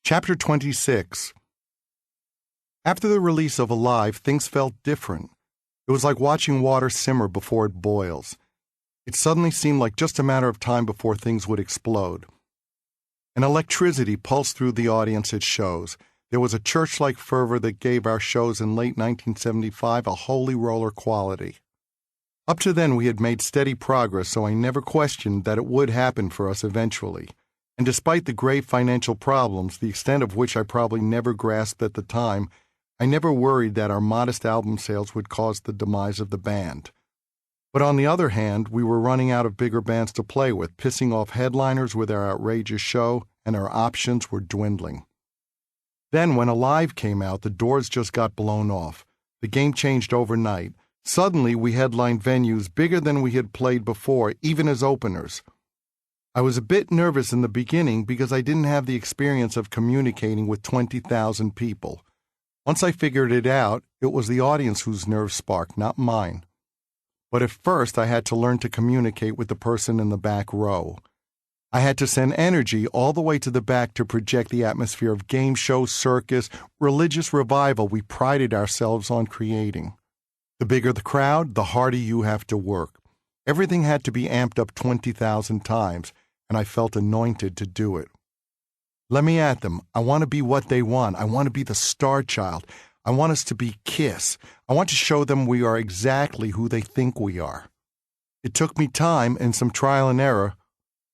Chapter 26. After the release of Alive, things felt different. It was like watching water simmer before it boils. It suddenly seemed like just a matter of time before things would explode. An electricity pulsed through the audience at shows. There was a church-like fervor that gave our shows in late 1975 a holy roller quality. Up to then we had made steady progress, so I never questioned that it would happen for us eventually. And despite the grave financial problems, the extent of which I probably never grasped at the time, I never worried that our modest album sales would cause the demise of the band. But on the other hand, we were running out of bigger bands to play with, pissing off headliners with our outrageous show, and our options were dwindling. Then, when Alive came out, the doors just got blown off. The game changed overnight. Suddenly, we headlined venues bigger than we had played before, even as openers. I was a bit nervous in the beginning because I didn't have the experience of communicating with 20,000 people. Once I figured it out, it was the audience whose nerves sparked, not mine. But at first, I had to learn to communicate with the person in the back row. I had to send energy all the way to the back to project the atmosphere of game show, circus, religious revival we prided ourselves on creating. The bigger the crowd, the harder you have to work. Everything had to be amped up 20,000 times, and I felt anointed to do it. Let me at them. I want to be what they want. I want to be the star child. I want us to be Kiss. I want to show them we are exactly who they think we are. It took me time and some trial and error,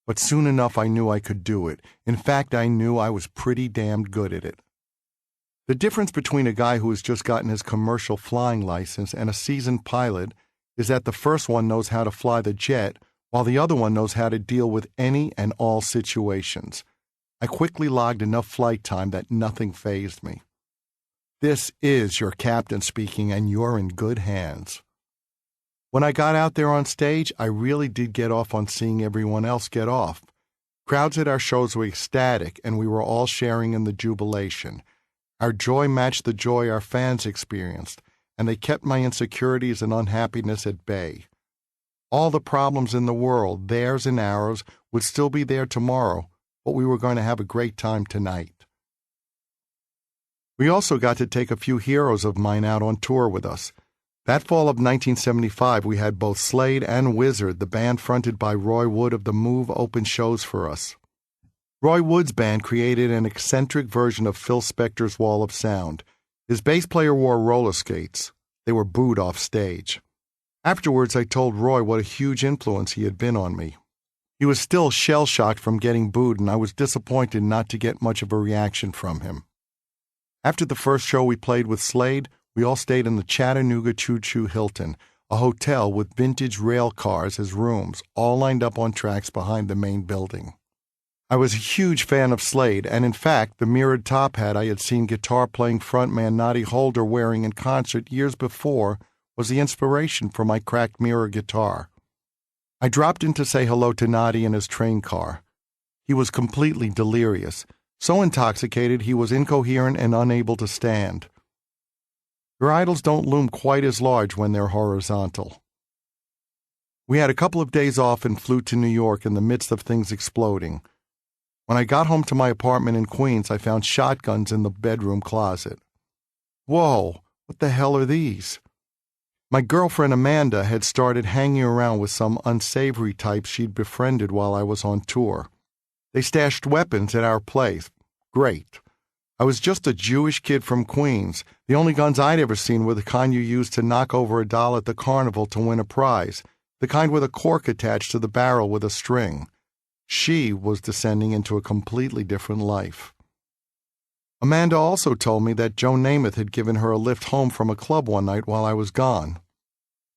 but soon enough I knew I could do it. In fact, I knew I was pretty damned good at it. The difference between a guy who has just gotten his commercial flying license and a seasoned pilot is that the first one knows how to fly the jet, while the other one knows how to deal with any and all situations. I quickly logged enough flight time that nothing fazed me. This is your captain speaking, and you're in good hands. When I got out there on stage, I really did get off on seeing everyone else get off. Crowds at our shows were ecstatic, and we were all sharing in the jubilation. Our joy matched the joy our fans experienced, and they kept my insecurities and unhappiness at bay. All the problems in the world, theirs and ours, would still be there tomorrow, but we were going to have a great time tonight. We also got to take a few heroes of mine out on tour with us. That fall of 1975, we had both Slade and Wizard, the band fronted by Roy Wood of The Move, open shows for us. Roy Wood's band created an eccentric version of Phil Spector's Wall of Sound. His bass player wore roller skates. They were booed off stage. Afterwards, I told Roy what a huge influence he had been on me. He was still shell-shocked from getting booed, and I was disappointed not to get much of a reaction from him. After the first show we played with Slade, we all stayed in the Chattanooga Choo Choo Hilton, a hotel with vintage rail cars as rooms, all lined up on tracks behind the main building. I was a huge fan of Slade, and in fact, the mirrored top hat I had seen guitar-playing frontman Noddy Holder wearing in concert years before was the inspiration for my cracked mirror guitar. I dropped in to say hello to Noddy in his train car. He was completely delirious, so intoxicated he was incoherent and unable to stand. Your idols don't loom quite as large when they're horizontal. We had a couple of days off and flew to New York in the midst of things exploding. When I got home to my apartment in Queens, I found shotguns in the bedroom closet. Whoa, what the hell are these? My girlfriend Amanda had started hanging around with some unsavory types she'd befriended while I was on tour. They stashed weapons at our place. Great. I was just a Jewish kid from Queens. The only guns I'd ever seen were the kind you use to knock over a doll at the carnival to win a prize, the kind with a cork attached to the barrel with a string. She was descending into a completely different life. Amanda also told me that Joe Namath had given her a lift home from a club one night while I was gone.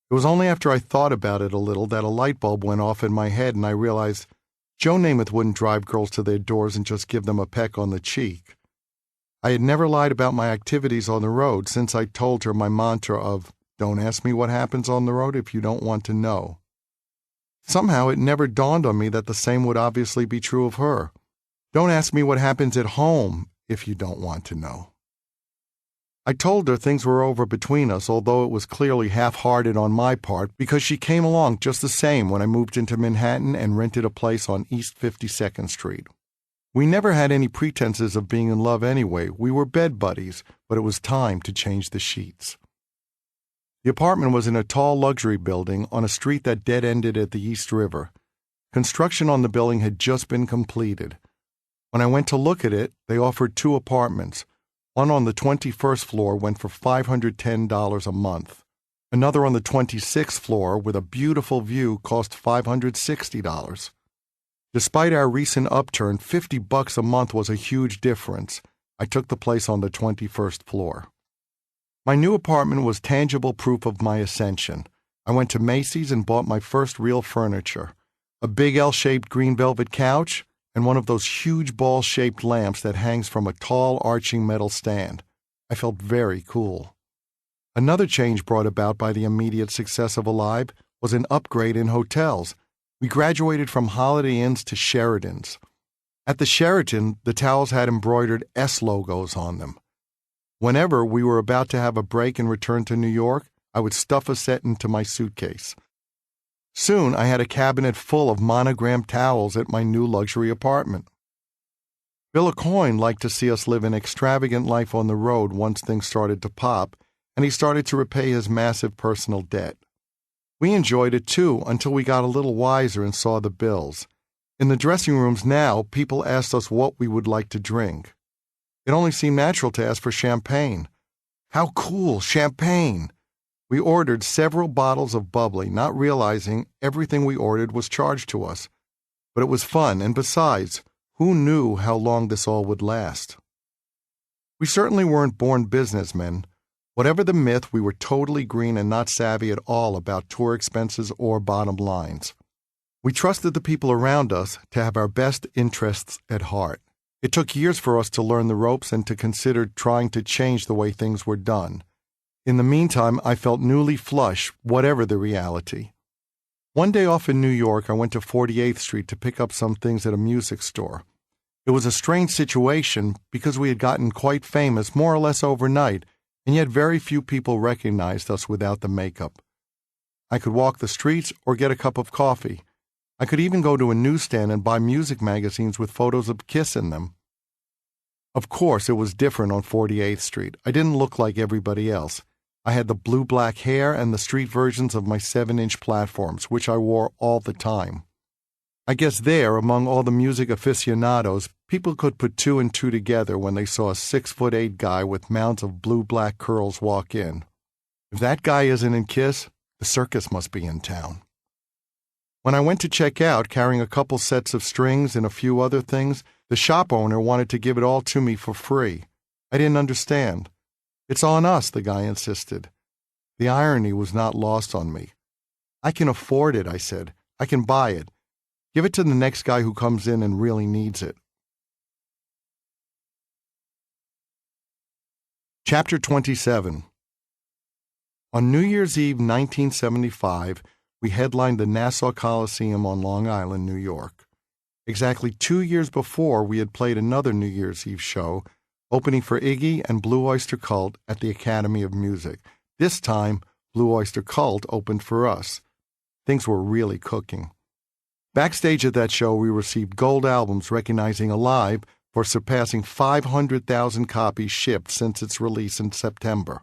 It was only after I thought about it a little that a light bulb went off in my head and I realized Joe Namath wouldn't drive girls to their doors and just give them a peck on the cheek. I had never lied about my activities on the road since I told her my mantra of, "Don't ask me what happens on the road if you don't want to know." Somehow it never dawned on me that the same would obviously be true of her. Don't ask me what happens at home if you don't want to know. I told her things were over between us, although it was clearly half-hearted on my part, because she came along just the same when I moved into Manhattan and rented a place on East 52nd Street. We never had any pretenses of being in love anyway. We were bed buddies, but it was time to change the sheets. The apartment was in a tall luxury building on a street that dead-ended at the East River. Construction on the building had just been completed. When I went to look at it, they offered 2 apartments. One on the 21st floor went for $510 a month. Another on the 26th floor with a beautiful view cost $560. Despite our recent upturn, $50 a month was a huge difference. I took the place on the 21st floor. My new apartment was tangible proof of my ascension. I went to Macy's and bought my first real furniture. A big L-shaped green velvet couch and one of those huge ball-shaped lamps that hangs from a tall, arching metal stand. I felt very cool. Another change brought about by the immediate success of Alive was an upgrade in hotels. We graduated from Holiday Inns to Sheratons. At the Sheraton, the towels had embroidered S logos on them. Whenever we were about to have a break and return to New York, I would stuff a set into my suitcase. Soon, I had a cabinet full of monogrammed towels at my new luxury apartment. Bill Aucoin liked to see us live an extravagant life on the road once things started to pop, and he started to repay his massive personal debt. We enjoyed it too until we got a little wiser and saw the bills. In the dressing rooms now, people asked us what we would like to drink. It only seemed natural to ask for champagne. How cool, champagne! We ordered several bottles of bubbly, not realizing everything we ordered was charged to us. But it was fun, and besides, who knew how long this all would last? We certainly weren't born businessmen. Whatever the myth, we were totally green and not savvy at all about tour expenses or bottom lines. We trusted the people around us to have our best interests at heart. It took years for us to learn the ropes and to consider trying to change the way things were done. In the meantime, I felt newly flush, whatever the reality. One day off in New York, I went to 48th Street to pick up some things at a music store. It was a strange situation because we had gotten quite famous more or less overnight, and yet very few people recognized us without the makeup. I could walk the streets or get a cup of coffee. I could even go to a newsstand and buy music magazines with photos of Kiss in them. Of course, it was different on 48th Street. I didn't look like everybody else. I had the blue-black hair and the street versions of my 7-inch platforms, which I wore all the time. I guess there, among all the music aficionados, people could put 2 and 2 together when they saw a 6'8" guy with mounds of blue-black curls walk in. If that guy isn't in Kiss, the circus must be in town. When I went to check out, carrying a couple sets of strings and a few other things, the shop owner wanted to give it all to me for free. I didn't understand. "It's on us," the guy insisted. The irony was not lost on me. "I can afford it," I said. "I can buy it. Give it to the next guy who comes in and really needs it." Chapter 27. On New Year's Eve 1975, we headlined the Nassau Coliseum on Long Island, New York. Exactly 2 years before, we had played another New Year's Eve show, opening for Iggy and Blue Oyster Cult at the Academy of Music. This time, Blue Oyster Cult opened for us. Things were really cooking. Backstage at that show, we received gold albums recognizing Alive for surpassing 500,000 copies shipped since its release in September.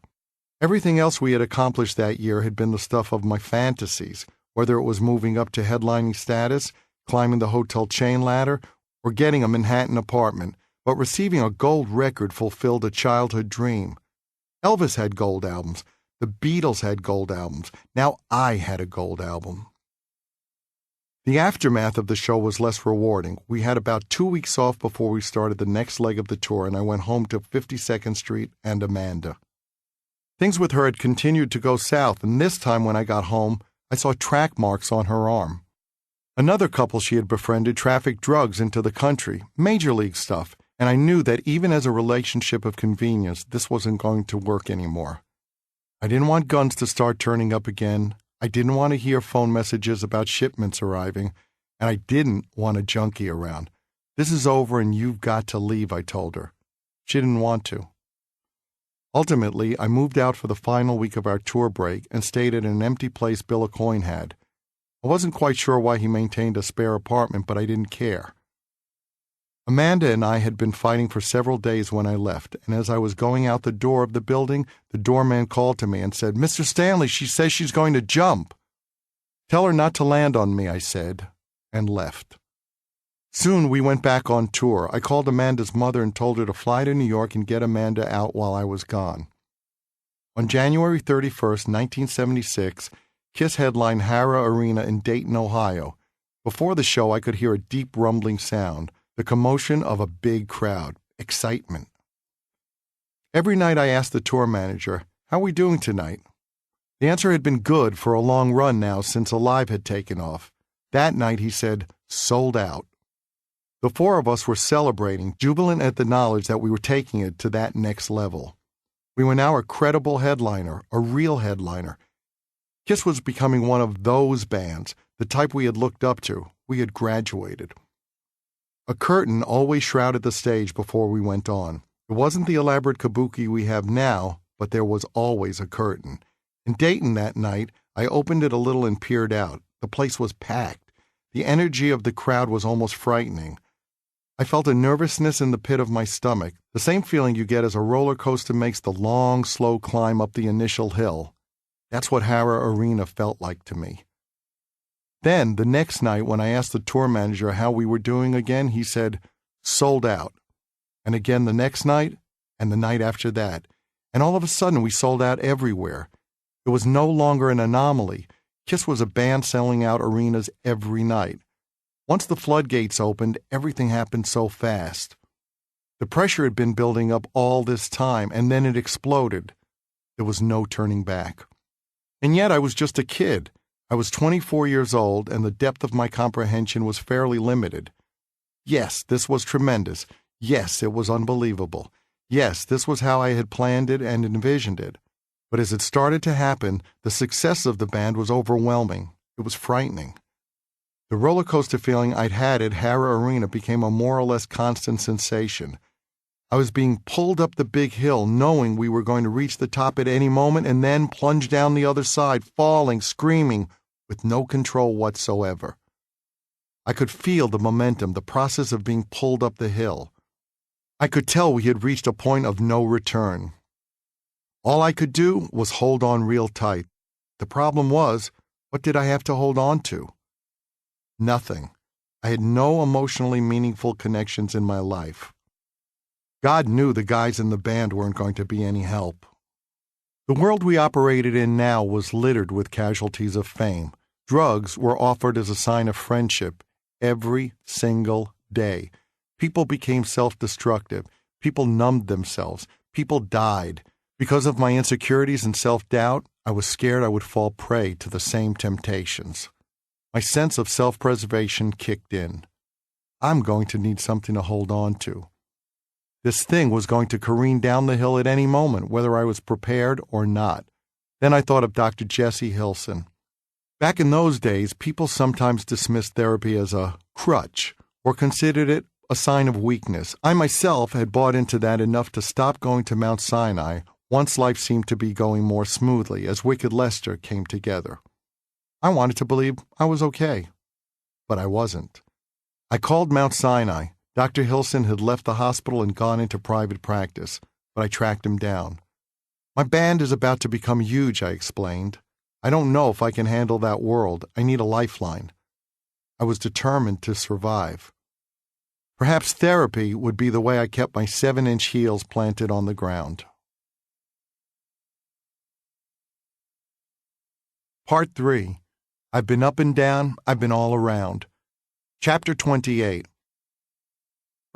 Everything else we had accomplished that year had been the stuff of my fantasies, whether it was moving up to headlining status, climbing the hotel chain ladder, or getting a Manhattan apartment, but receiving a gold record fulfilled a childhood dream. Elvis had gold albums. The Beatles had gold albums. Now I had a gold album. The aftermath of the show was less rewarding. We had about 2 weeks off before we started the next leg of the tour, and I went home to 52nd Street and Amanda. Things with her had continued to go south, and this time when I got home, I saw track marks on her arm. Another couple she had befriended trafficked drugs into the country, major league stuff, and I knew that even as a relationship of convenience, this wasn't going to work anymore. I didn't want guns to start turning up again. I didn't want to hear phone messages about shipments arriving, and I didn't want a junkie around. "This is over and you've got to leave," I told her. She didn't want to. Ultimately, I moved out for the final week of our tour break and stayed at an empty place Bill Aucoin had. I wasn't quite sure why he maintained a spare apartment, but I didn't care. Amanda and I had been fighting for several days when I left, and as I was going out the door of the building, the doorman called to me and said, "Mr. Stanley, she says she's going to jump." "Tell her not to land on me," I said, and left. Soon we went back on tour. I called Amanda's mother and told her to fly to New York and get Amanda out while I was gone. On January 31st, 1976, Kiss headlined Hara Arena in Dayton, Ohio. Before the show, I could hear a deep rumbling sound, the commotion of a big crowd, excitement. Every night I asked the tour manager, "How are we doing tonight?" The answer had been good for a long run now since Alive had taken off. That night he said, "Sold out." The four of us were celebrating, jubilant at the knowledge that we were taking it to that next level. We were now a credible headliner, a real headliner. Kiss was becoming one of those bands, the type we had looked up to. We had graduated. A curtain always shrouded the stage before we went on. It wasn't the elaborate kabuki we have now, but there was always a curtain. In Dayton that night, I opened it a little and peered out. The place was packed. The energy of the crowd was almost frightening. I felt a nervousness in the pit of my stomach, the same feeling you get as a roller coaster makes the long, slow climb up the initial hill. That's what Hara Arena felt like to me. Then, the next night, when I asked the tour manager how we were doing again, he said, "Sold out." And again the next night, and the night after that. And all of a sudden, we sold out everywhere. It was no longer an anomaly. Kiss was a band selling out arenas every night. Once the floodgates opened, everything happened so fast. The pressure had been building up all this time, and then it exploded. There was no turning back. And yet I was just a kid. I was 24 years old, and the depth of my comprehension was fairly limited. Yes, this was tremendous. Yes, it was unbelievable. Yes, this was how I had planned it and envisioned it. But as it started to happen, the success of the band was overwhelming. It was frightening. The roller coaster feeling I'd had at Hara Arena became a more or less constant sensation. I was being pulled up the big hill, knowing we were going to reach the top at any moment and then plunge down the other side, falling, screaming, with no control whatsoever. I could feel the momentum, the process of being pulled up the hill. I could tell we had reached a point of no return. All I could do was hold on real tight. The problem was, what did I have to hold on to? Nothing. I had no emotionally meaningful connections in my life. God knew the guys in the band weren't going to be any help. The world we operated in now was littered with casualties of fame. Drugs were offered as a sign of friendship every single day. People became self-destructive. People numbed themselves. People died. Because of my insecurities and self-doubt, I was scared I would fall prey to the same temptations. My sense of self-preservation kicked in. I'm going to need something to hold on to. This thing was going to careen down the hill at any moment, whether I was prepared or not. Then I thought of Dr. Jesse Hilson. Back in those days, people sometimes dismissed therapy as a crutch or considered it a sign of weakness. I myself had bought into that enough to stop going to Mount Sinai once life seemed to be going more smoothly as Wicked Lester came together. I wanted to believe I was okay, but I wasn't. I called Mount Sinai. Dr. Hilson had left the hospital and gone into private practice, but I tracked him down. My band is about to become huge, I explained. I don't know if I can handle that world. I need a lifeline. I was determined to survive. Perhaps therapy would be the way I kept my 7-inch heels planted on the ground. Part 3. I've been up and down, I've been all around. Chapter 28.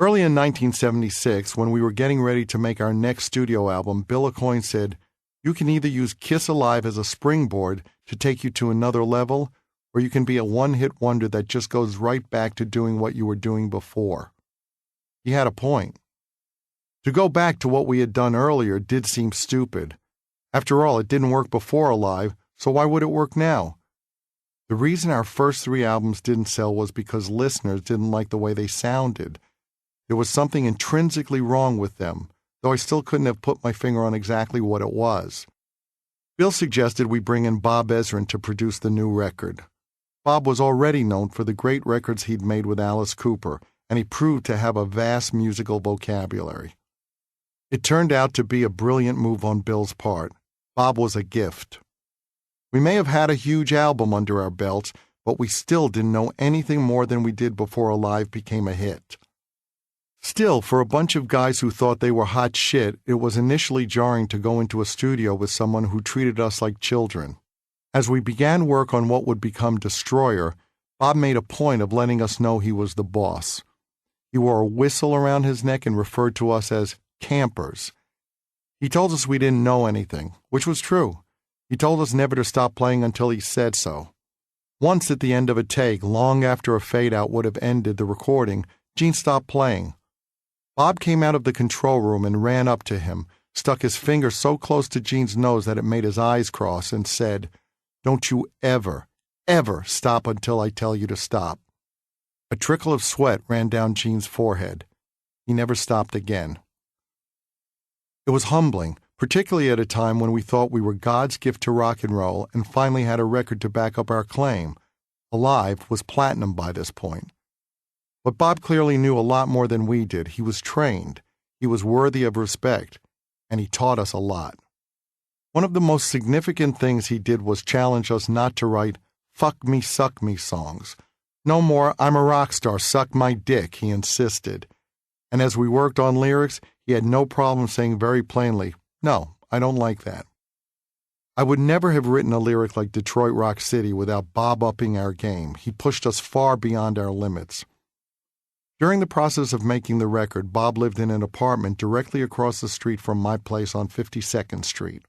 Early in 1976, when we were getting ready to make our next studio album, Bill Aucoin said, "You can either use Kiss Alive as a springboard to take you to another level, or you can be a one-hit wonder that just goes right back to doing what you were doing before." He had a point. To go back to what we had done earlier did seem stupid. After all, it didn't work before Alive, so why would it work now? The reason our first 3 albums didn't sell was because listeners didn't like the way they sounded. There was something intrinsically wrong with them, though I still couldn't have put my finger on exactly what it was. Bill suggested we bring in Bob Ezrin to produce the new record. Bob was already known for the great records he'd made with Alice Cooper, and he proved to have a vast musical vocabulary. It turned out to be a brilliant move on Bill's part. Bob was a gift. We may have had a huge album under our belts, but we still didn't know anything more than we did before Alive became a hit. Still, for a bunch of guys who thought they were hot shit, it was initially jarring to go into a studio with someone who treated us like children. As we began work on what would become Destroyer, Bob made a point of letting us know he was the boss. He wore a whistle around his neck and referred to us as campers. He told us we didn't know anything, which was true. He told us never to stop playing until he said so. Once at the end of a take, long after a fade-out would have ended the recording, Gene stopped playing. Bob came out of the control room and ran up to him, stuck his finger so close to Gene's nose that it made his eyes cross, and said, "Don't you ever, ever stop until I tell you to stop." A trickle of sweat ran down Gene's forehead. He never stopped again. It was humbling, particularly at a time when we thought we were God's gift to rock and roll and finally had a record to back up our claim. Alive was platinum by this point. But Bob clearly knew a lot more than we did. He was trained, he was worthy of respect, and he taught us a lot. One of the most significant things he did was challenge us not to write "fuck me, suck me" songs. No more "I'm a rock star, suck my dick," he insisted. And as we worked on lyrics, he had no problem saying very plainly, "No, I don't like that." I would never have written a lyric like Detroit Rock City without Bob upping our game. He pushed us far beyond our limits. During the process of making the record, Bob lived in an apartment directly across the street from my place on 52nd Street.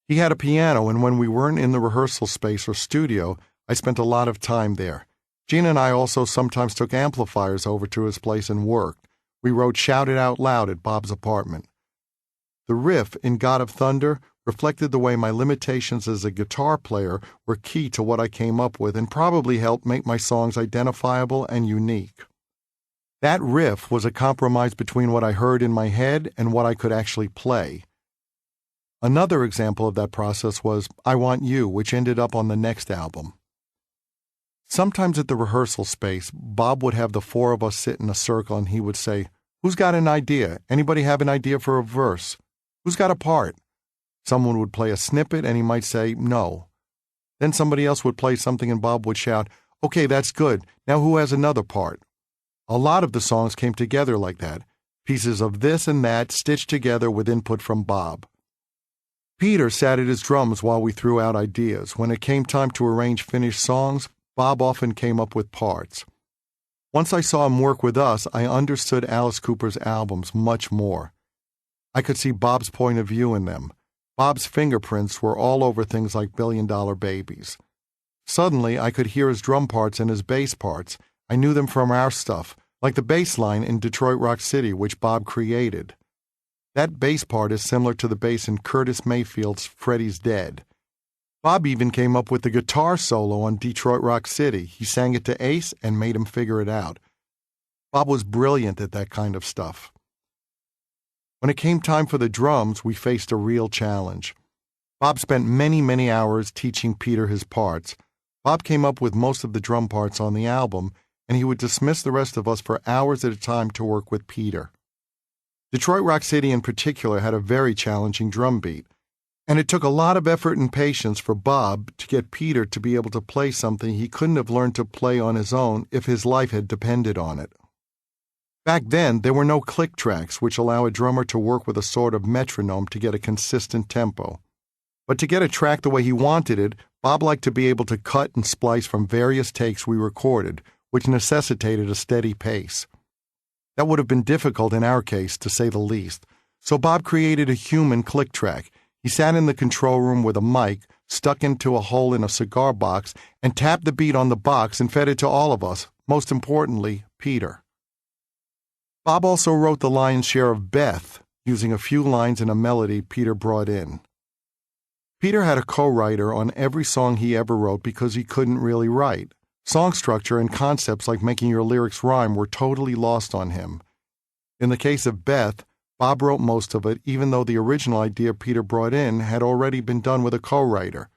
He had a piano, and when we weren't in the rehearsal space or studio, I spent a lot of time there. Gene and I also sometimes took amplifiers over to his place and worked. We wrote Shout It Out Loud at Bob's apartment. The riff in God of Thunder reflected the way my limitations as a guitar player were key to what I came up with and probably helped make my songs identifiable and unique. That riff was a compromise between what I heard in my head and what I could actually play. Another example of that process was I Want You, which ended up on the next album. Sometimes at the rehearsal space, Bob would have the four of us sit in a circle and he would say, "Who's got an idea? Anybody have an idea for a verse? Who's got a part?" Someone would play a snippet and he might say, "No." Then somebody else would play something and Bob would shout, "Okay, that's good. Now who has another part?" A lot of the songs came together like that, pieces of this and that stitched together with input from Bob. Peter sat at his drums while we threw out ideas. When it came time to arrange finished songs, Bob often came up with parts. Once I saw him work with us, I understood Alice Cooper's albums much more. I could see Bob's point of view in them. Bob's fingerprints were all over things like Billion Dollar Babies. Suddenly, I could hear his drum parts and his bass parts. I knew them from our stuff, like the bass line in Detroit Rock City, which Bob created. That bass part is similar to the bass in Curtis Mayfield's Freddie's Dead. Bob even came up with the guitar solo on Detroit Rock City. He sang it to Ace and made him figure it out. Bob was brilliant at that kind of stuff. When it came time for the drums, we faced a real challenge. Bob spent many, many hours teaching Peter his parts. Bob came up with most of the drum parts on the album, and he would dismiss the rest of us for hours at a time to work with Peter. Detroit Rock City in particular had a very challenging drum beat, and it took a lot of effort and patience for Bob to get Peter to be able to play something he couldn't have learned to play on his own if his life had depended on it. Back then, there were no click tracks, which allow a drummer to work with a sort of metronome to get a consistent tempo. But to get a track the way he wanted it, Bob liked to be able to cut and splice from various takes we recorded, which necessitated a steady pace. That would have been difficult in our case, to say the least. So Bob created a human click track. He sat in the control room with a mic stuck into a hole in a cigar box and tapped the beat on the box and fed it to all of us, most importantly, Peter. Bob also wrote the lion's share of Beth, using a few lines and a melody Peter brought in. Peter had a co-writer on every song he ever wrote because he couldn't really write. Song structure and concepts like making your lyrics rhyme were totally lost on him. In the case of Beth, Bob wrote most of it, even though the original idea Peter brought in had already been done with a co-writer.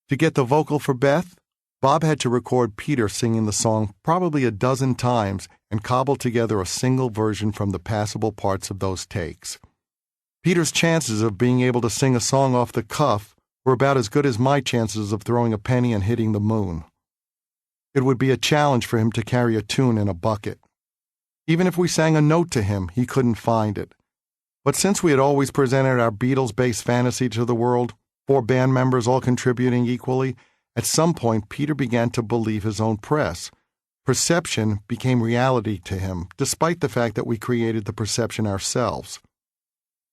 To get the vocal for Beth, Bob had to record Peter singing the song probably a dozen times and cobble together a single version from the passable parts of those takes. Peter's chances of being able to sing a song off the cuff were about as good as my chances of throwing a penny and hitting the moon. It would be a challenge for him to carry a tune in a bucket. Even if we sang a note to him, he couldn't find it. But since we had always presented our Beatles-based fantasy to the world, 4 band members all contributing equally, at some point Peter began to believe his own press. Perception became reality to him, despite the fact that we created the perception ourselves.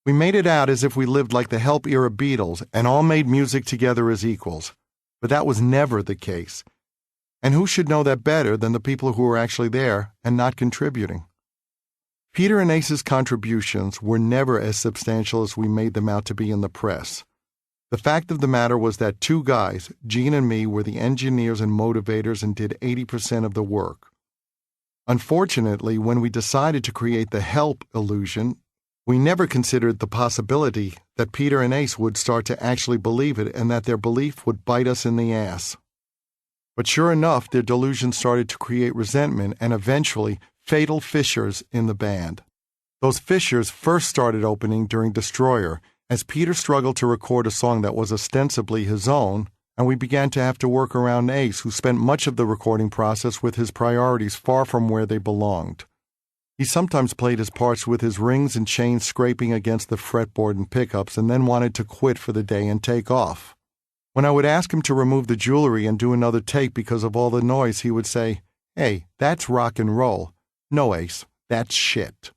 We made it out as if we lived like the Help-era Beatles and all made music together as equals. But that was never the case. And who should know that better than the people who were actually there and not contributing? Peter and Ace's contributions were never as substantial as we made them out to be in the press. The fact of the matter was that 2 guys, Gene and me, were the engineers and motivators and did 80% of the work. Unfortunately, when we decided to create the help illusion, we never considered the possibility that Peter and Ace would start to actually believe it and that their belief would bite us in the ass. But sure enough, their delusion started to create resentment and eventually fatal fissures in the band. Those fissures first started opening during Destroyer, as Peter struggled to record a song that was ostensibly his own, and we began to have to work around Ace, who spent much of the recording process with his priorities far from where they belonged. He sometimes played his parts with his rings and chains scraping against the fretboard and pickups and then wanted to quit for the day and take off. When I would ask him to remove the jewelry and do another take because of all the noise, he would say, "Hey, that's rock and roll. No, Ace, that's shit."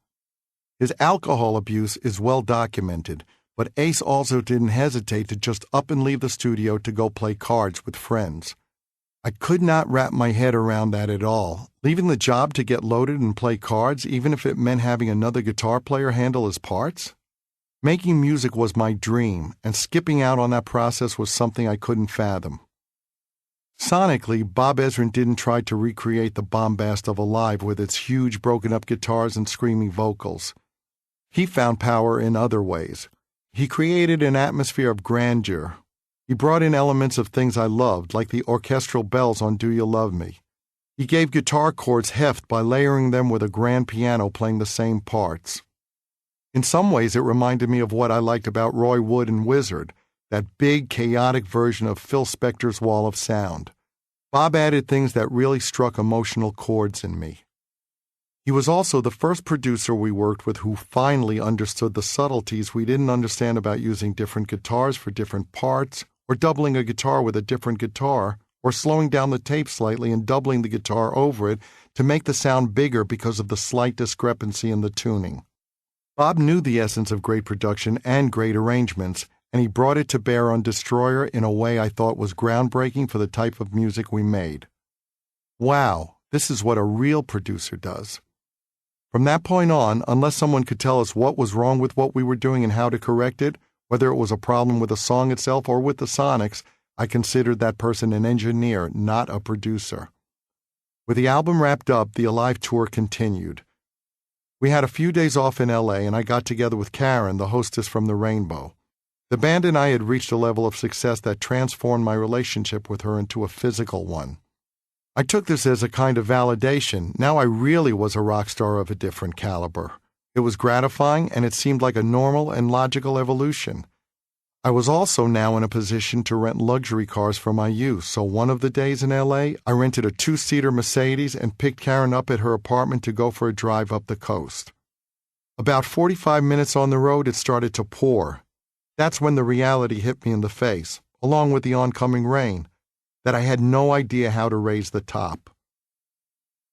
His alcohol abuse is well documented, but Ace also didn't hesitate to just up and leave the studio to go play cards with friends. I could not wrap my head around that at all, leaving the job to get loaded and play cards even if it meant having another guitar player handle his parts. Making music was my dream, and skipping out on that process was something I couldn't fathom. Sonically, Bob Ezrin didn't try to recreate the bombast of Alive with its huge broken-up guitars and screaming vocals. He found power in other ways. He created an atmosphere of grandeur. He brought in elements of things I loved, like the orchestral bells on Do You Love Me. He gave guitar chords heft by layering them with a grand piano playing the same parts. In some ways, it reminded me of what I liked about Roy Wood and Wizard, that big, chaotic version of Phil Spector's Wall of Sound. Bob added things that really struck emotional chords in me. He was also the first producer we worked with who finally understood the subtleties we didn't understand about using different guitars for different parts, or doubling a guitar with a different guitar, or slowing down the tape slightly and doubling the guitar over it to make the sound bigger because of the slight discrepancy in the tuning. Bob knew the essence of great production and great arrangements, and he brought it to bear on Destroyer in a way I thought was groundbreaking for the type of music we made. Wow, this is what a real producer does. From that point on, unless someone could tell us what was wrong with what we were doing and how to correct it, whether it was a problem with the song itself or with the sonics, I considered that person an engineer, not a producer. With the album wrapped up, the Alive tour continued. We had a few days off in LA, and I got together with Karen, the hostess from the Rainbow. The band and I had reached a level of success that transformed my relationship with her into a physical one. I took this as a kind of validation. Now I really was a rock star of a different caliber. It was gratifying, and it seemed like a normal and logical evolution. I was also now in a position to rent luxury cars for my use, so one of the days in LA, I rented a 2-seater Mercedes and picked Karen up at her apartment to go for a drive up the coast. About 45 minutes on the road, it started to pour. That's when the reality hit me in the face, along with the oncoming rain, that I had no idea how to raise the top.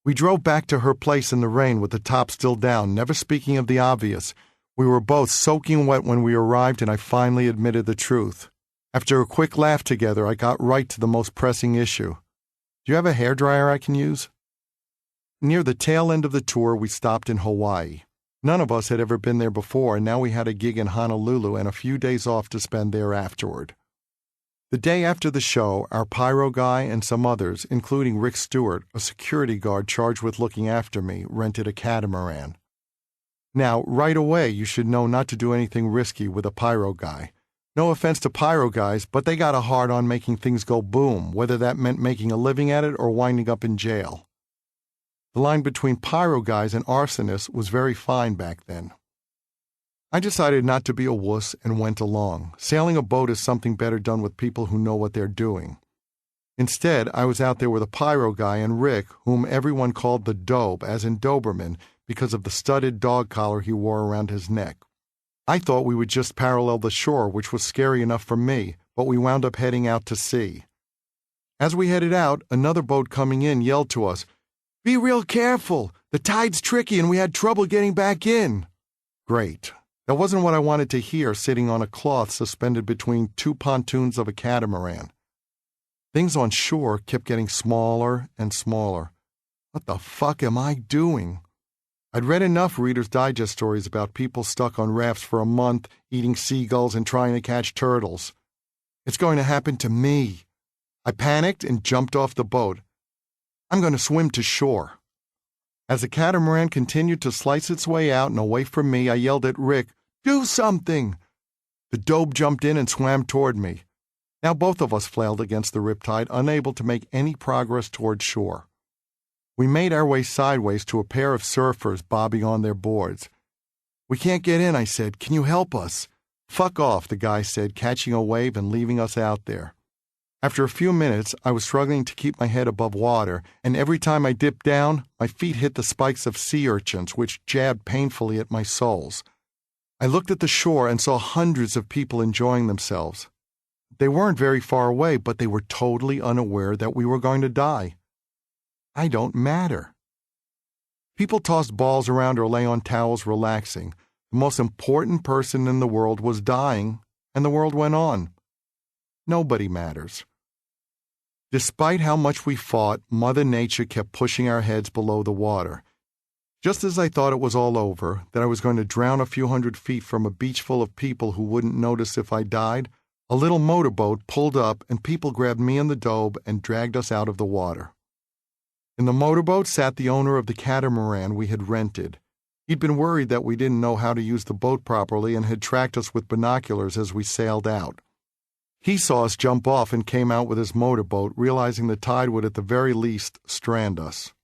We drove back to her place in the rain with the top still down, never speaking of the obvious. We were both soaking wet when we arrived, and I finally admitted the truth. After a quick laugh together, I got right to the most pressing issue. "Do you have a hairdryer I can use?" Near the tail end of the tour, we stopped in Hawaii. None of us had ever been there before, and now we had a gig in Honolulu and a few days off to spend there afterward. The day after the show, our pyro guy and some others, including Rick Stewart, a security guard charged with looking after me, rented a catamaran. Now, right away, you should know not to do anything risky with a pyro guy. No offense to pyro guys, but they got a hard on making things go boom, whether that meant making a living at it or winding up in jail. The line between pyro guys and arsonists was very fine back then. I decided not to be a wuss and went along. Sailing a boat is something better done with people who know what they're doing. Instead, I was out there with a pyro guy and Rick, whom everyone called the Dobe, as in Doberman, because of the studded dog collar he wore around his neck. I thought we would just parallel the shore, which was scary enough for me, but we wound up heading out to sea. As we headed out, another boat coming in yelled to us, "Be real careful! The tide's tricky and we had trouble getting back in." Great. That wasn't what I wanted to hear sitting on a cloth suspended between two pontoons of a catamaran. Things on shore kept getting smaller and smaller. What the fuck am I doing? I'd read enough Reader's Digest stories about people stuck on rafts for a month, eating seagulls and trying to catch turtles. It's going to happen to me. I panicked and jumped off the boat. I'm going to swim to shore. As the catamaran continued to slice its way out and away from me, I yelled at Rick, "Do something!" The Dobe jumped in and swam toward me. Now both of us flailed against the riptide, unable to make any progress toward shore. We made our way sideways to a pair of surfers bobbing on their boards. "We can't get in," I said. "Can you help us?" "Fuck off," the guy said, catching a wave and leaving us out there. After a few minutes, I was struggling to keep my head above water, and every time I dipped down, my feet hit the spikes of sea urchins, which jabbed painfully at my soles. I looked at the shore and saw hundreds of people enjoying themselves. They weren't very far away, but they were totally unaware that we were going to die. I don't matter. People tossed balls around or lay on towels relaxing. The most important person in the world was dying, and the world went on. Nobody matters. Despite how much we fought, Mother Nature kept pushing our heads below the water. Just as I thought it was all over, that I was going to drown a few hundred feet from a beach full of people who wouldn't notice if I died, a little motorboat pulled up and people grabbed me and the Dobe and dragged us out of the water. In the motorboat sat the owner of the catamaran we had rented. He'd been worried that we didn't know how to use the boat properly and had tracked us with binoculars as we sailed out. He saw us jump off and came out with his motorboat, realizing the tide would at the very least strand us.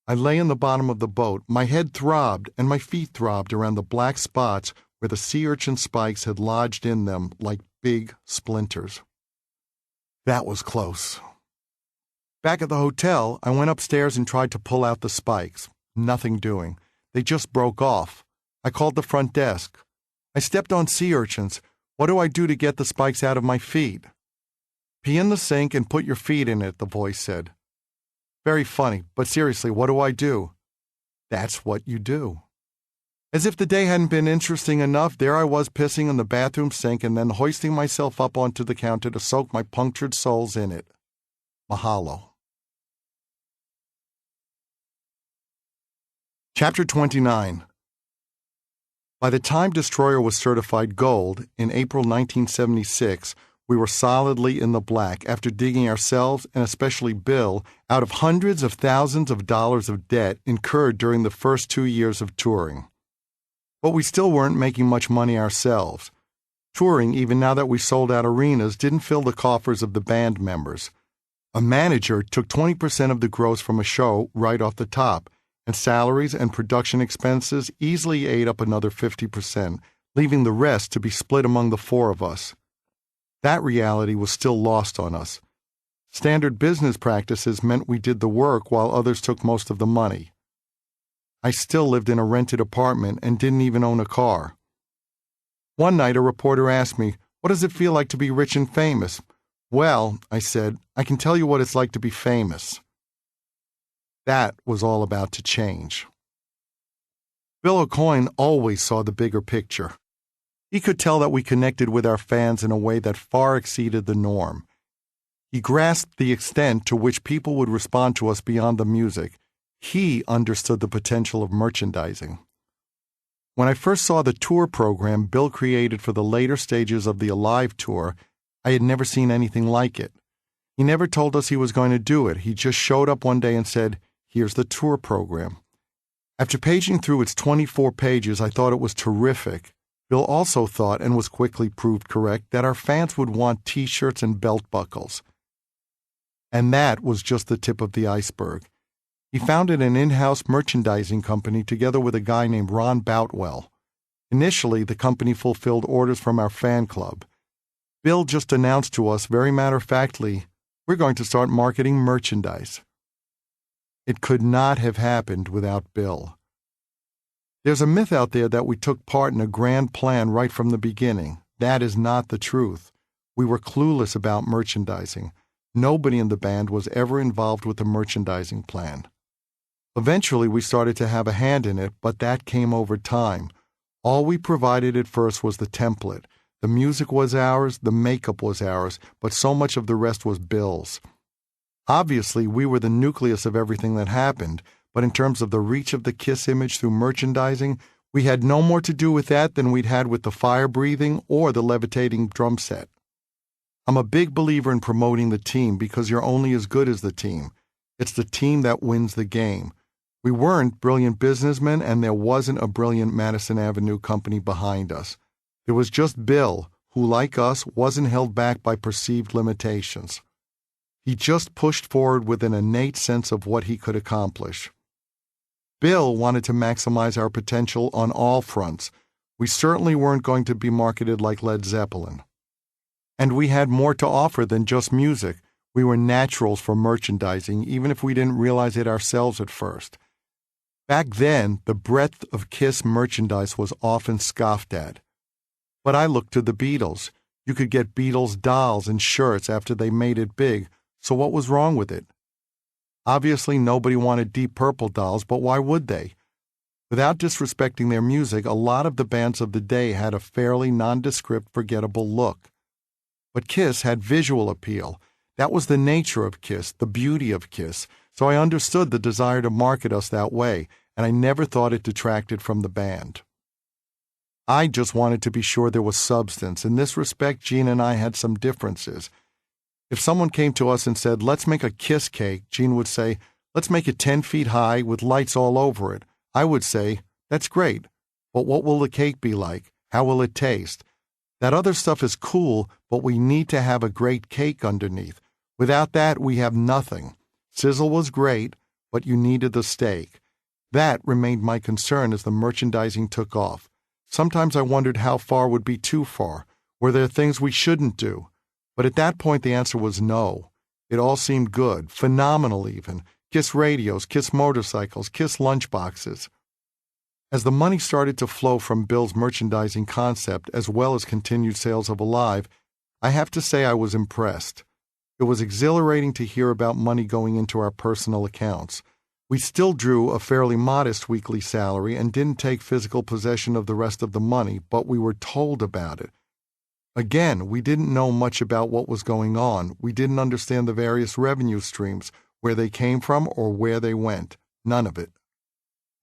I lay in the bottom of the boat. My head throbbed and my feet throbbed around the black spots where the sea urchin spikes had lodged in them like big splinters. That was close. Back at the hotel, I went upstairs and tried to pull out the spikes. Nothing doing. They just broke off. I called the front desk. I stepped on sea urchins. What do I do to get the spikes out of my feet? Pee in the sink and put your feet in it, the voice said. Very funny, but seriously, what do I do? That's what you do. As if the day hadn't been interesting enough, there I was pissing in the bathroom sink and then hoisting myself up onto the counter to soak my punctured soles in it. Mahalo. Chapter 29. By the time Destroyer was certified gold, in April 1976, we were solidly in the black after digging ourselves, and especially Bill, out of hundreds of thousands of dollars of debt incurred during the first 2 years of touring. But we still weren't making much money ourselves. Touring, even now that we sold out arenas, didn't fill the coffers of the band members. A manager took 20% of the gross from a show right off the top, and salaries and production expenses easily ate up another 50%, leaving the rest to be split among the four of us. That reality was still lost on us. Standard business practices meant we did the work while others took most of the money. I still lived in a rented apartment and didn't even own a car. One night a reporter asked me, "What does it feel like to be rich and famous?" "Well," I said, "I can tell you what it's like to be famous." That was all about to change. Bill O'Coin always saw the bigger picture. He could tell that we connected with our fans in a way that far exceeded the norm. He grasped the extent to which people would respond to us beyond the music. He understood the potential of merchandising. When I first saw the tour program Bill created for the later stages of the Alive tour, I had never seen anything like it. He never told us he was going to do it. He just showed up one day and said, "Here's the tour program." After paging through its 24 pages, I thought it was terrific. Bill also thought, and was quickly proved correct, that our fans would want T-shirts and belt buckles. And that was just the tip of the iceberg. He founded an in-house merchandising company together with a guy named Ron Boutwell. Initially, the company fulfilled orders from our fan club. Bill just announced to us, very matter-of-factly, we're going to start marketing merchandise. It could not have happened without Bill. There's a myth out there that we took part in a grand plan right from the beginning. That is not the truth. We were clueless about merchandising. Nobody in the band was ever involved with the merchandising plan. Eventually, we started to have a hand in it, but that came over time. All we provided at first was the template. The music was ours, the makeup was ours, but so much of the rest was Bill's. Obviously, we were the nucleus of everything that happened, but in terms of the reach of the Kiss image through merchandising, we had no more to do with that than we'd had with the fire-breathing or the levitating drum set. I'm a big believer in promoting the team because you're only as good as the team. It's the team that wins the game. We weren't brilliant businessmen, and there wasn't a brilliant Madison Avenue company behind us. There was just Bill, who, like us, wasn't held back by perceived limitations. He just pushed forward with an innate sense of what he could accomplish. Bill wanted to maximize our potential on all fronts. We certainly weren't going to be marketed like Led Zeppelin. And we had more to offer than just music. We were naturals for merchandising, even if we didn't realize it ourselves at first. Back then, the breadth of Kiss merchandise was often scoffed at. But I looked to the Beatles. You could get Beatles dolls and shirts after they made it big, so what was wrong with it? Obviously, nobody wanted Deep Purple dolls, but why would they? Without disrespecting their music, a lot of the bands of the day had a fairly nondescript, forgettable look. But Kiss had visual appeal. That was the nature of Kiss, the beauty of Kiss, so I understood the desire to market us that way, and I never thought it detracted from the band. I just wanted to be sure there was substance. In this respect, Gene and I had some differences. If someone came to us and said, let's make a Kiss cake, Gene would say, let's make it 10 feet high with lights all over it. I would say, that's great, but what will the cake be like? How will it taste? That other stuff is cool, but we need to have a great cake underneath. Without that, we have nothing. Sizzle was great, but you needed the steak. That remained my concern as the merchandising took off. Sometimes I wondered how far would be too far. Were there things we shouldn't do? But at that point, the answer was no. It all seemed good, phenomenal even. Kiss radios, Kiss motorcycles, Kiss lunchboxes. As the money started to flow from Bill's merchandising concept, as well as continued sales of Alive, I have to say I was impressed. It was exhilarating to hear about money going into our personal accounts. We still drew a fairly modest weekly salary and didn't take physical possession of the rest of the money, but we were told about it. Again, we didn't know much about what was going on. We didn't understand the various revenue streams, where they came from or where they went. None of it.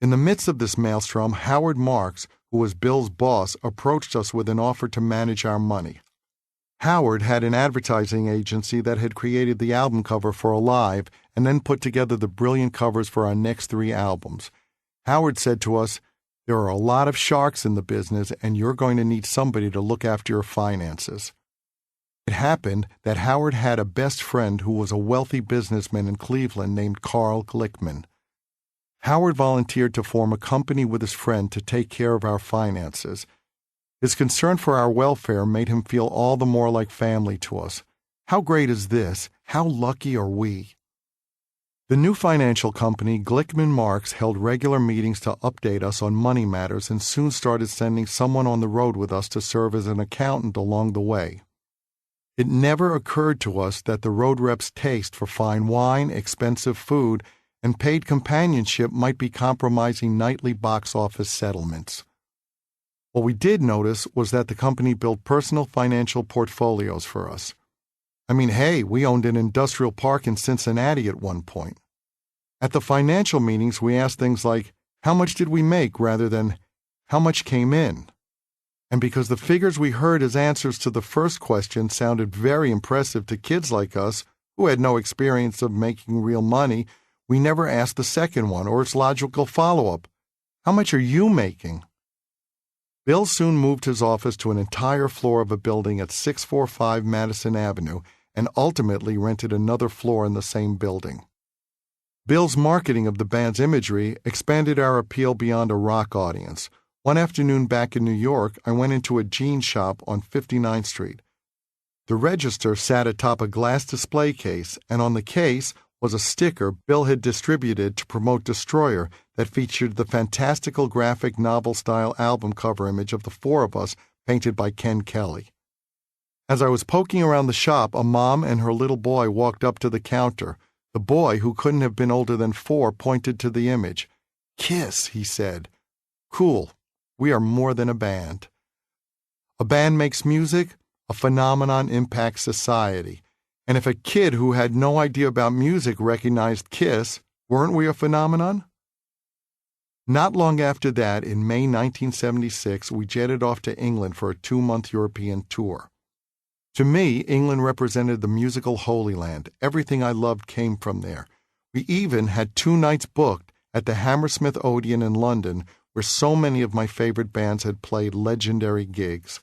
In the midst of this maelstrom, Howard Marks, who was Bill's boss, approached us with an offer to manage our money. Howard had an advertising agency that had created the album cover for Alive and then put together the brilliant covers for our next 3 albums. Howard said to us, there are a lot of sharks in the business and you're going to need somebody to look after your finances. It happened that Howard had a best friend who was a wealthy businessman in Cleveland named Carl Glickman. Howard volunteered to form a company with his friend to take care of our finances. His concern for our welfare made him feel all the more like family to us. How great is this? How lucky are we? The new financial company, Glickman Marks, held regular meetings to update us on money matters and soon started sending someone on the road with us to serve as an accountant along the way. It never occurred to us that the road rep's taste for fine wine, expensive food, and paid companionship might be compromising nightly box office settlements. What we did notice was that the company built personal financial portfolios for us. I mean, hey, we owned an industrial park in Cincinnati at one point. At the financial meetings, we asked things like, how much did we make rather than how much came in? And because the figures we heard as answers to the first question sounded very impressive to kids like us, who had no experience of making real money, we never asked the second one or its logical follow-up. How much are you making? Bill soon moved his office to an entire floor of a building at 645 Madison Avenue and ultimately rented another floor in the same building. Bill's marketing of the band's imagery expanded our appeal beyond a rock audience. One afternoon back in New York, I went into a jeans shop on 59th Street. The register sat atop a glass display case, and on the case was a sticker Bill had distributed to promote Destroyer that featured the fantastical graphic novel-style album cover image of the four of us painted by Ken Kelly. As I was poking around the shop, a mom and her little boy walked up to the counter. The boy, who couldn't have been older than 4, pointed to the image. "Kiss," he said. "Cool. We are more than a band." A band makes music, a phenomenon impacts society. And if a kid who had no idea about music recognized Kiss, weren't we a phenomenon? Not long after that, in May 1976, we jetted off to England for a 2-month European tour. To me, England represented the musical Holy Land. Everything I loved came from there. We even had 2 nights booked at the Hammersmith Odeon in London, where so many of my favorite bands had played legendary gigs.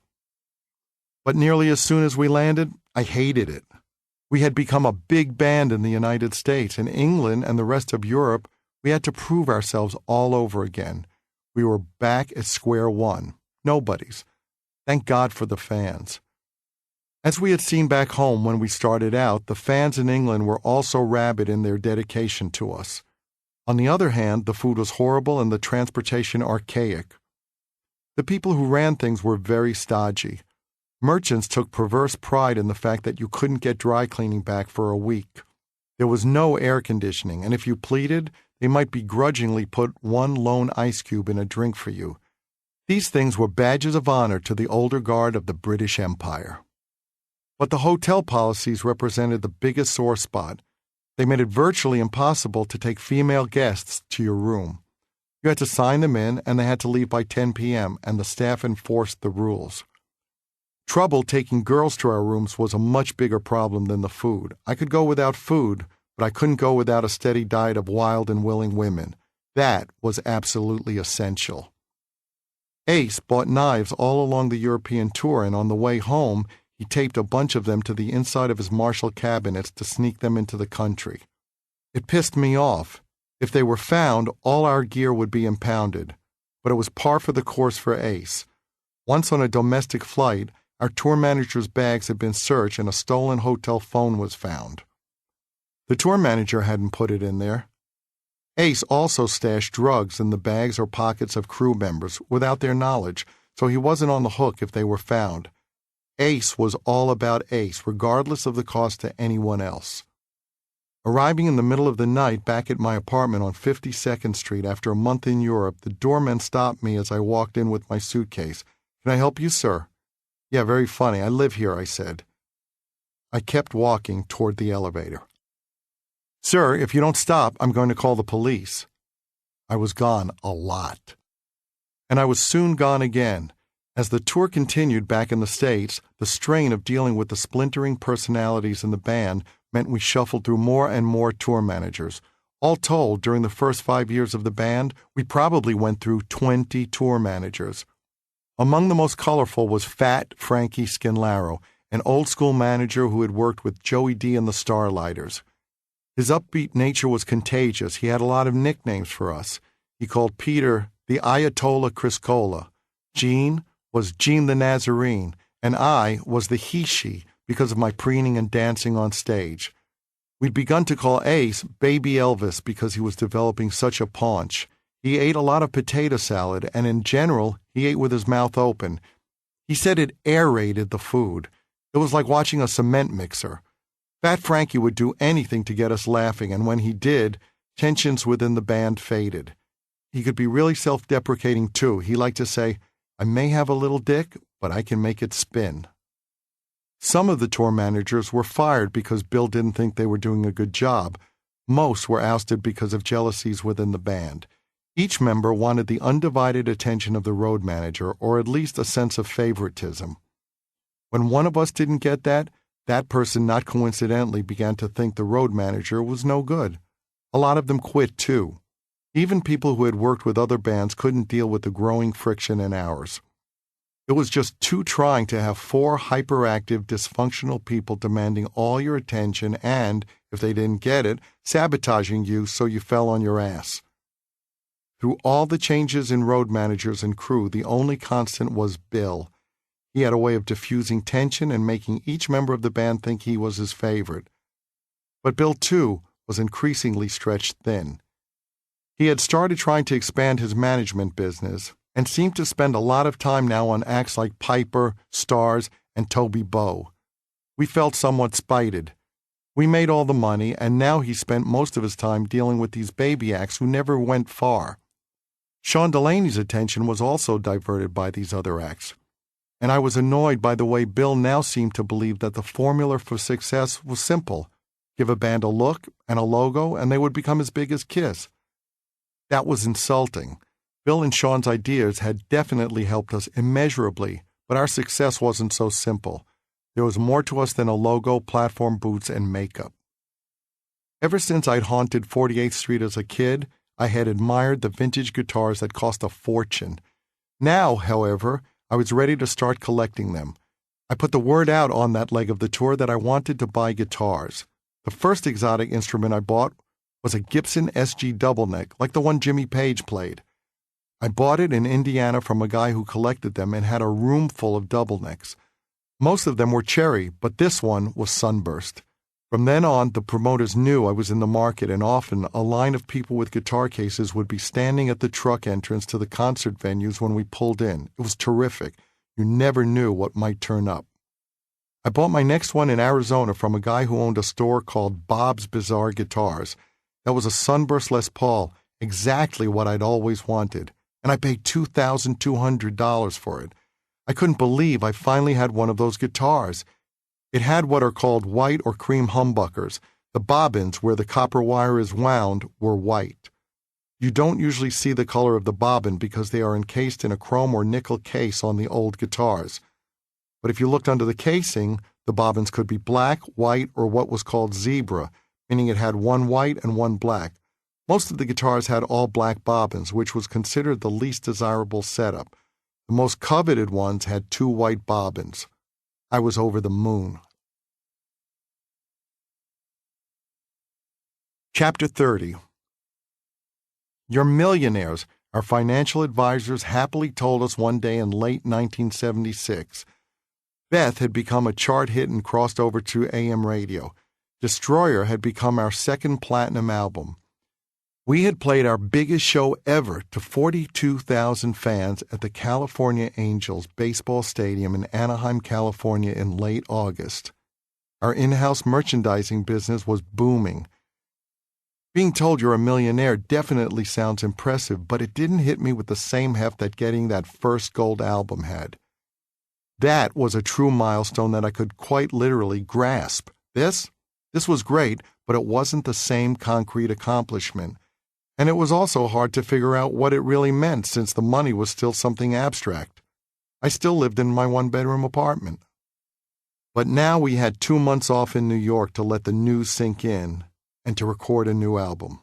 But nearly as soon as we landed, I hated it. We had become a big band in the United States. In England and the rest of Europe, we had to prove ourselves all over again. We were back at square one. Nobodies. Thank God for the fans. As we had seen back home when we started out, the fans in England were also rabid in their dedication to us. On the other hand, the food was horrible and the transportation archaic. The people who ran things were very stodgy. Merchants took perverse pride in the fact that you couldn't get dry cleaning back for a week. There was no air conditioning, and if you pleaded, they might begrudgingly put one lone ice cube in a drink for you. These things were badges of honor to the older guard of the British Empire. But the hotel policies represented the biggest sore spot. They made it virtually impossible to take female guests to your room. You had to sign them in, and they had to leave by 10 p.m., and the staff enforced the rules. Trouble taking girls to our rooms was a much bigger problem than the food. I could go without food, but I couldn't go without a steady diet of wild and willing women. That was absolutely essential. Ace bought knives all along the European tour, and on the way home, he taped a bunch of them to the inside of his Marshall cabinets to sneak them into the country. It pissed me off. If they were found, all our gear would be impounded. But it was par for the course for Ace. Once on a domestic flight, our tour manager's bags had been searched and a stolen hotel phone was found. The tour manager hadn't put it in there. Ace also stashed drugs in the bags or pockets of crew members without their knowledge, so he wasn't on the hook if they were found. Ace was all about Ace, regardless of the cost to anyone else. Arriving in the middle of the night back at my apartment on 52nd Street after a month in Europe, the doorman stopped me as I walked in with my suitcase. "Can I help you, sir?" "Yeah, very funny. I live here," I said. I kept walking toward the elevator. "Sir, if you don't stop, I'm going to call the police." I was gone a lot. And I was soon gone again. As the tour continued back in the States, the strain of dealing with the splintering personalities in the band meant we shuffled through more and more tour managers. All told, during the first 5 years of the band, we probably went through 20 tour managers. Among the most colorful was Fat Frankie Scanlaro, an old-school manager who had worked with Joey D and the Starlighters. His upbeat nature was contagious. He had a lot of nicknames for us. He called Peter the Ayatollah Criscola. Gene was Gene the Nazarene, and I was the he-she because of my preening and dancing on stage. We'd begun to call Ace Baby Elvis because he was developing such a paunch. He ate a lot of potato salad, and in general, he ate with his mouth open. He said it aerated the food. It was like watching a cement mixer. Fat Frankie would do anything to get us laughing, and when he did, tensions within the band faded. He could be really self-deprecating, too. He liked to say, "I may have a little dick, but I can make it spin." Some of the tour managers were fired because Bill didn't think they were doing a good job. Most were ousted because of jealousies within the band. Each member wanted the undivided attention of the road manager, or at least a sense of favoritism. When one of us didn't get that person not coincidentally began to think the road manager was no good. A lot of them quit, too. Even people who had worked with other bands couldn't deal with the growing friction in ours. It was just too trying to have 4 hyperactive, dysfunctional people demanding all your attention and, if they didn't get it, sabotaging you so you fell on your ass. Through all the changes in road managers and crew, the only constant was Bill. He had a way of diffusing tension and making each member of the band think he was his favorite. But Bill, too, was increasingly stretched thin. He had started trying to expand his management business and seemed to spend a lot of time now on acts like Piper, Stars, and Toby Bow. We felt somewhat spited. We made all the money, and now he spent most of his time dealing with these baby acts who never went far. Sean Delaney's attention was also diverted by these other acts, and I was annoyed by the way Bill now seemed to believe that the formula for success was simple. Give a band a look and a logo, and they would become as big as Kiss. That was insulting. Bill and Sean's ideas had definitely helped us immeasurably, but our success wasn't so simple. There was more to us than a logo, platform boots, and makeup. Ever since I'd haunted 48th Street as a kid, I had admired the vintage guitars that cost a fortune. Now, however, I was ready to start collecting them. I put the word out on that leg of the tour that I wanted to buy guitars. The first exotic instrument I bought was a Gibson SG doubleneck, like the one Jimmy Page played. I bought it in Indiana from a guy who collected them and had a room full of doublenecks. Most of them were cherry, but this one was sunburst. From then on, the promoters knew I was in the market, and often a line of people with guitar cases would be standing at the truck entrance to the concert venues when we pulled in. It was terrific. You never knew what might turn up. I bought my next one in Arizona from a guy who owned a store called Bob's Bizarre Guitars. That was a sunburst Les Paul, exactly what I'd always wanted, and I paid $2,200 for it. I couldn't believe I finally had one of those guitars. It had what are called white or cream humbuckers. The bobbins, where the copper wire is wound, were white. You don't usually see the color of the bobbin because they are encased in a chrome or nickel case on the old guitars. But if you looked under the casing, the bobbins could be black, white, or what was called zebra, meaning it had one white and one black. Most of the guitars had all black bobbins, which was considered the least desirable setup. The most coveted ones had 2 white bobbins. I was over the moon. Chapter 30. You're millionaires, our financial advisors happily told us one day in late 1976. Beth had become a chart hit and crossed over to AM radio. Destroyer had become our second platinum album. We had played our biggest show ever to 42,000 fans at the California Angels baseball stadium in Anaheim, California in late August. Our in-house merchandising business was booming. Being told you're a millionaire definitely sounds impressive, but it didn't hit me with the same heft that getting that first gold album had. That was a true milestone that I could quite literally grasp. This was great, but it wasn't the same concrete accomplishment. And it was also hard to figure out what it really meant since the money was still something abstract. I still lived in my 1-bedroom apartment. But now we had 2 months off in New York to let the news sink in and to record a new album.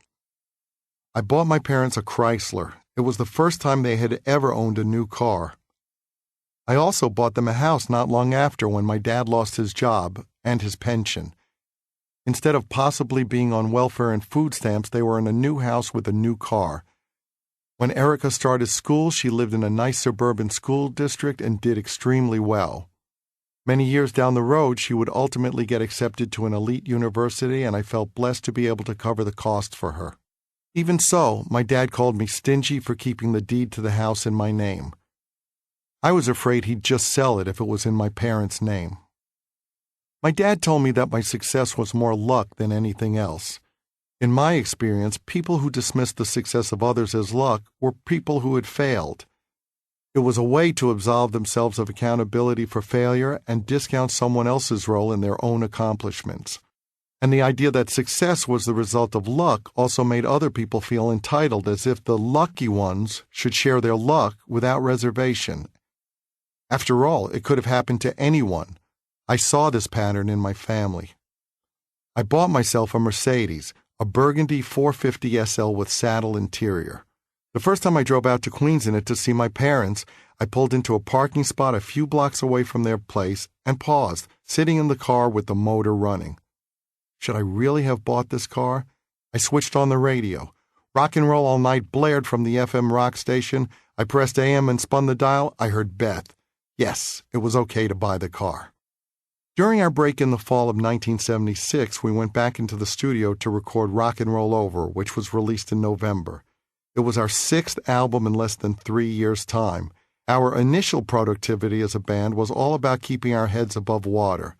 I bought my parents a Chrysler. It was the first time they had ever owned a new car. I also bought them a house not long after when my dad lost his job and his pension. Instead of possibly being on welfare and food stamps, they were in a new house with a new car. When Erica started school, she lived in a nice suburban school district and did extremely well. Many years down the road, she would ultimately get accepted to an elite university, and I felt blessed to be able to cover the cost for her. Even so, my dad called me stingy for keeping the deed to the house in my name. I was afraid he'd just sell it if it was in my parents' name. My dad told me that my success was more luck than anything else. In my experience, people who dismissed the success of others as luck were people who had failed. It was a way to absolve themselves of accountability for failure and discount someone else's role in their own accomplishments. And the idea that success was the result of luck also made other people feel entitled, as if the lucky ones should share their luck without reservation. After all, it could have happened to anyone. I saw this pattern in my family. I bought myself a Mercedes, a burgundy 450 SL with saddle interior. The first time I drove out to Queens in it to see my parents, I pulled into a parking spot a few blocks away from their place and paused, sitting in the car with the motor running. Should I really have bought this car? I switched on the radio. Rock and Roll All Night blared from the FM rock station. I pressed AM and spun the dial. I heard Beth. Yes, it was okay to buy the car. During our break in the fall of 1976, we went back into the studio to record Rock and Roll Over, which was released in November. It was our 6th album in less than 3 years' time. Our initial productivity as a band was all about keeping our heads above water.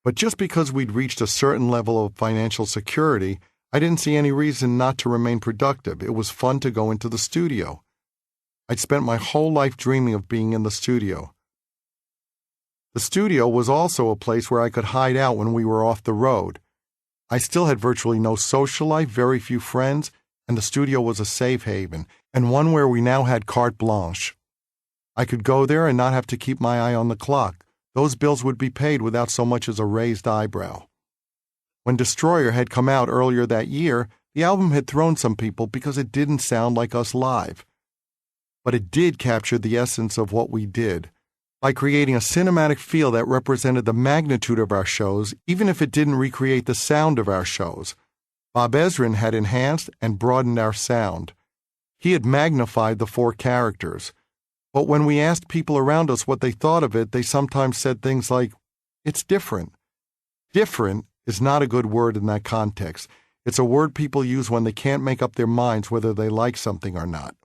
But just because we'd reached a certain level of financial security, I didn't see any reason not to remain productive. It was fun to go into the studio. I'd spent my whole life dreaming of being in the studio. The studio was also a place where I could hide out when we were off the road. I still had virtually no social life, very few friends, and the studio was a safe haven, and one where we now had carte blanche. I could go there and not have to keep my eye on the clock. Those bills would be paid without so much as a raised eyebrow. When Destroyer had come out earlier that year, the album had thrown some people because it didn't sound like us live. But it did capture the essence of what we did, by creating a cinematic feel that represented the magnitude of our shows, even if it didn't recreate the sound of our shows. Bob Ezrin had enhanced and broadened our sound. He had magnified the 4 characters. But when we asked people around us what they thought of it, they sometimes said things like, "It's different." Different is not a good word in that context. It's a word people use when they can't make up their minds whether they like something or not.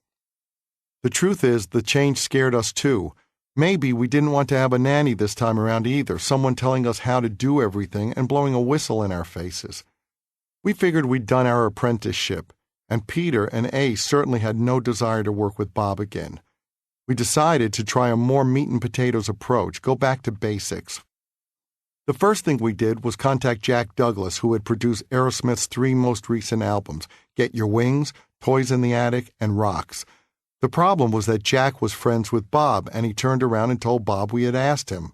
The truth is, the change scared us too. Maybe we didn't want to have a nanny this time around either, someone telling us how to do everything and blowing a whistle in our faces. We figured we'd done our apprenticeship, and Peter and A certainly had no desire to work with Bob again. We decided to try a more meat-and-potatoes approach, go back to basics. The first thing we did was contact Jack Douglas, who had produced Aerosmith's 3 most recent albums, Get Your Wings, Toys in the Attic, and Rocks. The problem was that Jack was friends with Bob, and he turned around and told Bob we had asked him.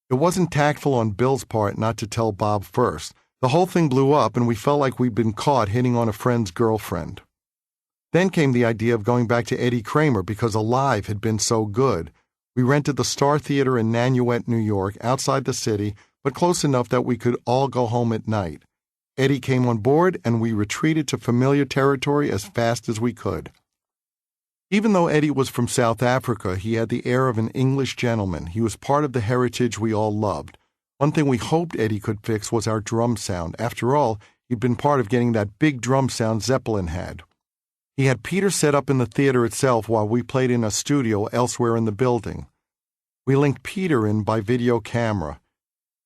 It wasn't tactful on Bill's part not to tell Bob first. The whole thing blew up, and we felt like we'd been caught hitting on a friend's girlfriend. Then came the idea of going back to Eddie Kramer because Alive had been so good. We rented the Star Theater in Nanuet, New York, outside the city, but close enough that we could all go home at night. Eddie came on board, and we retreated to familiar territory as fast as we could. Even though Eddie was from South Africa, he had the air of an English gentleman. He was part of the heritage we all loved. One thing we hoped Eddie could fix was our drum sound. After all, he'd been part of getting that big drum sound Zeppelin had. He had Peter set up in the theater itself while we played in a studio elsewhere in the building. We linked Peter in by video camera.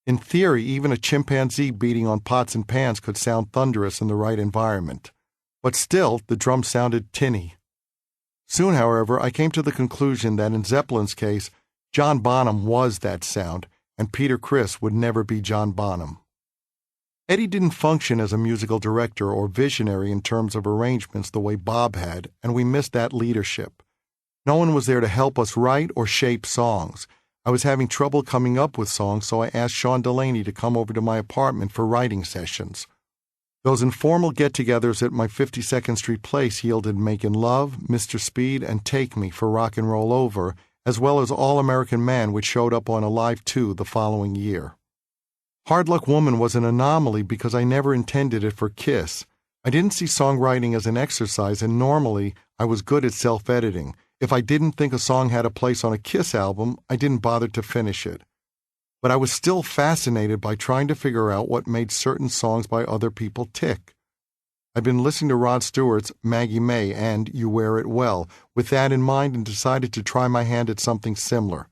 In theory, even a chimpanzee beating on pots and pans could sound thunderous in the right environment. But still, the drum sounded tinny. Soon, however, I came to the conclusion that in Zeppelin's case, John Bonham was that sound, and Peter Criss would never be John Bonham. Eddie didn't function as a musical director or visionary in terms of arrangements the way Bob had, and we missed that leadership. No one was there to help us write or shape songs. I was having trouble coming up with songs, so I asked Sean Delaney to come over to my apartment for writing sessions. Those informal get-togethers at my 52nd Street place yielded Makin' Love, Mr. Speed, and Take Me for Rock and Roll Over, as well as All American Man, which showed up on Alive 2 the following year. Hard Luck Woman was an anomaly because I never intended it for Kiss. I didn't see songwriting as an exercise, and normally I was good at self-editing. If I didn't think a song had a place on a Kiss album, I didn't bother to finish it. But I was still fascinated by trying to figure out what made certain songs by other people tick. I'd been listening to Rod Stewart's Maggie May and You Wear It Well with that in mind and decided to try my hand at something similar.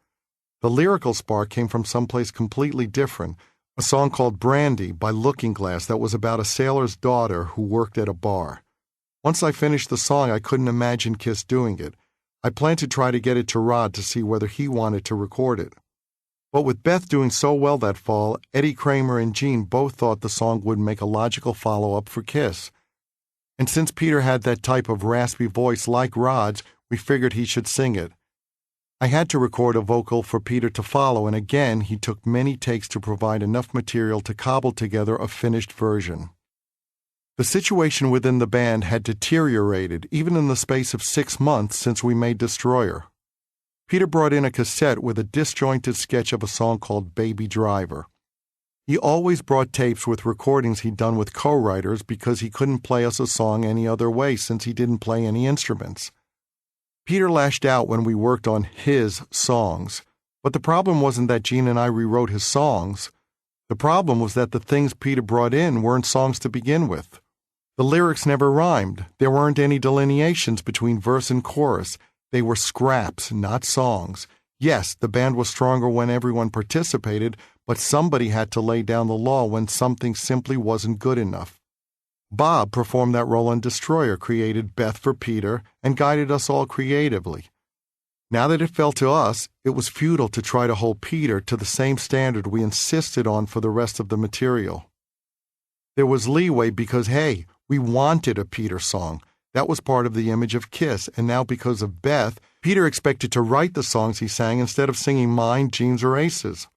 The lyrical spark came from someplace completely different, a song called Brandy by Looking Glass that was about a sailor's daughter who worked at a bar. Once I finished the song, I couldn't imagine Kiss doing it. I planned to try to get it to Rod to see whether he wanted to record it. But with Beth doing so well that fall, Eddie Kramer and Gene both thought the song would make a logical follow-up for Kiss. And since Peter had that type of raspy voice like Rod's, we figured he should sing it. I had to record a vocal for Peter to follow, and again he took many takes to provide enough material to cobble together a finished version. The situation within the band had deteriorated, even in the space of 6 months since we made Destroyer. Peter brought in a cassette with a disjointed sketch of a song called Baby Driver. He always brought tapes with recordings he'd done with co-writers because he couldn't play us a song any other way since he didn't play any instruments. Peter lashed out when we worked on his songs, but the problem wasn't that Gene and I rewrote his songs. The problem was that the things Peter brought in weren't songs to begin with. The lyrics never rhymed. There weren't any delineations between verse and chorus. They were scraps, not songs. Yes, the band was stronger when everyone participated, but somebody had to lay down the law when something simply wasn't good enough. Bob performed that role on Destroyer, created Beth for Peter, and guided us all creatively. Now that it fell to us, it was futile to try to hold Peter to the same standard we insisted on for the rest of the material. There was leeway because, hey, we wanted a Peter song. That was part of the image of Kiss, and now because of Beth, Peter expected to write the songs he sang instead of singing mine, Gene's, or Ace's.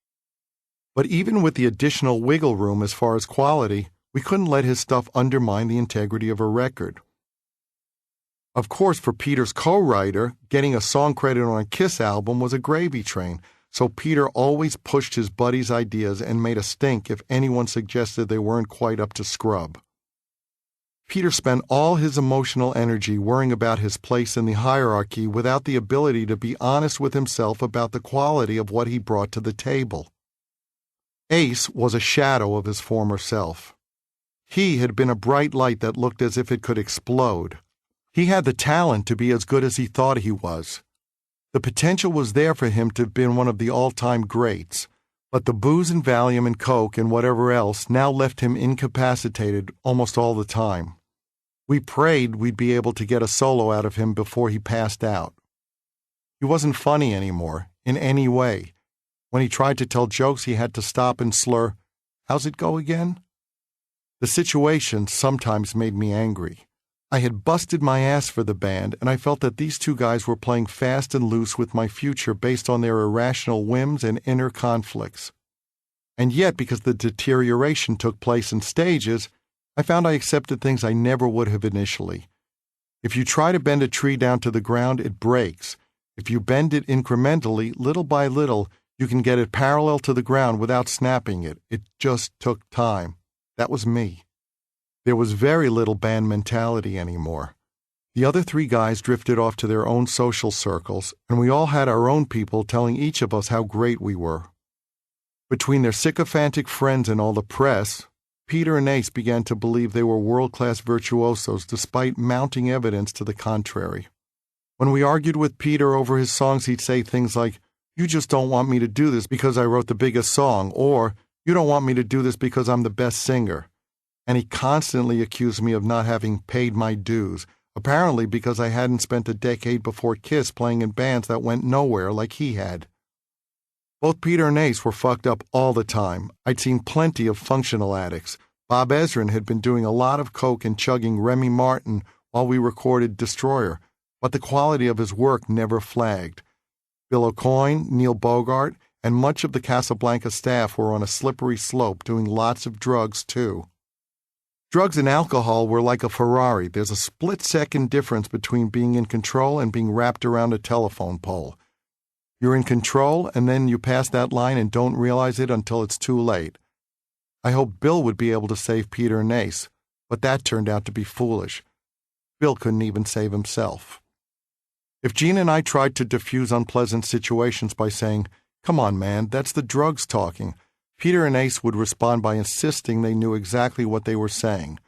But even with the additional wiggle room as far as quality, we couldn't let his stuff undermine the integrity of a record. Of course, for Peter's co-writer, getting a song credit on a Kiss album was a gravy train, so Peter always pushed his buddies' ideas and made a stink if anyone suggested they weren't quite up to scrub. Peter spent all his emotional energy worrying about his place in the hierarchy without the ability to be honest with himself about the quality of what he brought to the table. Ace was a shadow of his former self. He had been a bright light that looked as if it could explode. He had the talent to be as good as he thought he was. The potential was there for him to have been one of the all-time greats, but the booze and Valium and Coke and whatever else now left him incapacitated almost all the time. We prayed we'd be able to get a solo out of him before he passed out. He wasn't funny anymore, in any way. When he tried to tell jokes, he had to stop and slur, "How's it go again?" The situation sometimes made me angry. I had busted my ass for the band, and I felt that these two guys were playing fast and loose with my future based on their irrational whims and inner conflicts. And yet, because the deterioration took place in stages, I found I accepted things I never would have initially. If you try to bend a tree down to the ground, it breaks. If you bend it incrementally, little by little, you can get it parallel to the ground without snapping it. It just took time. That was me. There was very little band mentality anymore. The other three guys drifted off to their own social circles, and we all had our own people telling each of us how great we were. Between their sycophantic friends and all the press, Peter and Ace began to believe they were world-class virtuosos despite mounting evidence to the contrary. When we argued with Peter over his songs, he'd say things like, "You just don't want me to do this because I wrote the biggest song," or "You don't want me to do this because I'm the best singer." And he constantly accused me of not having paid my dues, apparently because I hadn't spent a decade before Kiss playing in bands that went nowhere like he had. Both Peter and Ace were fucked up all the time. I'd seen plenty of functional addicts. Bob Ezrin had been doing a lot of coke and chugging Remy Martin while we recorded Destroyer, but the quality of his work never flagged. Bill O'Coin, Neil Bogart, and much of the Casablanca staff were on a slippery slope doing lots of drugs, too. Drugs and alcohol were like a Ferrari. There's a split-second difference between being in control and being wrapped around a telephone pole. You're in control, and then you pass that line and don't realize it until it's too late. I hoped Bill would be able to save Peter and Ace, but that turned out to be foolish. Bill couldn't even save himself. If Gene and I tried to diffuse unpleasant situations by saying, "Come on, man, that's the drugs talking," Peter and Ace would respond by insisting they knew exactly what they were saying.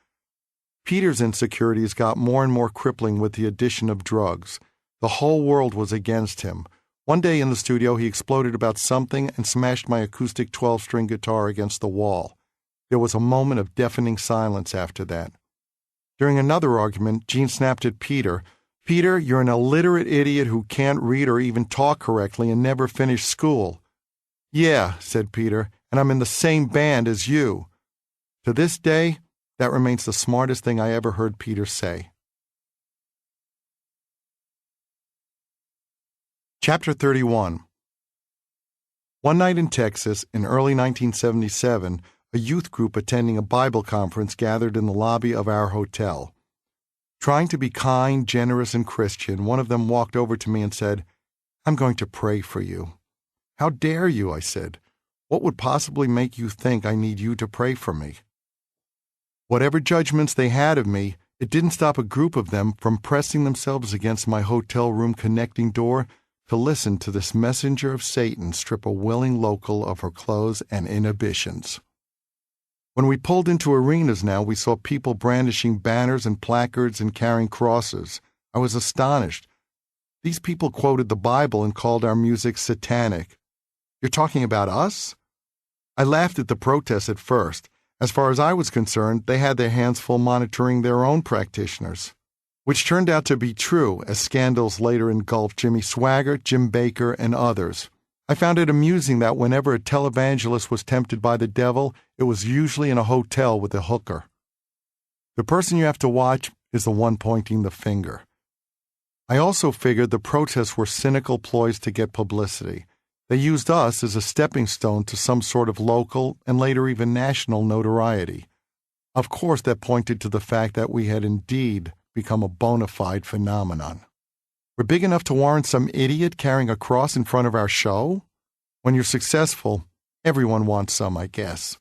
Peter's insecurities got more and more crippling with the addition of drugs. The whole world was against him. One day in the studio, he exploded about something and smashed my acoustic 12-string guitar against the wall. There was a moment of deafening silence after that. During another argument, Gene snapped at Peter, "Peter, you're an illiterate idiot who can't read or even talk correctly and never finished school." "Yeah," said Peter, "and I'm in the same band as you." To this day, that remains the smartest thing I ever heard Peter say. Chapter 31. One night in Texas, in early 1977, a youth group attending a Bible conference gathered in the lobby of our hotel. Trying to be kind, generous, and Christian, one of them walked over to me and said, I'm going to pray for you." "How dare you?" I said. "What would possibly make you think I need you to pray for me?" Whatever judgments they had of me, it didn't stop a group of them from pressing themselves against my hotel room connecting door to listen to this messenger of Satan strip a willing local of her clothes and inhibitions. When we pulled into arenas now, we saw people brandishing banners and placards and carrying crosses. I was astonished. These people quoted the Bible and called our music satanic. "You're talking about us?" I laughed at the protests at first. As far as I was concerned, they had their hands full monitoring their own practitioners, which turned out to be true as scandals later engulfed Jimmy Swaggart, Jim Bakker, and others. I found it amusing that whenever a televangelist was tempted by the devil, it was usually in a hotel with a hooker. The person you have to watch is the one pointing the finger. I also figured the protests were cynical ploys to get publicity. They used us as a stepping stone to some sort of local and later even national notoriety. Of course, that pointed to the fact that we had indeed become a bona fide phenomenon. We're big enough to warrant some idiot carrying a cross in front of our show? When you're successful, everyone wants some, I guess.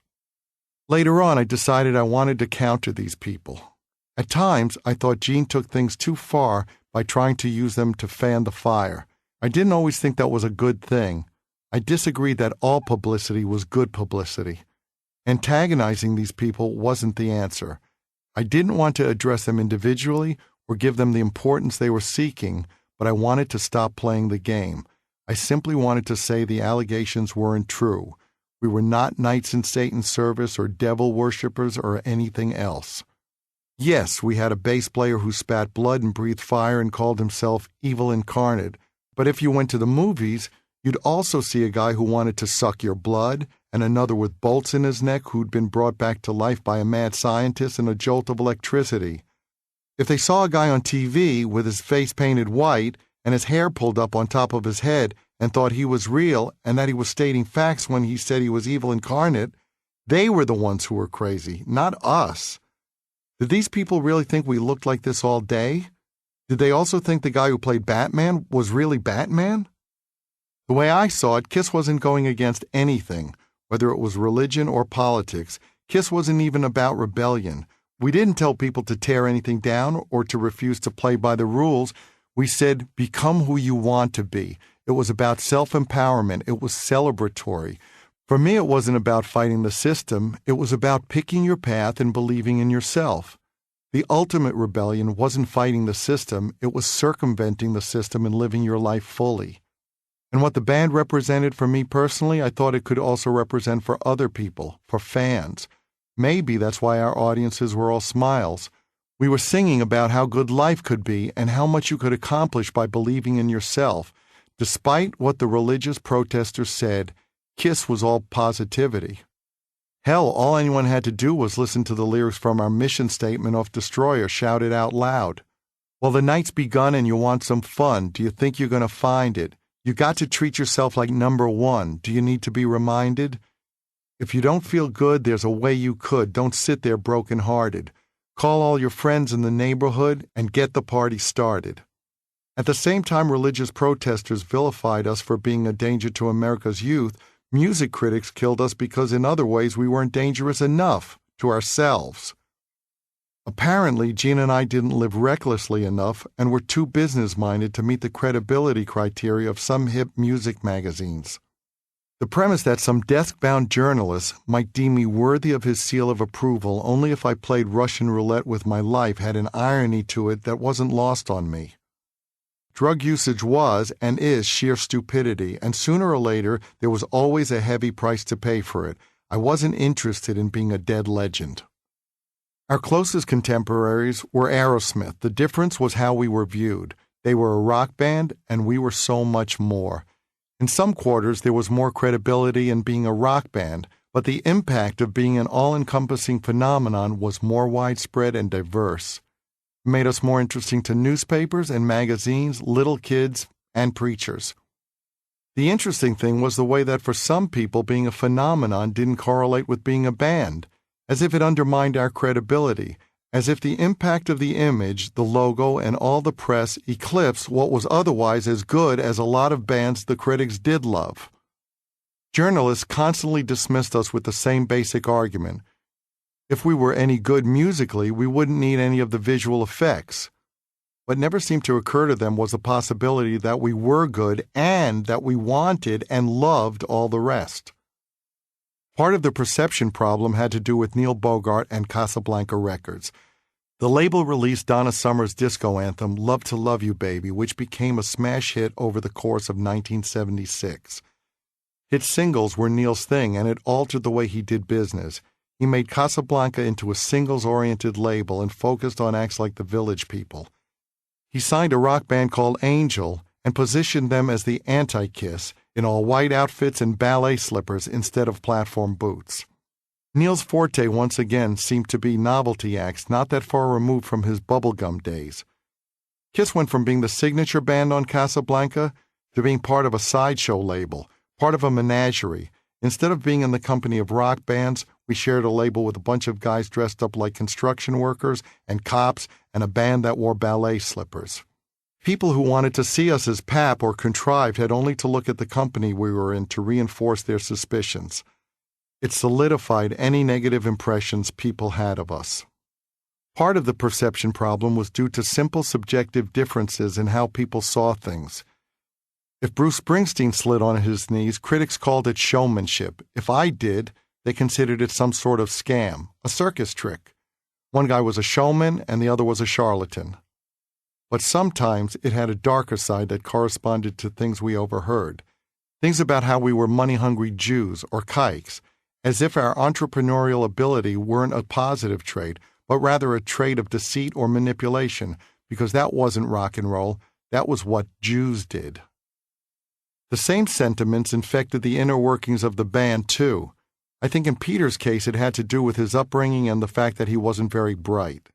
Later on, I decided I wanted to counter these people. At times, I thought Gene took things too far by trying to use them to fan the fire. I didn't always think that was a good thing. I disagreed that all publicity was good publicity. Antagonizing these people wasn't the answer. I didn't want to address them individually or give them the importance they were seeking, but I wanted to stop playing the game. I simply wanted to say the allegations weren't true. We were not knights in Satan's service or devil worshippers or anything else. Yes, we had a bass player who spat blood and breathed fire and called himself evil incarnate, but if you went to the movies, you'd also see a guy who wanted to suck your blood, and another with bolts in his neck who'd been brought back to life by a mad scientist and a jolt of electricity. If they saw a guy on TV with his face painted white and his hair pulled up on top of his head and thought he was real and that he was stating facts when he said he was evil incarnate, they were the ones who were crazy, not us. Did these people really think we looked like this all day? Did they also think the guy who played Batman was really Batman? The way I saw it, Kiss wasn't going against anything, whether it was religion or politics. Kiss wasn't even about rebellion. We didn't tell people to tear anything down or to refuse to play by the rules. We said, become who you want to be. It was about self-empowerment. It was celebratory. For me, it wasn't about fighting the system. It was about picking your path and believing in yourself. The ultimate rebellion wasn't fighting the system. It was circumventing the system and living your life fully. And what the band represented for me personally, I thought it could also represent for other people, for fans. Maybe that's why our audiences were all smiles. We were singing about how good life could be and how much you could accomplish by believing in yourself. Despite what the religious protesters said, Kiss was all positivity. Hell, all anyone had to do was listen to the lyrics from our mission statement off Destroyer shouted out loud. Well, the night's begun and you want some fun. Do you think you're going to find it? You got to treat yourself like number one. Do you need to be reminded? If you don't feel good, there's a way you could. Don't sit there broken-hearted. Call all your friends in the neighborhood and get the party started. At the same time religious protesters vilified us for being a danger to America's youth, music critics killed us because in other ways we weren't dangerous enough to ourselves. Apparently, Gene and I didn't live recklessly enough and were too business-minded to meet the credibility criteria of some hip music magazines. The premise that some desk-bound journalist might deem me worthy of his seal of approval only if I played Russian roulette with my life had an irony to it that wasn't lost on me. Drug usage was and is sheer stupidity, and sooner or later there was always a heavy price to pay for it. I wasn't interested in being a dead legend. Our closest contemporaries were Aerosmith. The difference was how we were viewed. They were a rock band, and we were so much more. In some quarters, there was more credibility in being a rock band, but the impact of being an all-encompassing phenomenon was more widespread and diverse. It made us more interesting to newspapers and magazines, little kids, and preachers. The interesting thing was the way that for some people being a phenomenon didn't correlate with being a band, as if it undermined our credibility, as if the impact of the image, the logo, and all the press eclipsed what was otherwise as good as a lot of bands the critics did love. Journalists constantly dismissed us with the same basic argument. If we were any good musically, we wouldn't need any of the visual effects. What never seemed to occur to them was the possibility that we were good and that we wanted and loved all the rest. Part of the perception problem had to do with Neil Bogart and Casablanca Records. The label released Donna Summer's disco anthem, Love to Love You Baby, which became a smash hit over the course of 1976. Hit singles were Neil's thing, and it altered the way he did business. He made Casablanca into a singles-oriented label and focused on acts like the Village People. He signed a rock band called Angel and positioned them as the anti-Kiss, in all white outfits and ballet slippers instead of platform boots. Neil's forte once again seemed to be novelty acts not that far removed from his bubblegum days. Kiss went from being the signature band on Casablanca to being part of a sideshow label, part of a menagerie. Instead of being in the company of rock bands, we shared a label with a bunch of guys dressed up like construction workers and cops and a band that wore ballet slippers. People who wanted to see us as pap or contrived had only to look at the company we were in to reinforce their suspicions. It solidified any negative impressions people had of us. Part of the perception problem was due to simple subjective differences in how people saw things. If Bruce Springsteen slid on his knees, critics called it showmanship. If I did, they considered it some sort of scam, a circus trick. One guy was a showman and the other was a charlatan. But sometimes it had a darker side that corresponded to things we overheard, things about how we were money-hungry Jews or kikes, as if our entrepreneurial ability weren't a positive trait, but rather a trait of deceit or manipulation, because that wasn't rock and roll, that was what Jews did. The same sentiments infected the inner workings of the band, too. I think in Peter's case it had to do with his upbringing and the fact that he wasn't very bright.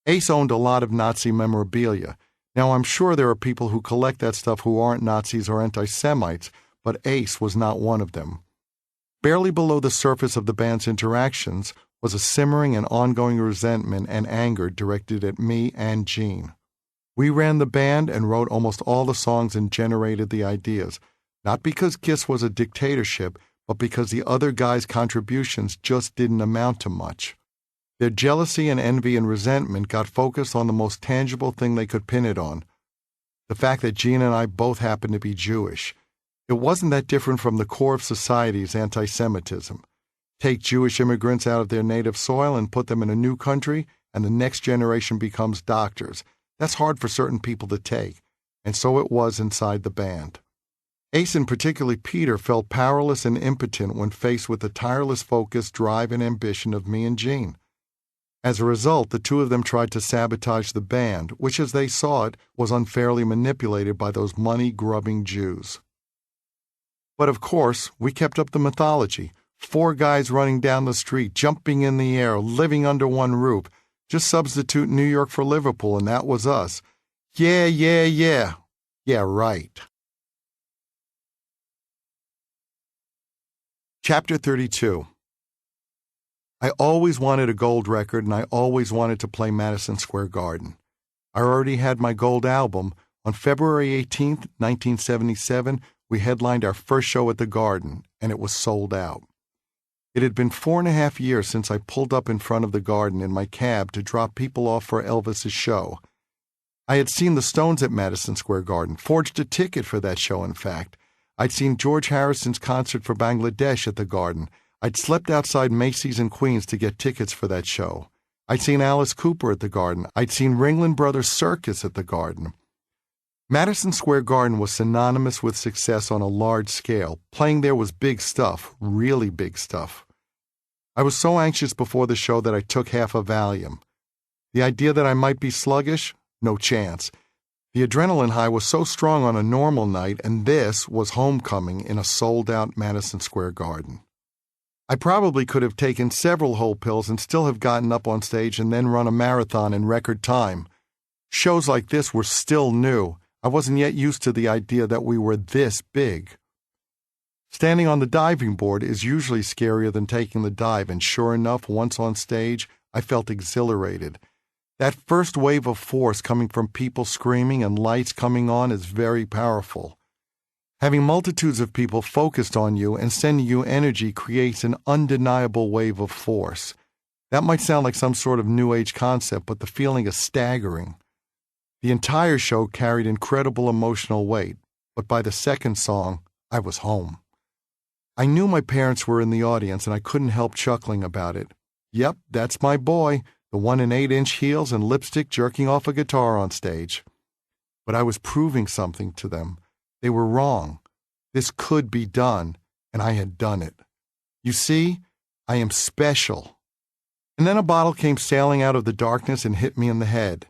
Ace owned a lot of Nazi memorabilia. Now, I'm sure there are people who collect that stuff who aren't Nazis or anti-Semites, but Ace was not one of them. Barely below the surface of the band's interactions was a simmering and ongoing resentment and anger directed at me and Gene. We ran the band and wrote almost all the songs and generated the ideas, not because Kiss was a dictatorship, but because the other guys' contributions just didn't amount to much. Their jealousy and envy and resentment got focused on the most tangible thing they could pin it on, the fact that Gene and I both happened to be Jewish. It wasn't that different from the core of society's anti-Semitism. Take Jewish immigrants out of their native soil and put them in a new country, and the next generation becomes doctors. That's hard for certain people to take, and so it was inside the band. Ace, and particularly Peter, felt powerless and impotent when faced with the tireless focus, drive, and ambition of me and Gene. As a result, the two of them tried to sabotage the band, which, as they saw it, was unfairly manipulated by those money-grubbing Jews. But of course, we kept up the mythology. 4 guys running down the street, jumping in the air, living under one roof. Just substitute New York for Liverpool, and that was us. Yeah. Yeah, right. Chapter 32. I always wanted a gold record, and I always wanted to play Madison Square Garden. I already had my gold album. On February 18th, 1977, we headlined our first show at the Garden, and it was sold out. It had been 4.5 years since I pulled up in front of the Garden in my cab to drop people off for Elvis's show. I had seen the Stones at Madison Square Garden, forged a ticket for that show, in fact. I'd seen George Harrison's concert for Bangladesh at the Garden. I'd slept outside Macy's in Queens to get tickets for that show. I'd seen Alice Cooper at the Garden. I'd seen Ringling Brothers Circus at the Garden. Madison Square Garden was synonymous with success on a large scale. Playing there was big stuff, really big stuff. I was so anxious before the show that I took half a Valium. The idea that I might be sluggish? No chance. The adrenaline high was so strong on a normal night, and this was homecoming in a sold-out Madison Square Garden. I probably could have taken several whole pills and still have gotten up on stage and then run a marathon in record time. Shows like this were still new. I wasn't yet used to the idea that we were this big. Standing on the diving board is usually scarier than taking the dive, and sure enough, once on stage, I felt exhilarated. That first wave of force coming from people screaming and lights coming on is very powerful. Having multitudes of people focused on you and sending you energy creates an undeniable wave of force. That might sound like some sort of New Age concept, but the feeling is staggering. The entire show carried incredible emotional weight, but by the second song, I was home. I knew my parents were in the audience, and I couldn't help chuckling about it. Yep, that's my boy, the one in 8-inch heels and lipstick jerking off a guitar on stage. But I was proving something to them. They were wrong. This could be done, and I had done it. You see, I am special. And then a bottle came sailing out of the darkness and hit me in the head.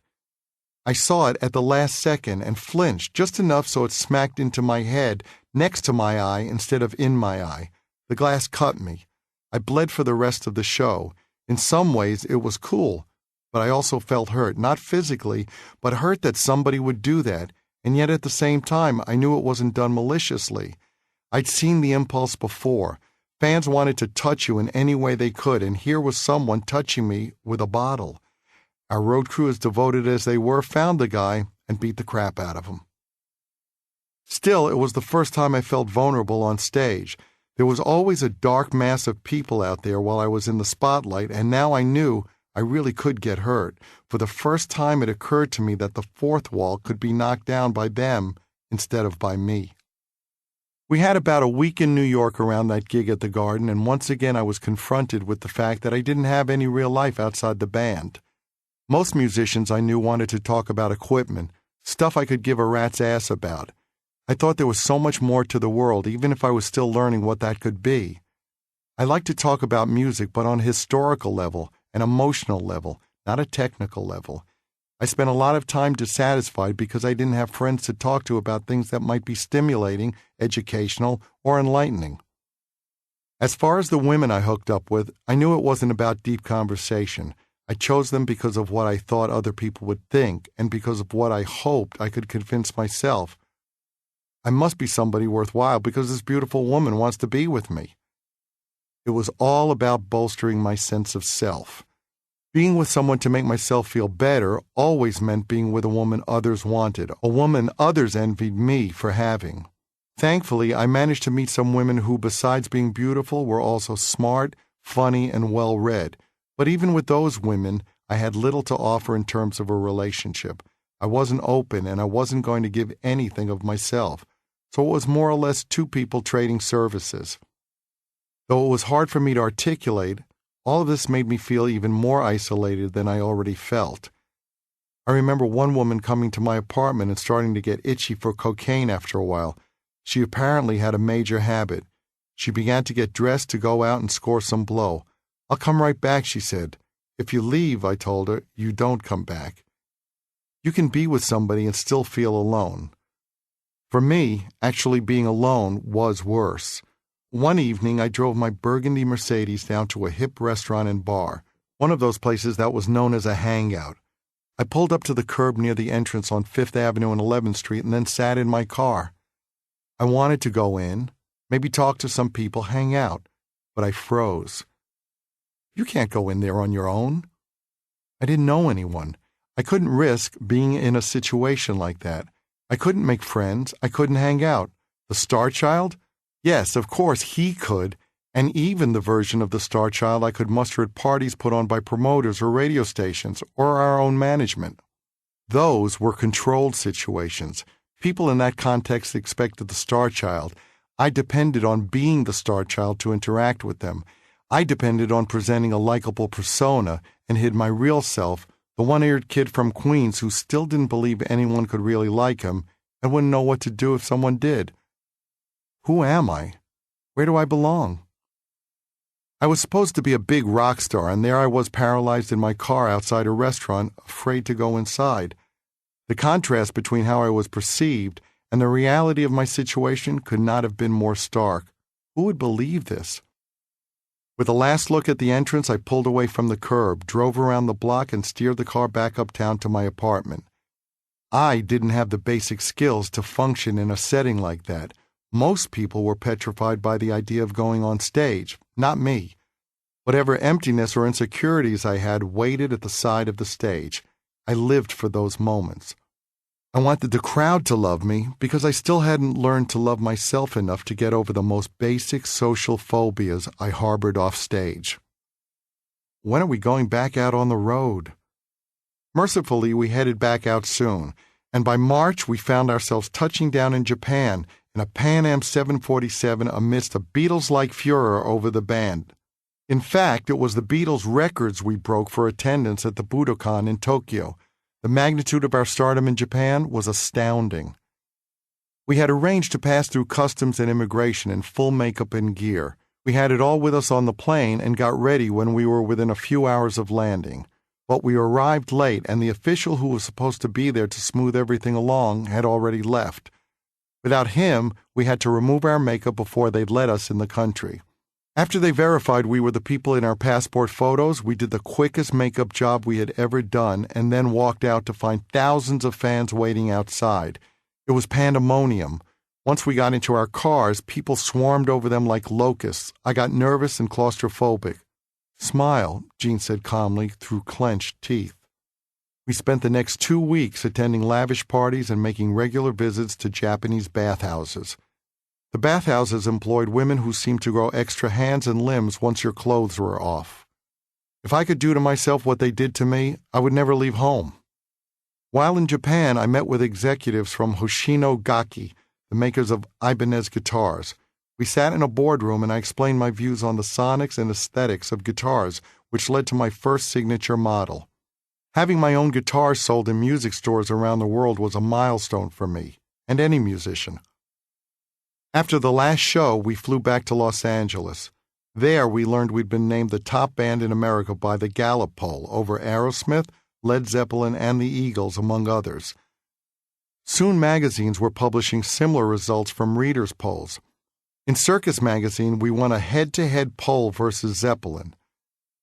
I saw it at the last second and flinched just enough so it smacked into my head next to my eye instead of in my eye. The glass cut me. I bled for the rest of the show. In some ways, it was cool, but I also felt hurt, not physically, but hurt that somebody would do that, and yet at the same time, I knew it wasn't done maliciously. I'd seen the impulse before. Fans wanted to touch you in any way they could, and here was someone touching me with a bottle. Our road crew, as devoted as they were, found the guy and beat the crap out of him. Still, it was the first time I felt vulnerable on stage. There was always a dark mass of people out there while I was in the spotlight, and now I knew I really could get hurt. For the first time, it occurred to me that the fourth wall could be knocked down by them instead of by me. We had about a week in New York around that gig at the Garden, and once again I was confronted with the fact that I didn't have any real life outside the band. Most musicians I knew wanted to talk about equipment, stuff I could give a rat's ass about. I thought there was so much more to the world, even if I was still learning what that could be. I like to talk about music, but on a historical level, an emotional level, not a technical level. I spent a lot of time dissatisfied because I didn't have friends to talk to about things that might be stimulating, educational, or enlightening. As far as the women I hooked up with, I knew it wasn't about deep conversation. I chose them because of what I thought other people would think and because of what I hoped I could convince myself. I must be somebody worthwhile because this beautiful woman wants to be with me. It was all about bolstering my sense of self. Being with someone to make myself feel better always meant being with a woman others wanted, a woman others envied me for having. Thankfully, I managed to meet some women who, besides being beautiful, were also smart, funny, and well-read. But even with those women, I had little to offer in terms of a relationship. I wasn't open, and I wasn't going to give anything of myself. So it was more or less two people trading services. Though it was hard for me to articulate, all of this made me feel even more isolated than I already felt. I remember one woman coming to my apartment and starting to get itchy for cocaine after a while. She apparently had a major habit. She began to get dressed to go out and score some blow. "I'll come right back," she said. "If you leave," I told her, "you don't come back." You can be with somebody and still feel alone. For me, actually being alone was worse. One evening, I drove my burgundy Mercedes down to a hip restaurant and bar, one of those places that was known as a hangout. I pulled up to the curb near the entrance on 5th Avenue and 11th Street and then sat in my car. I wanted to go in, maybe talk to some people, hang out, but I froze. You can't go in there on your own. I didn't know anyone. I couldn't risk being in a situation like that. I couldn't make friends. I couldn't hang out. The Star Child? Yes, of course, he could, and even the version of the Star Child I could muster at parties put on by promoters or radio stations or our own management. Those were controlled situations. People in that context expected the Star Child. I depended on being the Star Child to interact with them. I depended on presenting a likable persona and hid my real self, the one-eared kid from Queens who still didn't believe anyone could really like him and wouldn't know what to do if someone did. Who am I? Where do I belong? I was supposed to be a big rock star, and there I was paralyzed in my car outside a restaurant, afraid to go inside. The contrast between how I was perceived and the reality of my situation could not have been more stark. Who would believe this? With a last look at the entrance, I pulled away from the curb, drove around the block, and steered the car back uptown to my apartment. I didn't have the basic skills to function in a setting like that. Most people were petrified by the idea of going on stage, not me. Whatever emptiness or insecurities I had waited at the side of the stage. I lived for those moments. I wanted the crowd to love me because I still hadn't learned to love myself enough to get over the most basic social phobias I harbored off stage. When are we going back out on the road? Mercifully, we headed back out soon, and by March we found ourselves touching down in Japan in a Pan Am 747 amidst a Beatles-like furor over the band. In fact, it was the Beatles' records we broke for attendance at the Budokan in Tokyo. The magnitude of our stardom in Japan was astounding. We had arranged to pass through customs and immigration in full makeup and gear. We had it all with us on the plane and got ready when we were within a few hours of landing. But we arrived late, and the official who was supposed to be there to smooth everything along had already left. Without him, we had to remove our makeup before they'd let us in the country. After they verified we were the people in our passport photos, we did the quickest makeup job we had ever done and then walked out to find thousands of fans waiting outside. It was pandemonium. Once we got into our cars, people swarmed over them like locusts. I got nervous and claustrophobic. "Smile," Jean said calmly through clenched teeth. We spent the next 2 weeks attending lavish parties and making regular visits to Japanese bathhouses. The bathhouses employed women who seemed to grow extra hands and limbs once your clothes were off. If I could do to myself what they did to me, I would never leave home. While in Japan, I met with executives from Hoshino Gakki, the makers of Ibanez guitars. We sat in a boardroom and I explained my views on the sonics and aesthetics of guitars, which led to my first signature model. Having my own guitars sold in music stores around the world was a milestone for me, and any musician. After the last show, we flew back to Los Angeles. There, we learned we'd been named the top band in America by the Gallup poll over Aerosmith, Led Zeppelin, and the Eagles, among others. Soon magazines were publishing similar results from readers' polls. In Circus magazine, we won a head-to-head poll versus Zeppelin.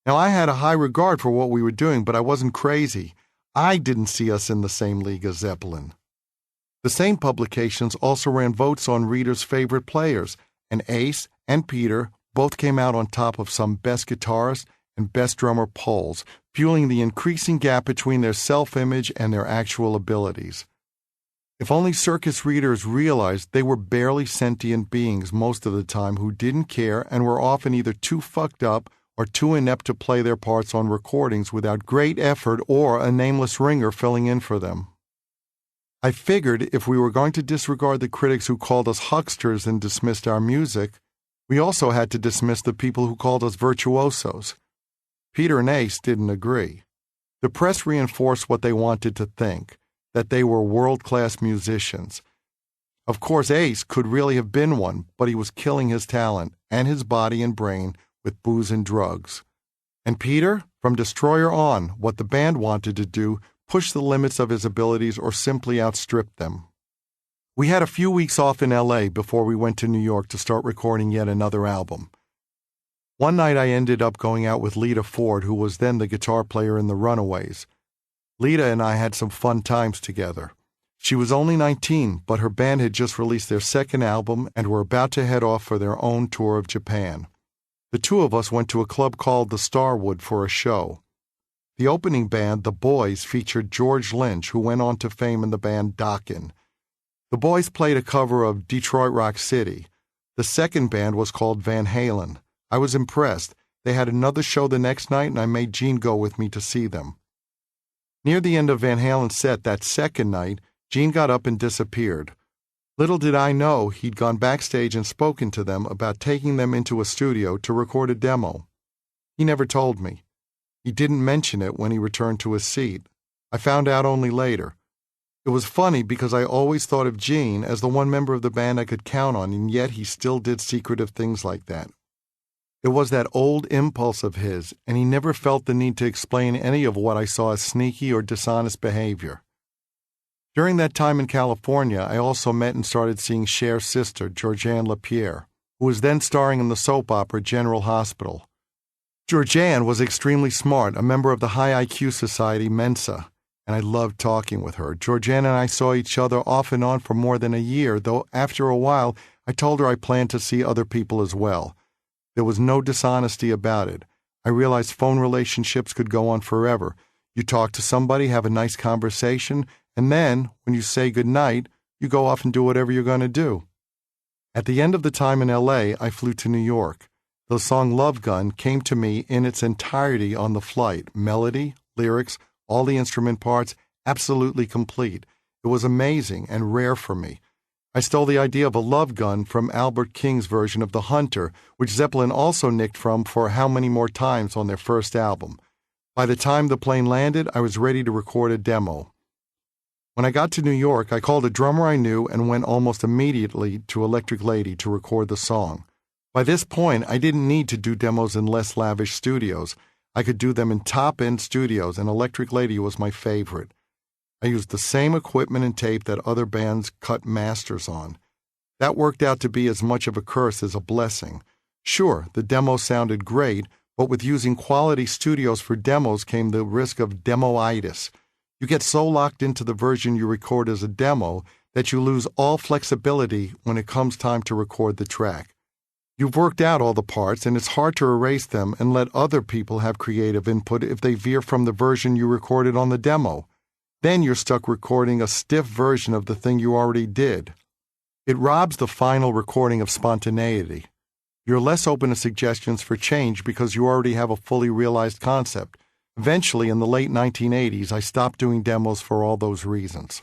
Now, I had a high regard for what we were doing, but I wasn't crazy. I didn't see us in the same league as Zeppelin. The same publications also ran votes on readers' favorite players, and Ace and Peter both came out on top of some best guitarist and best drummer polls, fueling the increasing gap between their self-image and their actual abilities. If only circus readers realized they were barely sentient beings most of the time who didn't care and were often either too fucked up or too inept to play their parts on recordings without great effort or a nameless ringer filling in for them. I figured if we were going to disregard the critics who called us hucksters and dismissed our music, we also had to dismiss the people who called us virtuosos. Peter and Ace didn't agree. The press reinforced what they wanted to think, that they were world-class musicians. Of course, Ace could really have been one, but he was killing his talent and his body and brain with booze and drugs. And Peter, from Destroyer on, what the band wanted to do, push the limits of his abilities or simply outstrip them. We had a few weeks off in L.A. before we went to New York to start recording yet another album. One night I ended up going out with Lita Ford, who was then the guitar player in the Runaways. Lita and I had some fun times together. She was only 19, but her band had just released their second album and were about to head off for their own tour of Japan. The two of us went to a club called the Starwood for a show. The opening band, The Boys, featured George Lynch, who went on to fame in the band Dokken. The Boys played a cover of Detroit Rock City. The second band was called Van Halen. I was impressed. They had another show the next night, and I made Gene go with me to see them. Near the end of Van Halen's set that second night, Gene got up and disappeared. Little did I know he'd gone backstage and spoken to them about taking them into a studio to record a demo. He never told me. He didn't mention it when he returned to his seat. I found out only later. It was funny because I always thought of Gene as the one member of the band I could count on, and yet he still did secretive things like that. It was that old impulse of his, and he never felt the need to explain any of what I saw as sneaky or dishonest behavior. During that time in California, I also met and started seeing Cher's sister, Georgianne LaPierre, who was then starring in the soap opera General Hospital. Georgianne was extremely smart, a member of the high IQ society Mensa, and I loved talking with her. Georgianne and I saw each other off and on for more than a year, though after a while I told her I planned to see other people as well. There was no dishonesty about it. I realized phone relationships could go on forever. You talk to somebody, have a nice conversation, and then, when you say goodnight, you go off and do whatever you're going to do. At the end of the time in L.A., I flew to New York. The song Love Gun came to me in its entirety on the flight. Melody, lyrics, all the instrument parts, absolutely complete. It was amazing and rare for me. I stole the idea of a love gun from Albert King's version of The Hunter, which Zeppelin also nicked from for How Many More Times on their first album. By the time the plane landed, I was ready to record a demo. When I got to New York, I called a drummer I knew and went almost immediately to Electric Lady to record the song. By this point, I didn't need to do demos in less lavish studios. I could do them in top-end studios, and Electric Lady was my favorite. I used the same equipment and tape that other bands cut masters on. That worked out to be as much of a curse as a blessing. Sure, the demo sounded great, but with using quality studios for demos came the risk of demoitis. You get so locked into the version you record as a demo that you lose all flexibility when it comes time to record the track. You've worked out all the parts, and it's hard to erase them and let other people have creative input if they veer from the version you recorded on the demo. Then you're stuck recording a stiff version of the thing you already did. It robs the final recording of spontaneity. You're less open to suggestions for change because you already have a fully realized concept. Eventually, in the late 1980s, I stopped doing demos for all those reasons.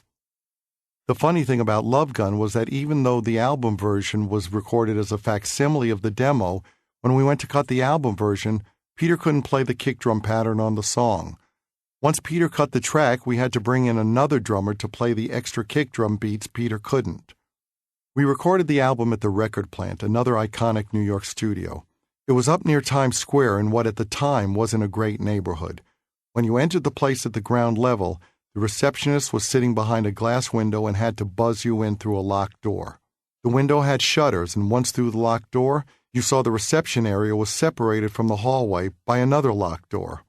The funny thing about Love Gun was that even though the album version was recorded as a facsimile of the demo, when we went to cut the album version, Peter couldn't play the kick drum pattern on the song. Once Peter cut the track, we had to bring in another drummer to play the extra kick drum beats Peter couldn't. We recorded the album at the Record Plant, another iconic New York studio. It was up near Times Square in what at the time wasn't a great neighborhood. When you entered the place at the ground level, the receptionist was sitting behind a glass window and had to buzz you in through a locked door. The window had shutters, and once through the locked door, you saw the reception area was separated from the hallway by another locked door.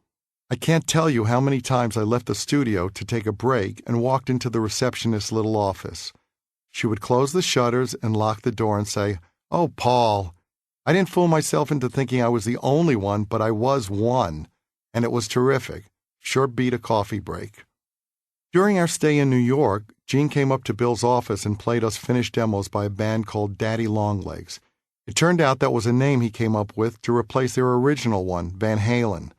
I can't tell you how many times I left the studio to take a break and walked into the receptionist's little office. She would close the shutters and lock the door and say, "Oh, Paul." I didn't fool myself into thinking I was the only one, but I was one, and it was terrific. Sure beat a coffee break. During our stay in New York, Gene came up to Bill's office and played us finished demos by a band called Daddy Longlegs. It turned out that was a name he came up with to replace their original one, Van Halen.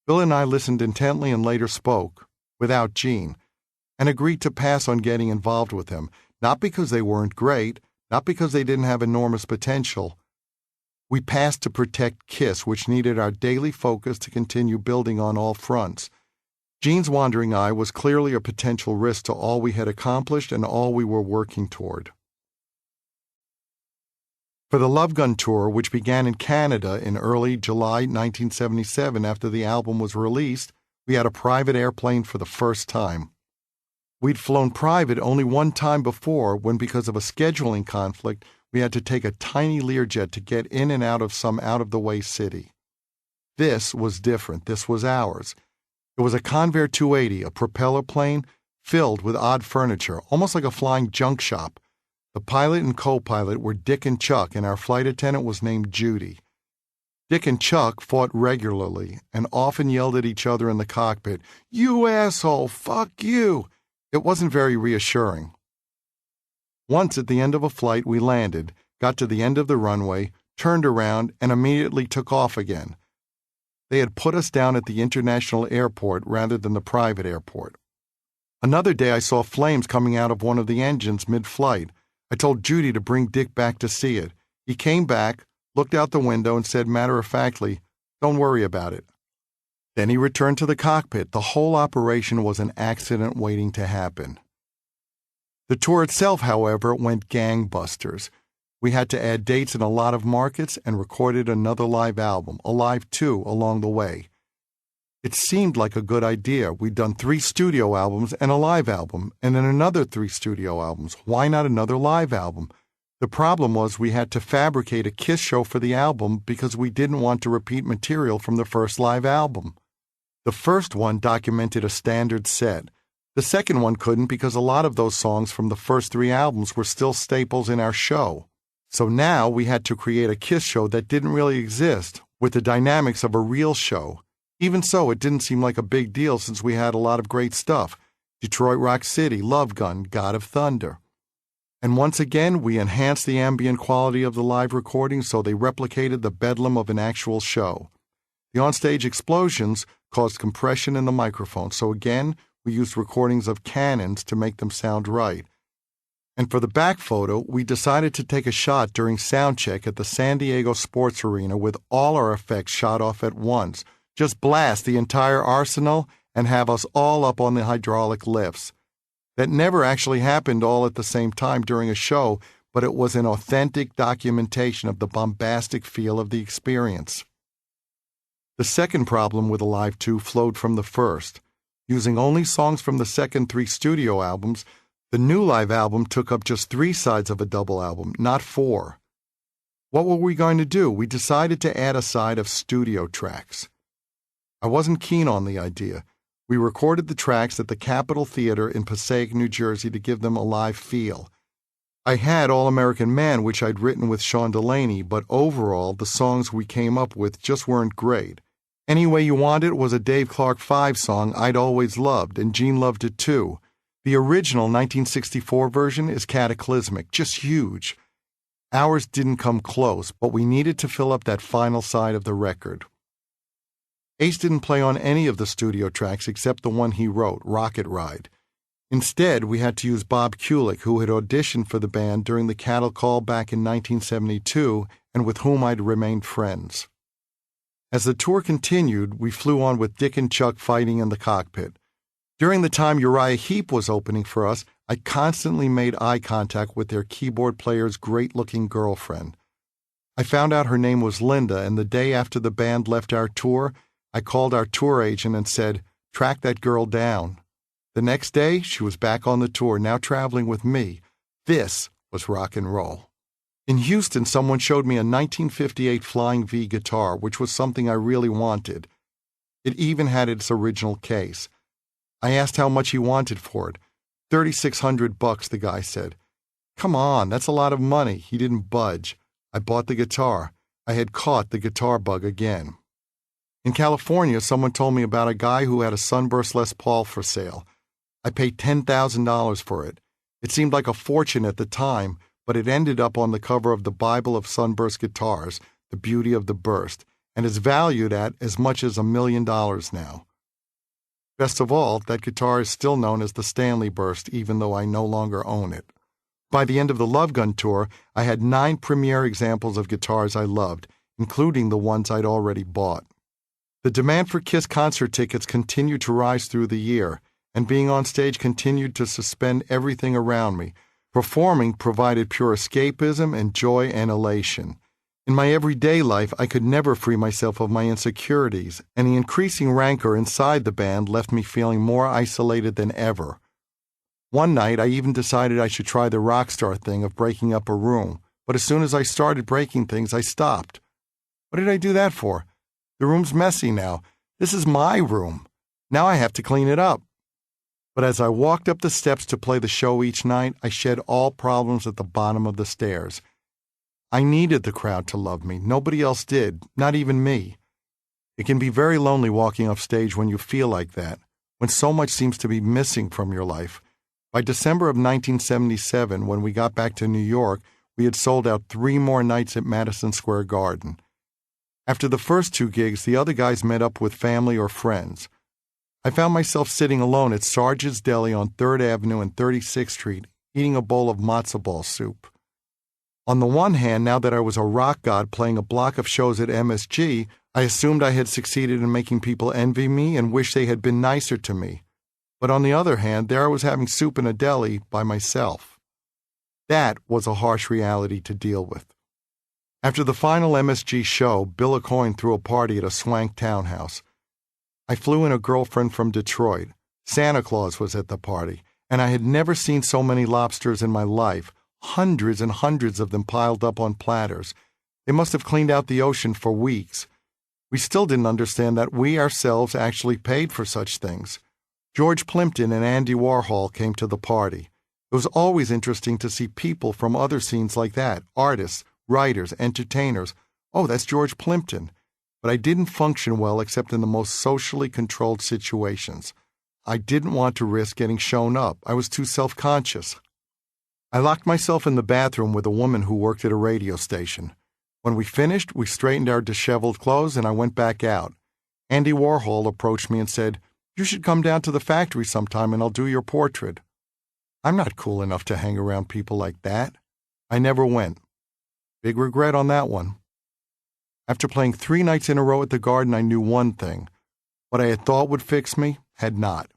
Bill and I listened intently and later spoke, without Gene, and agreed to pass on getting involved with them, not because they weren't great, not because they didn't have enormous potential. We passed to protect Kiss, which needed our daily focus to continue building on all fronts. Gene's wandering eye was clearly a potential risk to all we had accomplished and all we were working toward. For the Love Gun Tour, which began in Canada in early July 1977 after the album was released, we had a private airplane for the first time. We'd flown private only one time before when, because of a scheduling conflict, we had to take a tiny Learjet to get in and out of some out-of-the-way city. This was different. This was ours. It was a Convair 280, a propeller plane filled with odd furniture, almost like a flying junk shop. The pilot and co-pilot were Dick and Chuck, and our flight attendant was named Judy. Dick and Chuck fought regularly and often yelled at each other in the cockpit, "You asshole, fuck you!" It wasn't very reassuring. Once at the end of a flight, we landed, got to the end of the runway, turned around, and immediately took off again. They had put us down at the international airport rather than the private airport. Another day I saw flames coming out of one of the engines mid-flight. I told Judy to bring Dick back to see it. He came back, looked out the window, and said matter-of-factly, "Don't worry about it." Then he returned to the cockpit. The whole operation was an accident waiting to happen. The tour itself, however, went gangbusters. We had to add dates in a lot of markets and recorded another live album, a live 2, along the way. It seemed like a good idea. We'd done 3 studio albums and a live album, and then another 3 studio albums. Why not another live album? The problem was we had to fabricate a Kiss show for the album because we didn't want to repeat material from the first live album. The first one documented a standard set. The second one couldn't because a lot of those songs from the first 3 albums were still staples in our show. So now we had to create a Kiss show that didn't really exist, with the dynamics of a real show. Even so, it didn't seem like a big deal since we had a lot of great stuff. Detroit Rock City, Love Gun, God of Thunder. And once again, we enhanced the ambient quality of the live recording so they replicated the bedlam of an actual show. The onstage explosions caused compression in the microphone, so again, we used recordings of cannons to make them sound right. And for the back photo, we decided to take a shot during sound check at the San Diego Sports Arena with all our effects shot off at once. Just blast the entire arsenal and have us all up on the hydraulic lifts. That never actually happened all at the same time during a show, but it was an authentic documentation of the bombastic feel of the experience. The second problem with Alive 2 flowed from the first. Using only songs from the second 3 studio albums, the new live album took up just 3 sides of a double album, not 4. What were we going to do? We decided to add a side of studio tracks. I wasn't keen on the idea. We recorded the tracks at the Capitol Theater in Passaic, New Jersey to give them a live feel. I had All American Man, which I'd written with Sean Delaney, but overall, the songs we came up with just weren't great. Any Way You Want It was a Dave Clark 5 song I'd always loved, and Gene loved it too. The original 1964 version is cataclysmic, just huge. Ours didn't come close, but we needed to fill up that final side of the record. Ace didn't play on any of the studio tracks except the one he wrote, Rocket Ride. Instead, we had to use Bob Kulick, who had auditioned for the band during the Cattle Call back in 1972 and with whom I'd remained friends. As the tour continued, we flew on with Dick and Chuck fighting in the cockpit. During the time Uriah Heep was opening for us, I constantly made eye contact with their keyboard player's great-looking girlfriend. I found out her name was Linda, and the day after the band left our tour, I called our tour agent and said, "Track that girl down." The next day, she was back on the tour, now traveling with me. This was rock and roll. In Houston, someone showed me a 1958 Flying V guitar, which was something I really wanted. It even had its original case. I asked how much he wanted for it. $3,600, the guy said. Come on, that's a lot of money. He didn't budge. I bought the guitar. I had caught the guitar bug again. In California, someone told me about a guy who had a Sunburst Les Paul for sale. I paid $10,000 for it. It seemed like a fortune at the time, but it ended up on the cover of the Bible of Sunburst Guitars, The Beauty of the Burst, and is valued at as much as $1 million now. Best of all, that guitar is still known as the Stanley Burst, even though I no longer own it. By the end of the Love Gun tour, I had 9 premier examples of guitars I loved, including the ones I'd already bought. The demand for Kiss concert tickets continued to rise through the year, and being on stage continued to suspend everything around me. Performing provided pure escapism and joy and elation. In my everyday life, I could never free myself of my insecurities, and the increasing rancor inside the band left me feeling more isolated than ever. One night, I even decided I should try the rock star thing of breaking up a room, but as soon as I started breaking things, I stopped. What did I do that for? The room's messy now. This is my room. Now I have to clean it up. But as I walked up the steps to play the show each night, I shed all problems at the bottom of the stairs. I needed the crowd to love me. Nobody else did, not even me. It can be very lonely walking off stage when you feel like that, when so much seems to be missing from your life. By December of 1977, when we got back to New York, we had sold out 3 more nights at Madison Square Garden. After the first 2 gigs, the other guys met up with family or friends. I found myself sitting alone at Sarge's Deli on 3rd Avenue and 36th Street, eating a bowl of matzo ball soup. On the one hand, now that I was a rock god playing a block of shows at MSG, I assumed I had succeeded in making people envy me and wish they had been nicer to me. But on the other hand, there I was having soup in a deli by myself. That was a harsh reality to deal with. After the final MSG show, Bill Aucoin threw a party at a swank townhouse. I flew in a girlfriend from Detroit. Santa Claus was at the party, and I had never seen so many lobsters in my life, hundreds and hundreds of them piled up on platters. They must have cleaned out the ocean for weeks. We still didn't understand that we ourselves actually paid for such things. George Plimpton and Andy Warhol came to the party. It was always interesting to see people from other scenes like that, artists, writers, entertainers. Oh, that's George Plimpton. but I didn't function well except in the most socially controlled situations. I didn't want to risk getting shown up. I was too self-conscious. I locked myself in the bathroom with a woman who worked at a radio station. When we finished, we straightened our disheveled clothes and I went back out. Andy Warhol approached me and said, "You should come down to the factory sometime and I'll do your portrait." I'm not cool enough to hang around people like that. I never went. Big regret on that one. After playing 3 nights in a row at the Garden, I knew one thing. What I had thought would fix me had not.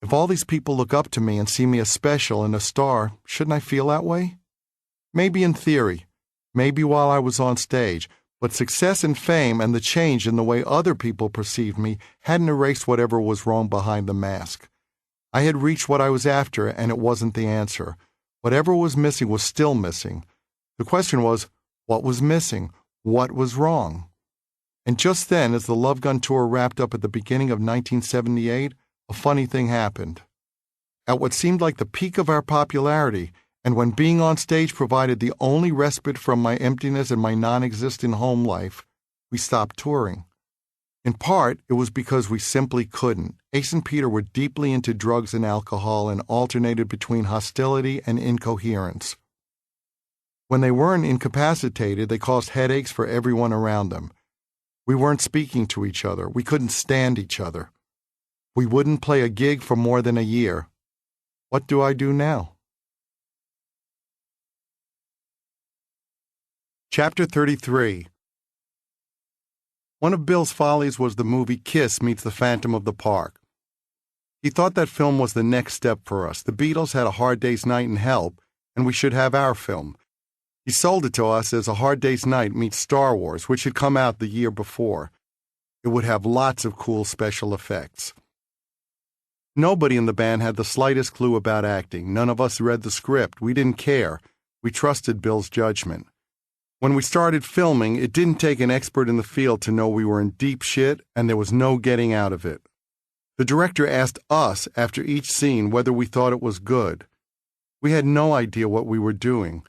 If all these people look up to me and see me as special and a star, shouldn't I feel that way? Maybe in theory, maybe while I was on stage, but success and fame and the change in the way other people perceived me hadn't erased whatever was wrong behind the mask. I had reached what I was after, and it wasn't the answer. Whatever was missing was still missing. The question was, what was missing? What was wrong? And just then, as the Love Gun tour wrapped up at the beginning of 1978, a funny thing happened. At what seemed like the peak of our popularity, and when being on stage provided the only respite from my emptiness and my non-existent home life, we stopped touring. In part, it was because we simply couldn't. Ace and Peter were deeply into drugs and alcohol and alternated between hostility and incoherence. When they weren't incapacitated, they caused headaches for everyone around them. We weren't speaking to each other. We couldn't stand each other. We wouldn't play a gig for more than a year. What do I do now? Chapter 33. One of Bill's follies was the movie Kiss Meets the Phantom of the Park. He thought that film was the next step for us. The Beatles had A Hard Day's Night and Help, and we should have our film. He sold it to us as A Hard Day's Night meets Star Wars, which had come out the year before. It would have lots of cool special effects. Nobody in the band had the slightest clue about acting. None of us read the script. We didn't care. We trusted Bill's judgment. When we started filming, it didn't take an expert in the field to know we were in deep shit and there was no getting out of it. The director asked us after each scene whether we thought it was good. We had no idea what we were doing.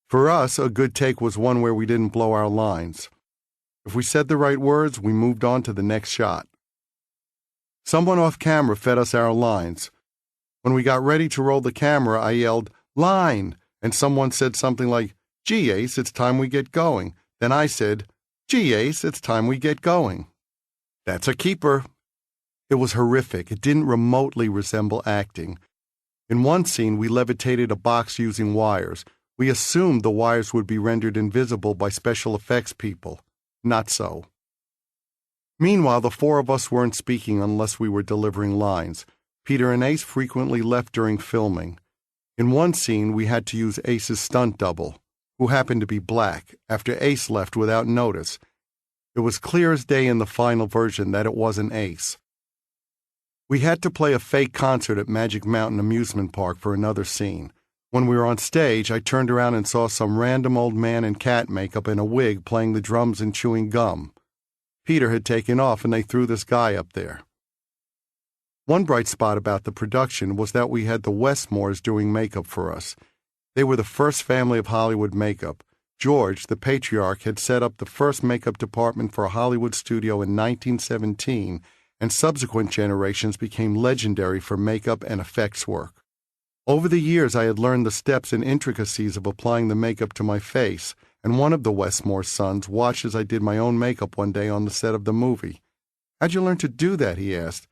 For us, a good take was one where we didn't blow our lines. If we said the right words, we moved on to the next shot. Someone off camera fed us our lines. When we got ready to roll the camera, I yelled, "Line!" and someone said something like, "Gee, Ace, it's time we get going." Then I said, "Gee, Ace, it's time we get going." That's a keeper. It was horrific. It didn't remotely resemble acting. In one scene, we levitated a box using wires. We assumed the wires would be rendered invisible by special effects people. Not so. Meanwhile, the 4 of us weren't speaking unless we were delivering lines. Peter and Ace frequently left during filming. In one scene, we had to use Ace's stunt double, who happened to be black, after Ace left without notice. It was clear as day in the final version that it wasn't Ace. We had to play a fake concert at Magic Mountain Amusement Park for another scene. When we were on stage, I turned around and saw some random old man in cat makeup and a wig playing the drums and chewing gum. Peter had taken off and they threw this guy up there. One bright spot about the production was that we had the Westmores doing makeup for us. They were the first family of Hollywood makeup. George, the patriarch, had set up the first makeup department for a Hollywood studio in 1917, and subsequent generations became legendary for makeup and effects work. Over the years, I had learned the steps and intricacies of applying the makeup to my face, and one of the Westmore sons watched as I did my own makeup one day on the set of the movie. "How'd you learn to do that?" he asked.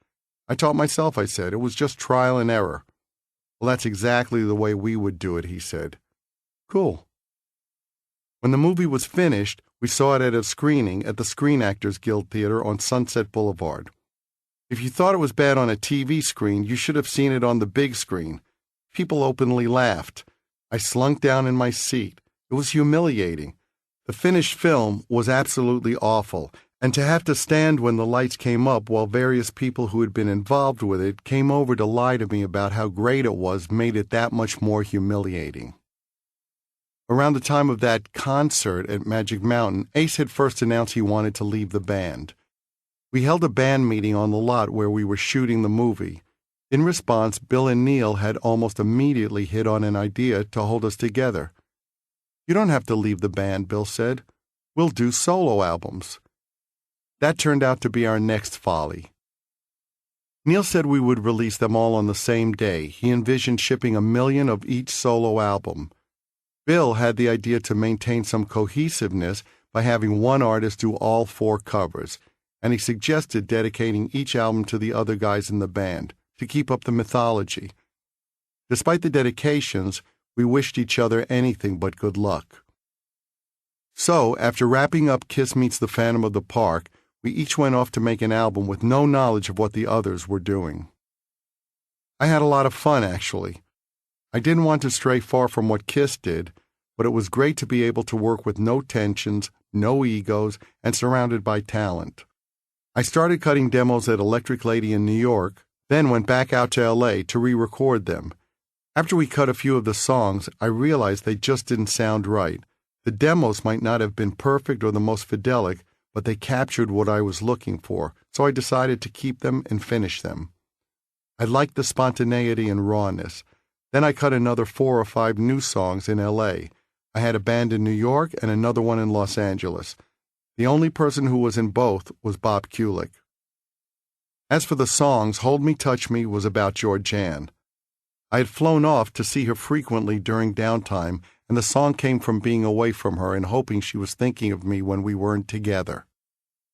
"I taught myself," I said. "It was just trial and error." "Well, that's exactly the way we would do it," he said. "Cool." When the movie was finished, we saw it at a screening at the Screen Actors Guild Theater on Sunset Boulevard. If you thought it was bad on a TV screen, you should have seen it on the big screen. People openly laughed. I slunk down in my seat. It was humiliating. The finished film was absolutely awful, and to have to stand when the lights came up while various people who had been involved with it came over to lie to me about how great it was made it that much more humiliating. Around the time of that concert at Magic Mountain, Ace had first announced he wanted to leave the band. We held a band meeting on the lot where we were shooting the movie. In response, Bill and Neil had almost immediately hit on an idea to hold us together. "You don't have to leave the band," Bill said. "We'll do solo albums." That turned out to be our next folly. Neil said we would release them all on the same day. He envisioned shipping 1 million of each solo album. Bill had the idea to maintain some cohesiveness by having one artist do all 4 covers, and he suggested dedicating each album to the other guys in the band, to keep up the mythology. Despite the dedications, we wished each other anything but good luck. So, after wrapping up Kiss Meets the Phantom of the Park, we each went off to make an album with no knowledge of what the others were doing. I had a lot of fun, actually. I didn't want to stray far from what Kiss did, but it was great to be able to work with no tensions, no egos, and surrounded by talent. I started cutting demos at Electric Lady in New York, then went back out to LA to re-record them. After we cut a few of the songs, I realized they just didn't sound right. The demos might not have been perfect or the most fidelic, but they captured what I was looking for, so I decided to keep them and finish them. I liked the spontaneity and rawness. Then I cut another 4 or 5 new songs in LA. I had a band in New York and another one in Los Angeles. The only person who was in both was Bob Kulick. As for the songs, Hold Me, Touch Me was about Georgianne. I had flown off to see her frequently during downtime, and the song came from being away from her and hoping she was thinking of me when we weren't together.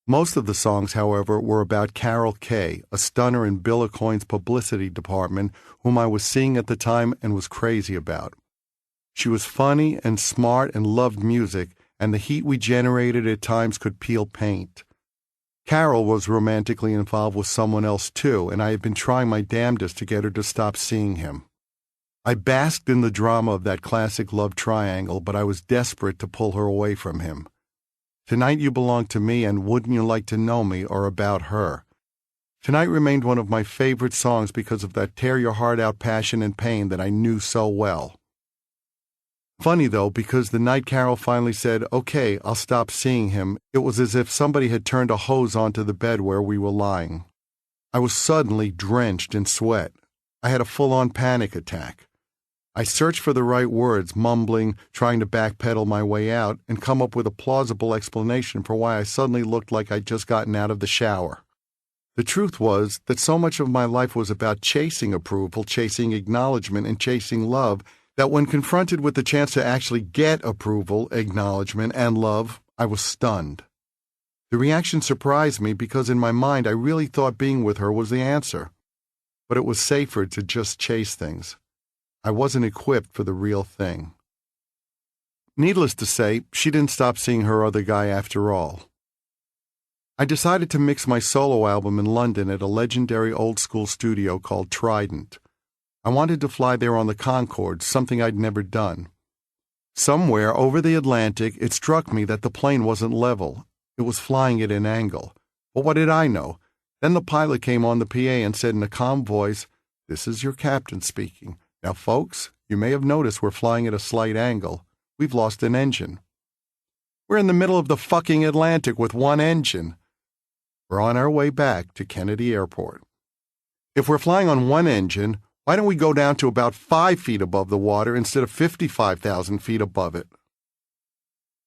Most of the songs, however, were about Carol Kay, a stunner in Bill Aucoin's publicity department, whom I was seeing at the time and was crazy about. She was funny and smart and loved music, and the heat we generated at times could peel paint. Carol was romantically involved with someone else too, and I had been trying my damnedest to get her to stop seeing him. I basked in the drama of that classic love triangle, but I was desperate to pull her away from him. Tonight You Belong to Me and Wouldn't You Like to Know Me are about her. Tonight remained one of my favorite songs because of that tear-your-heart-out passion and pain that I knew so well. Funny, though, because the night Carol finally said, "Okay, I'll stop seeing him," it was as if somebody had turned a hose onto the bed where we were lying. I was suddenly drenched in sweat. I had a full-on panic attack. I searched for the right words, mumbling, trying to backpedal my way out, and come up with a plausible explanation for why I suddenly looked like I'd just gotten out of the shower. The truth was that so much of my life was about chasing approval, chasing acknowledgement, and chasing love, that when confronted with the chance to actually get approval, acknowledgement, and love, I was stunned. The reaction surprised me because in my mind I really thought being with her was the answer. But it was safer to just chase things. I wasn't equipped for the real thing. Needless to say, she didn't stop seeing her other guy after all. I decided to mix my solo album in London at a legendary old-school studio called Trident. I wanted to fly there on the Concorde, something I'd never done. Somewhere over the Atlantic, it struck me that the plane wasn't level. It was flying at an angle. But what did I know? Then the pilot came on the PA and said in a calm voice, "This is your captain speaking. Now, folks, you may have noticed we're flying at a slight angle. We've lost an engine." We're in the middle of the fucking Atlantic with one engine. We're on our way back to Kennedy Airport. If we're flying on one engine, why don't we go down to about 5 feet above the water instead of 55,000 feet above it?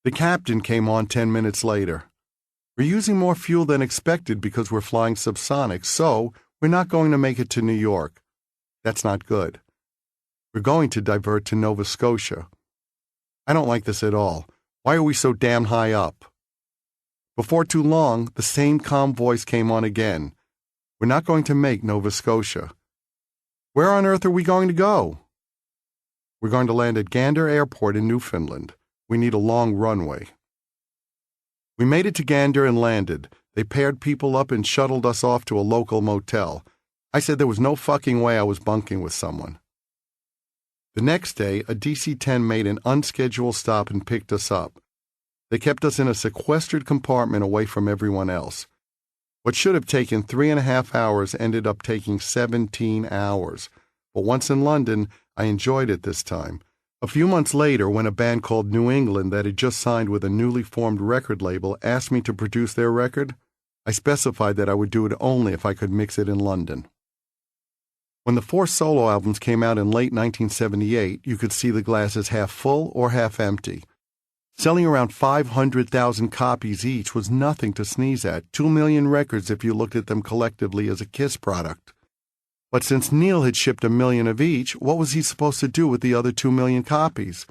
The captain came on 10 minutes later. We're using more fuel than expected because we're flying subsonic, so we're not going to make it to New York. That's not good. We're going to divert to Nova Scotia. I don't like this at all. Why are we so damn high up? Before too long, the same calm voice came on again. We're not going to make Nova Scotia. Where on earth are we going to go? We're going to land at Gander Airport in Newfoundland. We need a long runway. We made it to Gander and landed. They paired people up and shuttled us off to a local motel. I said there was no fucking way I was bunking with someone. The next day, a DC-10 made an unscheduled stop and picked us up. They kept us in a sequestered compartment away from everyone else. What should have taken 3.5 hours ended up taking 17 hours. But once in London, I enjoyed it this time. A few months later, when a band called New England that had just signed with a newly formed record label asked me to produce their record, I specified that I would do it only if I could mix it in London. When the 4 solo albums came out in late 1978, you could see the glass as half full or half empty. Selling around 500,000 copies each was nothing to sneeze at, 2 million records if you looked at them collectively as a Kiss product. But since Neil had shipped 1 million of each, what was he supposed to do with the other 2 million copies?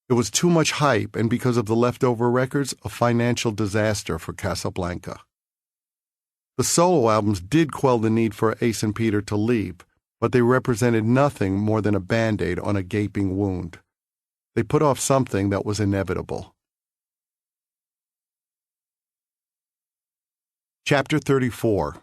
It was too much hype, and because of the leftover records, a financial disaster for Casablanca. The solo albums did quell the need for Ace and Peter to leave, but they represented nothing more than a Band-Aid on a gaping wound. They put off something that was inevitable. Chapter 34.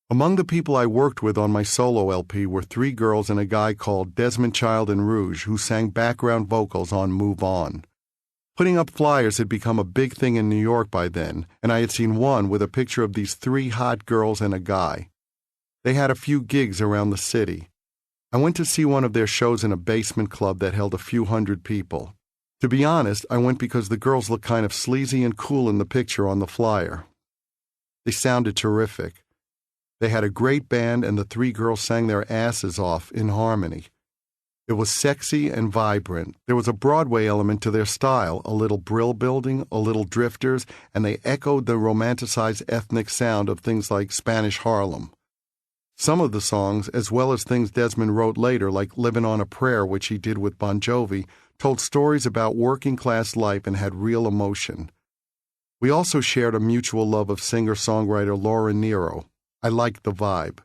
Among the people I worked with on my solo LP were 3 girls and a guy called Desmond Child and Rouge who sang background vocals on Move On. Putting up flyers had become a big thing in New York by then, and I had seen one with a picture of these 3 hot girls and a guy. They had a few gigs around the city. I went to see one of their shows in a basement club that held a few hundred people. To be honest, I went because the girls looked kind of sleazy and cool in the picture on the flyer. They sounded terrific. They had a great band, and the 3 girls sang their asses off in harmony. It was sexy and vibrant. There was a Broadway element to their style, a little Brill Building, a little Drifters, and they echoed the romanticized ethnic sound of things like Spanish Harlem. Some of the songs, as well as things Desmond wrote later, like Livin' on a Prayer, which he did with Bon Jovi, told stories about working-class life and had real emotion. We also shared a mutual love of singer-songwriter Laura Nyro. I liked the vibe.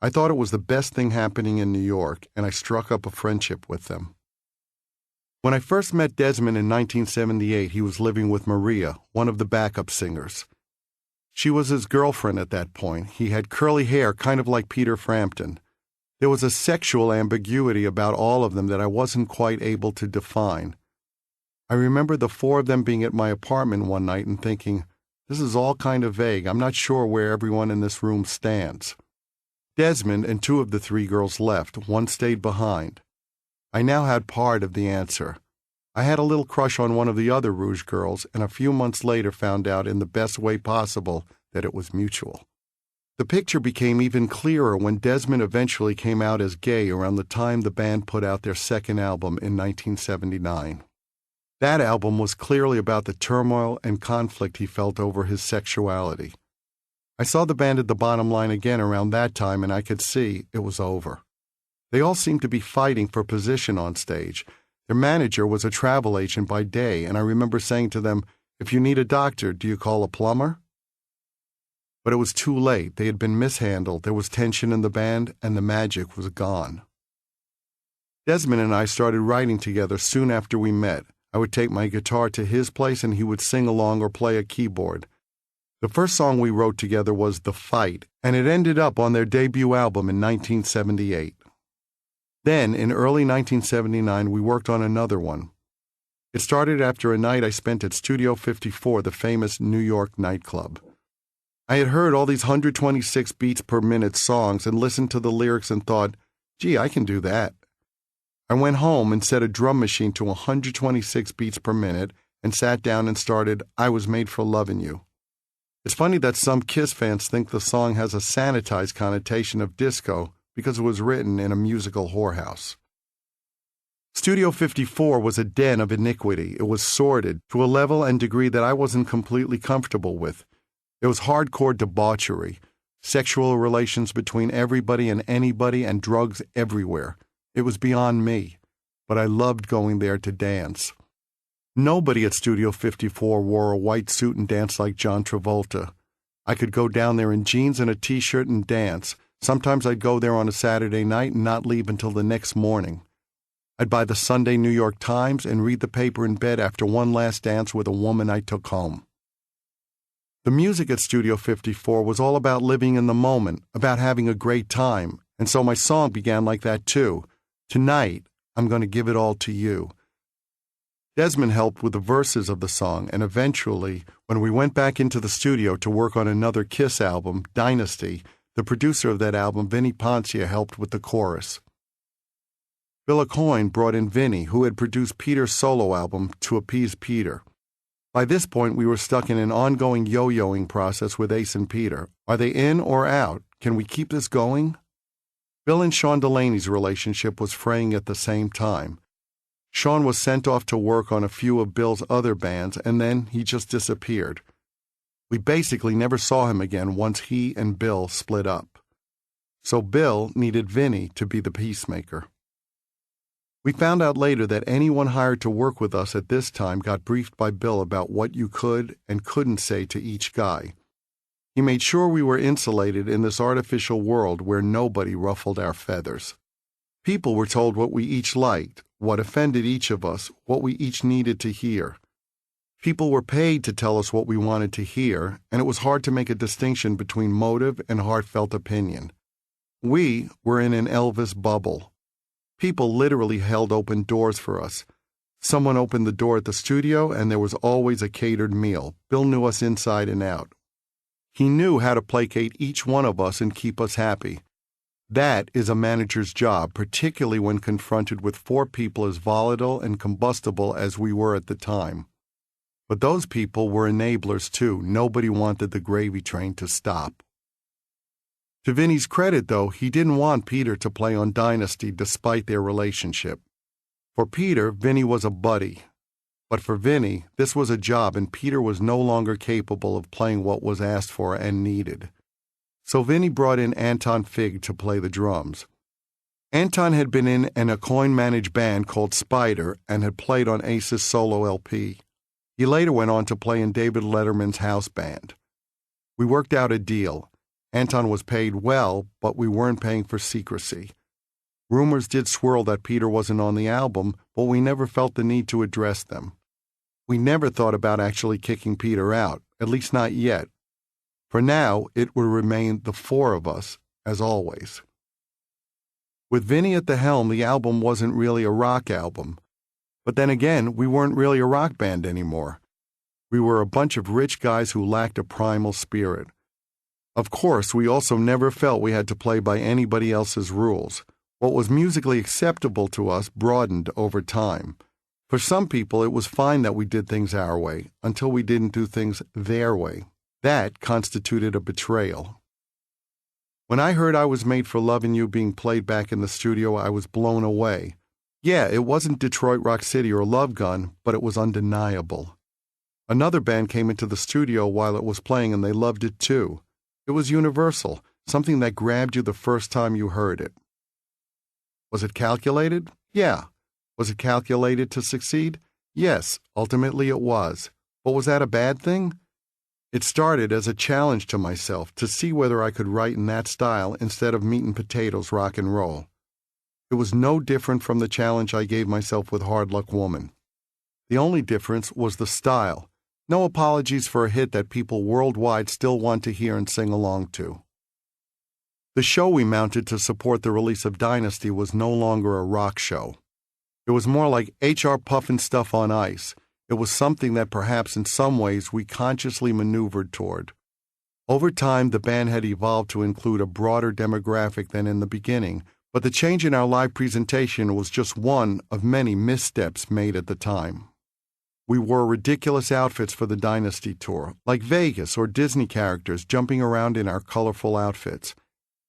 I thought it was the best thing happening in New York, and I struck up a friendship with them. When I first met Desmond in 1978, he was living with Maria, one of the backup singers. She was his girlfriend at that point. He had curly hair, kind of like Peter Frampton. There was a sexual ambiguity about all of them that I wasn't quite able to define. I remember the 4 of them being at my apartment one night and thinking, this is all kind of vague. I'm not sure where everyone in this room stands. Desmond and 2 of the 3 girls left. One stayed behind. I now had part of the answer. I had a little crush on one of the other Rouge girls, and a few months later found out in the best way possible that it was mutual. The picture became even clearer when Desmond eventually came out as gay around the time the band put out their second album in 1979. That album was clearly about the turmoil and conflict he felt over his sexuality. I saw the band at the Bottom Line again around that time, and I could see it was over. They all seemed to be fighting for position on stage. Their manager was a travel agent by day, and I remember saying to them, if you need a doctor, do you call a plumber? But it was too late. They had been mishandled, there was tension in the band, and the magic was gone. Desmond and I started writing together soon after we met. I would take my guitar to his place, and he would sing along or play a keyboard. The first song we wrote together was The Fight, and it ended up on their debut album in 1978. Then, in early 1979, we worked on another one. It started after a night I spent at Studio 54, the famous New York nightclub. I had heard all these 126 beats per minute songs and listened to the lyrics and thought, gee, I can do that. I went home and set a drum machine to 126 beats per minute and sat down and started I Was Made for Lovin' You. It's funny that some Kiss fans think the song has a sanitized connotation of disco because it was written in a musical whorehouse. Studio 54 was a den of iniquity. It was sordid to a level and degree that I wasn't completely comfortable with. It was hardcore debauchery, sexual relations between everybody and anybody, and drugs everywhere. It was beyond me, but I loved going there to dance. Nobody at Studio 54 wore a white suit and danced like John Travolta. I could go down there in jeans and a t-shirt and dance. Sometimes I'd go there on a Saturday night and not leave until the next morning. I'd buy the Sunday New York Times and read the paper in bed after one last dance with a woman I took home. The music at Studio 54 was all about living in the moment, about having a great time, and so my song began like that too. Tonight, I'm going to give it all to you. Desmond helped with the verses of the song, and eventually, when we went back into the studio to work on another Kiss album, Dynasty, the producer of that album, Vinnie Poncia, helped with the chorus. Bill Aucoin brought in Vinnie, who had produced Peter's solo album, to appease Peter. By this point, we were stuck in an ongoing yo-yoing process with Ace and Peter. Are they in or out? Can we keep this going? Bill and Sean Delaney's relationship was fraying at the same time. Sean was sent off to work on a few of Bill's other bands, and then he just disappeared. We basically never saw him again once he and Bill split up. So Bill needed Vinny to be the peacemaker. We found out later that anyone hired to work with us at this time got briefed by Bill about what you could and couldn't say to each guy. He made sure we were insulated in this artificial world where nobody ruffled our feathers. People were told what we each liked, what offended each of us, what we each needed to hear. People were paid to tell us what we wanted to hear, and it was hard to make a distinction between motive and heartfelt opinion. We were in an Elvis bubble. People literally held open doors for us. Someone opened the door at the studio, and there was always a catered meal. Bill knew us inside and out. He knew how to placate each one of us and keep us happy. That is a manager's job, particularly when confronted with 4 people as volatile and combustible as we were at the time. But those people were enablers too. Nobody wanted the gravy train to stop. To Vinny's credit, though, he didn't want Peter to play on Dynasty despite their relationship. For Peter, Vinny was a buddy. But for Vinny, this was a job, and Peter was no longer capable of playing what was asked for and needed. So Vinny brought in Anton Fig to play the drums. Anton had been in an Aucoin-managed band called Spider and had played on Ace's solo LP. He later went on to play in David Letterman's house band. We worked out a deal. Anton was paid well, but we weren't paying for secrecy. Rumors did swirl that Peter wasn't on the album, but we never felt the need to address them. We never thought about actually kicking Peter out, at least not yet. For now, it would remain the 4 of us, as always. With Vinny at the helm, the album wasn't really a rock album. But then again, we weren't really a rock band anymore. We were a bunch of rich guys who lacked a primal spirit. Of course, we also never felt we had to play by anybody else's rules. What was musically acceptable to us broadened over time. For some people, it was fine that we did things our way, until we didn't do things their way. That constituted a betrayal. When I heard I Was Made for Lovin' You being played back in the studio, I was blown away. Yeah, it wasn't Detroit Rock City or Love Gun, but it was undeniable. Another band came into the studio while it was playing, and they loved it too. It was universal, something that grabbed you the first time you heard it. Was it calculated? Yeah. Was it calculated to succeed? Yes, ultimately it was. But was that a bad thing? It started as a challenge to myself to see whether I could write in that style instead of meat and potatoes rock and roll. It was no different from the challenge I gave myself with Hard Luck Woman. The only difference was the style. No apologies for a hit that people worldwide still want to hear and sing along to. The show we mounted to support the release of Dynasty was no longer a rock show. It was more like HR Puffin' Stuff on Ice. It was something that perhaps in some ways we consciously maneuvered toward. Over time, the band had evolved to include a broader demographic than in the beginning, but the change in our live presentation was just one of many missteps made at the time. We wore ridiculous outfits for the Dynasty tour, like Vegas or Disney characters jumping around in our colorful outfits.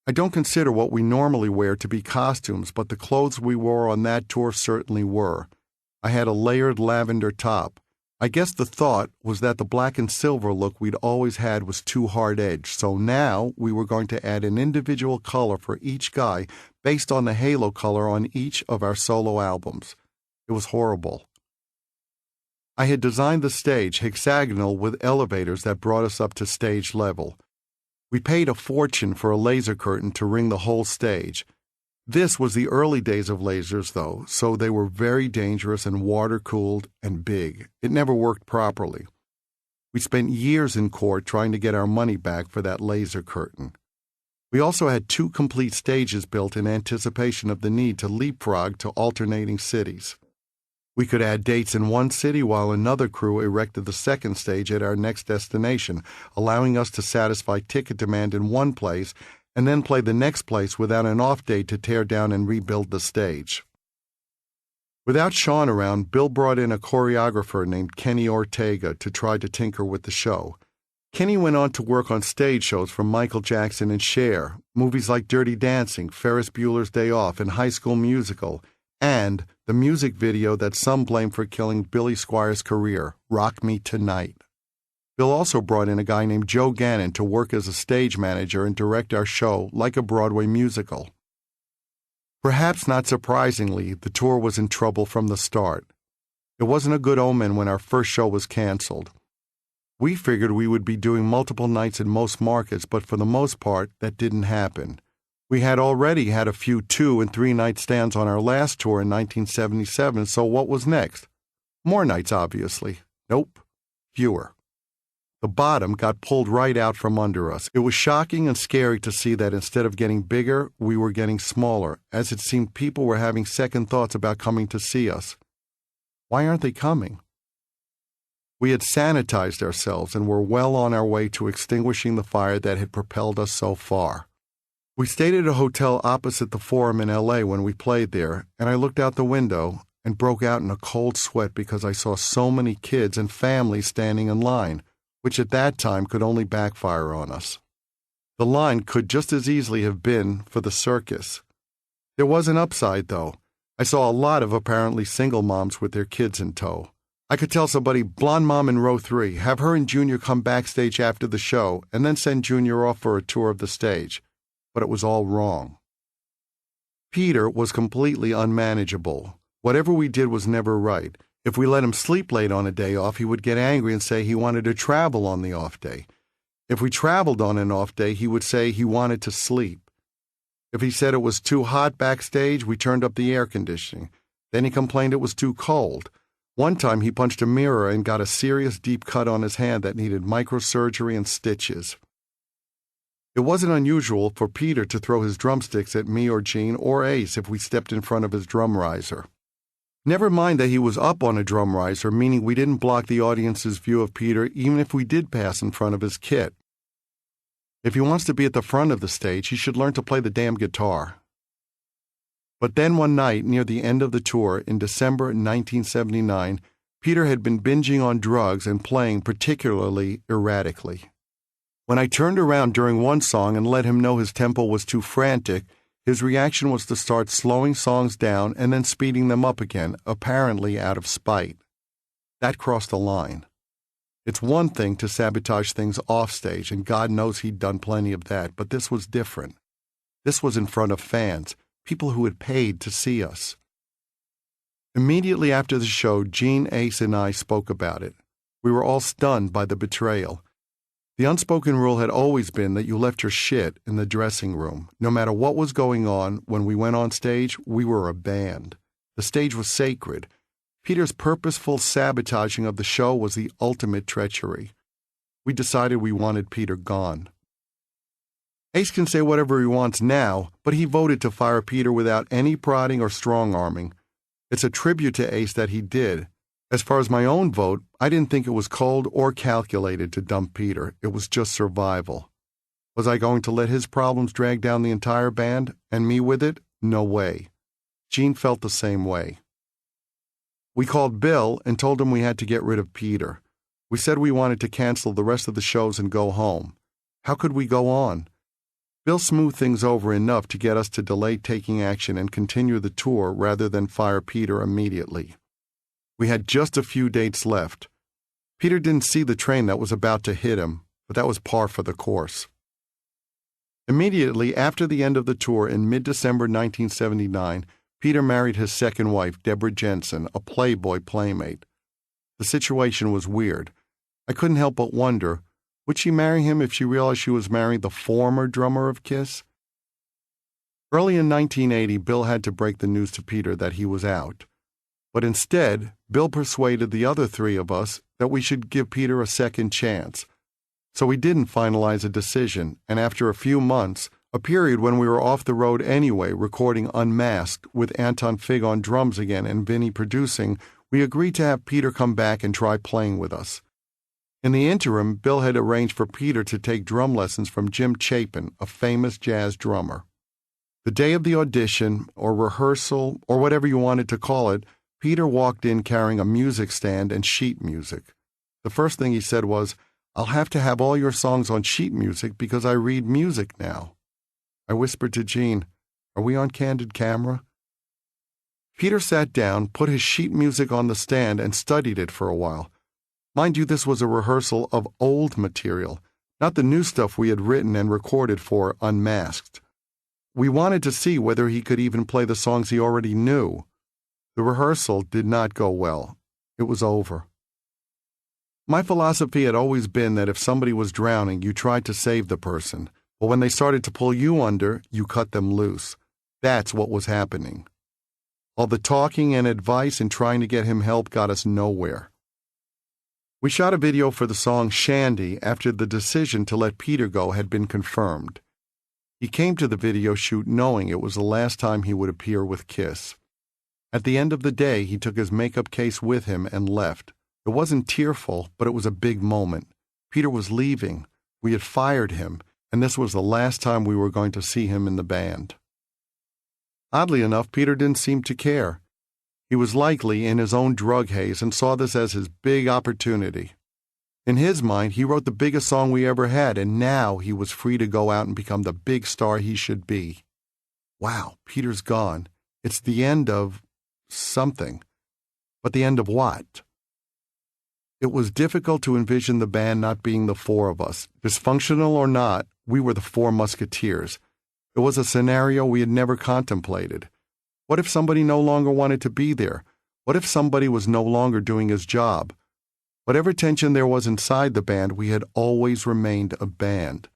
I don't consider what we normally wear to be costumes, but the clothes we wore on that tour certainly were. I had a layered lavender top. I guess the thought was that the black and silver look we'd always had was too hard-edged, so now we were going to add an individual color for each guy based on the halo color on each of our solo albums. It was horrible. I had designed the stage hexagonal with elevators that brought us up to stage level. We paid a fortune for a laser curtain to ring the whole stage. This was the early days of lasers, though, so they were very dangerous and water-cooled and big. It never worked properly. We spent years in court trying to get our money back for that laser curtain. We also had 2 complete stages built in anticipation of the need to leapfrog to alternating cities. We could add dates in one city while another crew erected the second stage at our next destination, allowing us to satisfy ticket demand in one place and then play the next place without an off date to tear down and rebuild the stage. Without Sean around, Bill brought in a choreographer named Kenny Ortega to try to tinker with the show. Kenny went on to work on stage shows for Michael Jackson and Cher, movies like Dirty Dancing, Ferris Bueller's Day Off, and High School Musical, and the music video that some blame for killing Billy Squier's career, Rock Me Tonight. Bill also brought in a guy named Joe Gannon to work as a stage manager and direct our show like a Broadway musical. Perhaps not surprisingly, the tour was in trouble from the start. It wasn't a good omen when our first show was canceled. We figured we would be doing multiple nights in most markets, but for the most part, that didn't happen. We had already had a few 2- and 3-night stands on our last tour in 1977, so what was next? More nights, obviously. Nope. Fewer. The bottom got pulled right out from under us. It was shocking and scary to see that instead of getting bigger, we were getting smaller, as it seemed people were having second thoughts about coming to see us. Why aren't they coming? We had sanitized ourselves and were well on our way to extinguishing the fire that had propelled us so far. We stayed at a hotel opposite the Forum in L.A. when we played there, and I looked out the window and broke out in a cold sweat because I saw so many kids and families standing in line, which at that time could only backfire on us. The line could just as easily have been for the circus. There was an upside, though. I saw a lot of apparently single moms with their kids in tow. I could tell somebody, blonde mom in row 3, have her and Junior come backstage after the show, and then send Junior off for a tour of the stage. But it was all wrong. Peter was completely unmanageable. Whatever we did was never right. If we let him sleep late on a day off, he would get angry and say he wanted to travel on the off day. If we traveled on an off day, he would say he wanted to sleep. If he said it was too hot backstage, we turned up the air conditioning. Then he complained it was too cold. One time he punched a mirror and got a serious deep cut on his hand that needed microsurgery and stitches. It wasn't unusual for Peter to throw his drumsticks at me or Gene or Ace if we stepped in front of his drum riser. Never mind that he was up on a drum riser, meaning we didn't block the audience's view of Peter even if we did pass in front of his kit. If he wants to be at the front of the stage, he should learn to play the damn guitar. But then one night, near the end of the tour, in December 1979, Peter had been binging on drugs and playing particularly erratically. When I turned around during one song and let him know his tempo was too frantic, his reaction was to start slowing songs down and then speeding them up again, apparently out of spite. That crossed the line. It's one thing to sabotage things offstage, and God knows he'd done plenty of that, but this was different. This was in front of fans, people who had paid to see us. Immediately after the show, Gene, Ace, and I spoke about it. We were all stunned by the betrayal. The unspoken rule had always been that you left your shit in the dressing room. No matter what was going on, when we went on stage, we were a band. The stage was sacred. Peter's purposeful sabotaging of the show was the ultimate treachery. We decided we wanted Peter gone. Ace can say whatever he wants now, but he voted to fire Peter without any prodding or strong-arming. It's a tribute to Ace that he did. As far as my own vote, I didn't think it was cold or calculated to dump Peter. It was just survival. Was I going to let his problems drag down the entire band, and me with it? No way. Gene felt the same way. We called Bill and told him we had to get rid of Peter. We said we wanted to cancel the rest of the shows and go home. How could we go on? Bill smoothed things over enough to get us to delay taking action and continue the tour rather than fire Peter immediately. We had just a few dates left. Peter didn't see the train that was about to hit him, but that was par for the course. Immediately after the end of the tour in mid-December 1979, Peter married his second wife, Deborah Jensen, a Playboy playmate. The situation was weird. I couldn't help but wonder, would she marry him if she realized she was marrying the former drummer of Kiss? Early in 1980, Bill had to break the news to Peter that he was out. But instead, Bill persuaded the other 3 of us that we should give Peter a second chance. So we didn't finalize a decision, and after a few months, a period when we were off the road anyway, recording Unmasked with Anton Fig on drums again and Vinny producing, we agreed to have Peter come back and try playing with us. In the interim, Bill had arranged for Peter to take drum lessons from Jim Chapin, a famous jazz drummer. The day of the audition, or rehearsal, or whatever you wanted to call it, Peter walked in carrying a music stand and sheet music. The first thing he said was, "I'll have to have all your songs on sheet music because I read music now." I whispered to Gene, "Are we on candid camera?" Peter sat down, put his sheet music on the stand, and studied it for a while. Mind you, this was a rehearsal of old material, not the new stuff we had written and recorded for Unmasked. We wanted to see whether he could even play the songs he already knew. The rehearsal did not go well. It was over. My philosophy had always been that if somebody was drowning, you tried to save the person, but when they started to pull you under, you cut them loose. That's what was happening. All the talking and advice and trying to get him help got us nowhere. We shot a video for the song Shandy after the decision to let Peter go had been confirmed. He came to the video shoot knowing it was the last time he would appear with Kiss. At the end of the day, he took his makeup case with him and left. It wasn't tearful, but it was a big moment. Peter was leaving. We had fired him, and this was the last time we were going to see him in the band. Oddly enough, Peter didn't seem to care. He was likely in his own drug haze and saw this as his big opportunity. In his mind, he wrote the biggest song we ever had, and now he was free to go out and become the big star he should be. Wow, Peter's gone. It's the end of something. But the end of what? It was difficult to envision the band not being the four of us. Dysfunctional or not, we were the Four Musketeers. It was a scenario we had never contemplated. What if somebody no longer wanted to be there? What if somebody was no longer doing his job? Whatever tension there was inside the band, we had always remained a band.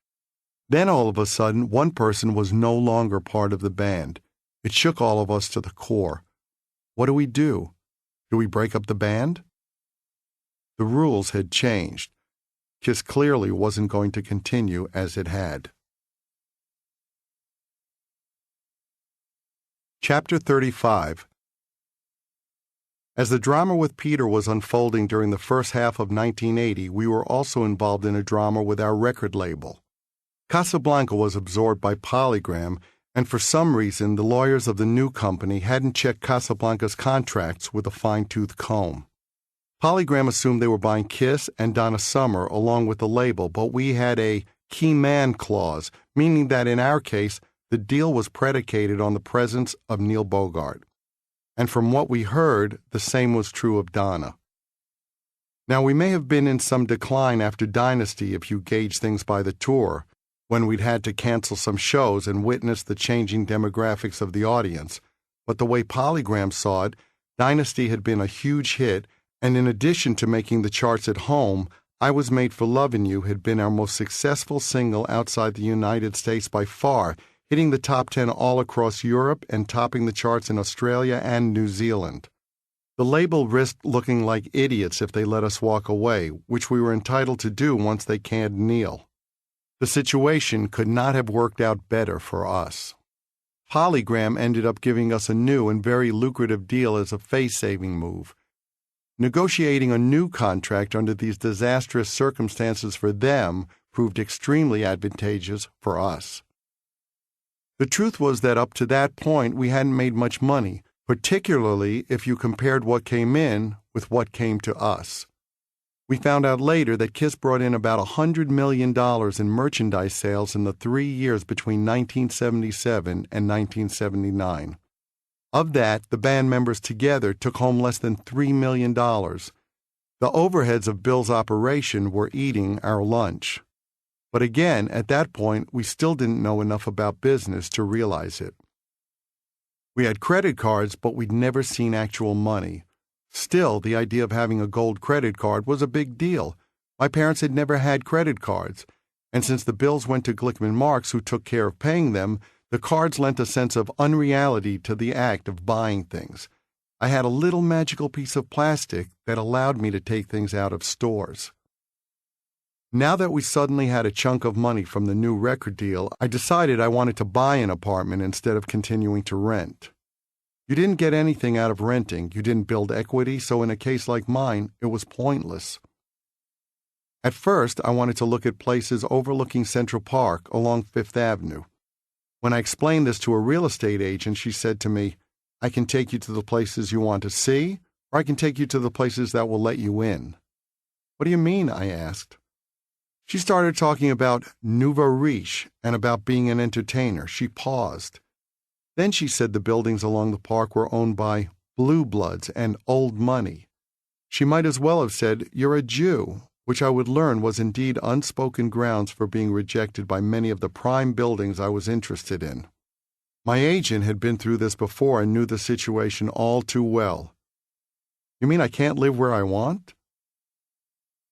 Then all of a sudden, one person was no longer part of the band. It shook all of us to the core. What do? Do we break up the band? The rules had changed. Kiss clearly wasn't going to continue as it had. Chapter 35. As the drama with Peter was unfolding during the first half of 1980, we were also involved in a drama with our record label. Casablanca was absorbed by Polygram, and for some reason the lawyers of the new company hadn't checked Casablanca's contracts with a fine-tooth comb. Polygram assumed they were buying Kiss and Donna Summer along with the label, but we had a key man clause, meaning that in our case, the deal was predicated on the presence of Neil Bogart. And from what we heard, the same was true of Donna. Now, we may have been in some decline after Dynasty if you gauge things by the tour, when we'd had to cancel some shows and witness the changing demographics of the audience, but the way Polygram saw it, Dynasty had been a huge hit, and in addition to making the charts at home, I Was Made for Lovin' You had been our most successful single outside the United States by far, hitting the top 10 all across Europe and topping the charts in Australia and New Zealand. The label risked looking like idiots if they let us walk away, which we were entitled to do once they canned Neil. The situation could not have worked out better for us. Polygram ended up giving us a new and very lucrative deal as a face-saving move. Negotiating a new contract under these disastrous circumstances for them proved extremely advantageous for us. The truth was that up to that point we hadn't made much money, particularly if you compared what came in with what came to us. We found out later that Kiss brought in about $100 million in merchandise sales in the 3 years between 1977 and 1979. Of that, the band members together took home less than $3 million. The overheads of Bill's operation were eating our lunch. But again, at that point, we still didn't know enough about business to realize it. We had credit cards, but we'd never seen actual money. Still, the idea of having a gold credit card was a big deal. My parents had never had credit cards, and since the bills went to Glickman Marks, who took care of paying them, the cards lent a sense of unreality to the act of buying things. I had a little magical piece of plastic that allowed me to take things out of stores. Now that we suddenly had a chunk of money from the new record deal, I decided I wanted to buy an apartment instead of continuing to rent. You didn't get anything out of renting, you didn't build equity, so in a case like mine, it was pointless. At first, I wanted to look at places overlooking Central Park along Fifth Avenue. When I explained this to a real estate agent, she said to me, "I can take you to the places you want to see, or I can take you to the places that will let you in." "What do you mean?" I asked. She started talking about nouveau riche and about being an entertainer. She paused. Then she said the buildings along the park were owned by blue bloods and old money. She might as well have said, "You're a Jew," which I would learn was indeed unspoken grounds for being rejected by many of the prime buildings I was interested in. My agent had been through this before and knew the situation all too well. "You mean I can't live where I want?"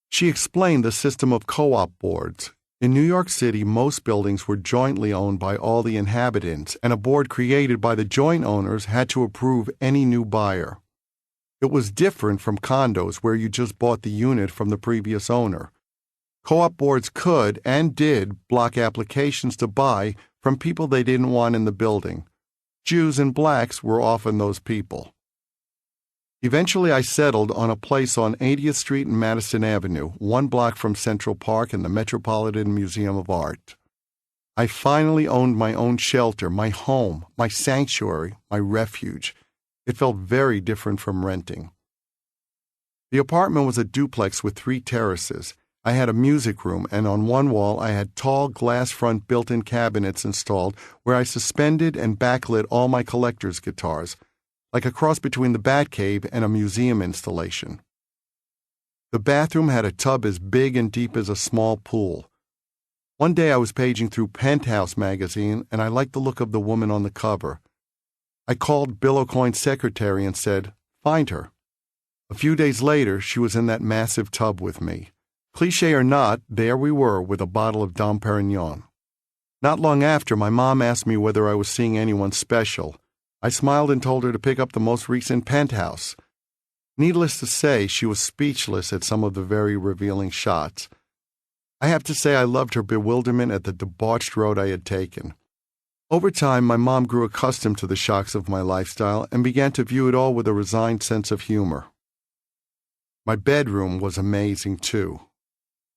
She explained the system of co-op boards. In New York City, most buildings were jointly owned by all the inhabitants, and a board created by the joint owners had to approve any new buyer. It was different from condos where you just bought the unit from the previous owner. Co-op boards could and did block applications to buy from people they didn't want in the building. Jews and blacks were often those people. Eventually, I settled on a place on 80th Street and Madison Avenue, 1 block from Central Park and the Metropolitan Museum of Art. I finally owned my own shelter, my home, my sanctuary, my refuge. It felt very different from renting. The apartment was a duplex with 3 terraces. I had a music room, and on one wall I had tall glass front built-in cabinets installed where I suspended and backlit all my collector's guitars, like a cross between the Batcave and a museum installation. The bathroom had a tub as big and deep as a small pool. One day I was paging through Penthouse magazine, and I liked the look of the woman on the cover. I called Bill O'Coin's secretary and said, "Find her." A few days later, she was in that massive tub with me. Cliché or not, there we were with a bottle of Dom Perignon. Not long after, my mom asked me whether I was seeing anyone special. I smiled and told her to pick up the most recent Penthouse. Needless to say, she was speechless at some of the very revealing shots. I have to say I loved her bewilderment at the debauched road I had taken. Over time, my mom grew accustomed to the shocks of my lifestyle and began to view it all with a resigned sense of humor. My bedroom was amazing, too.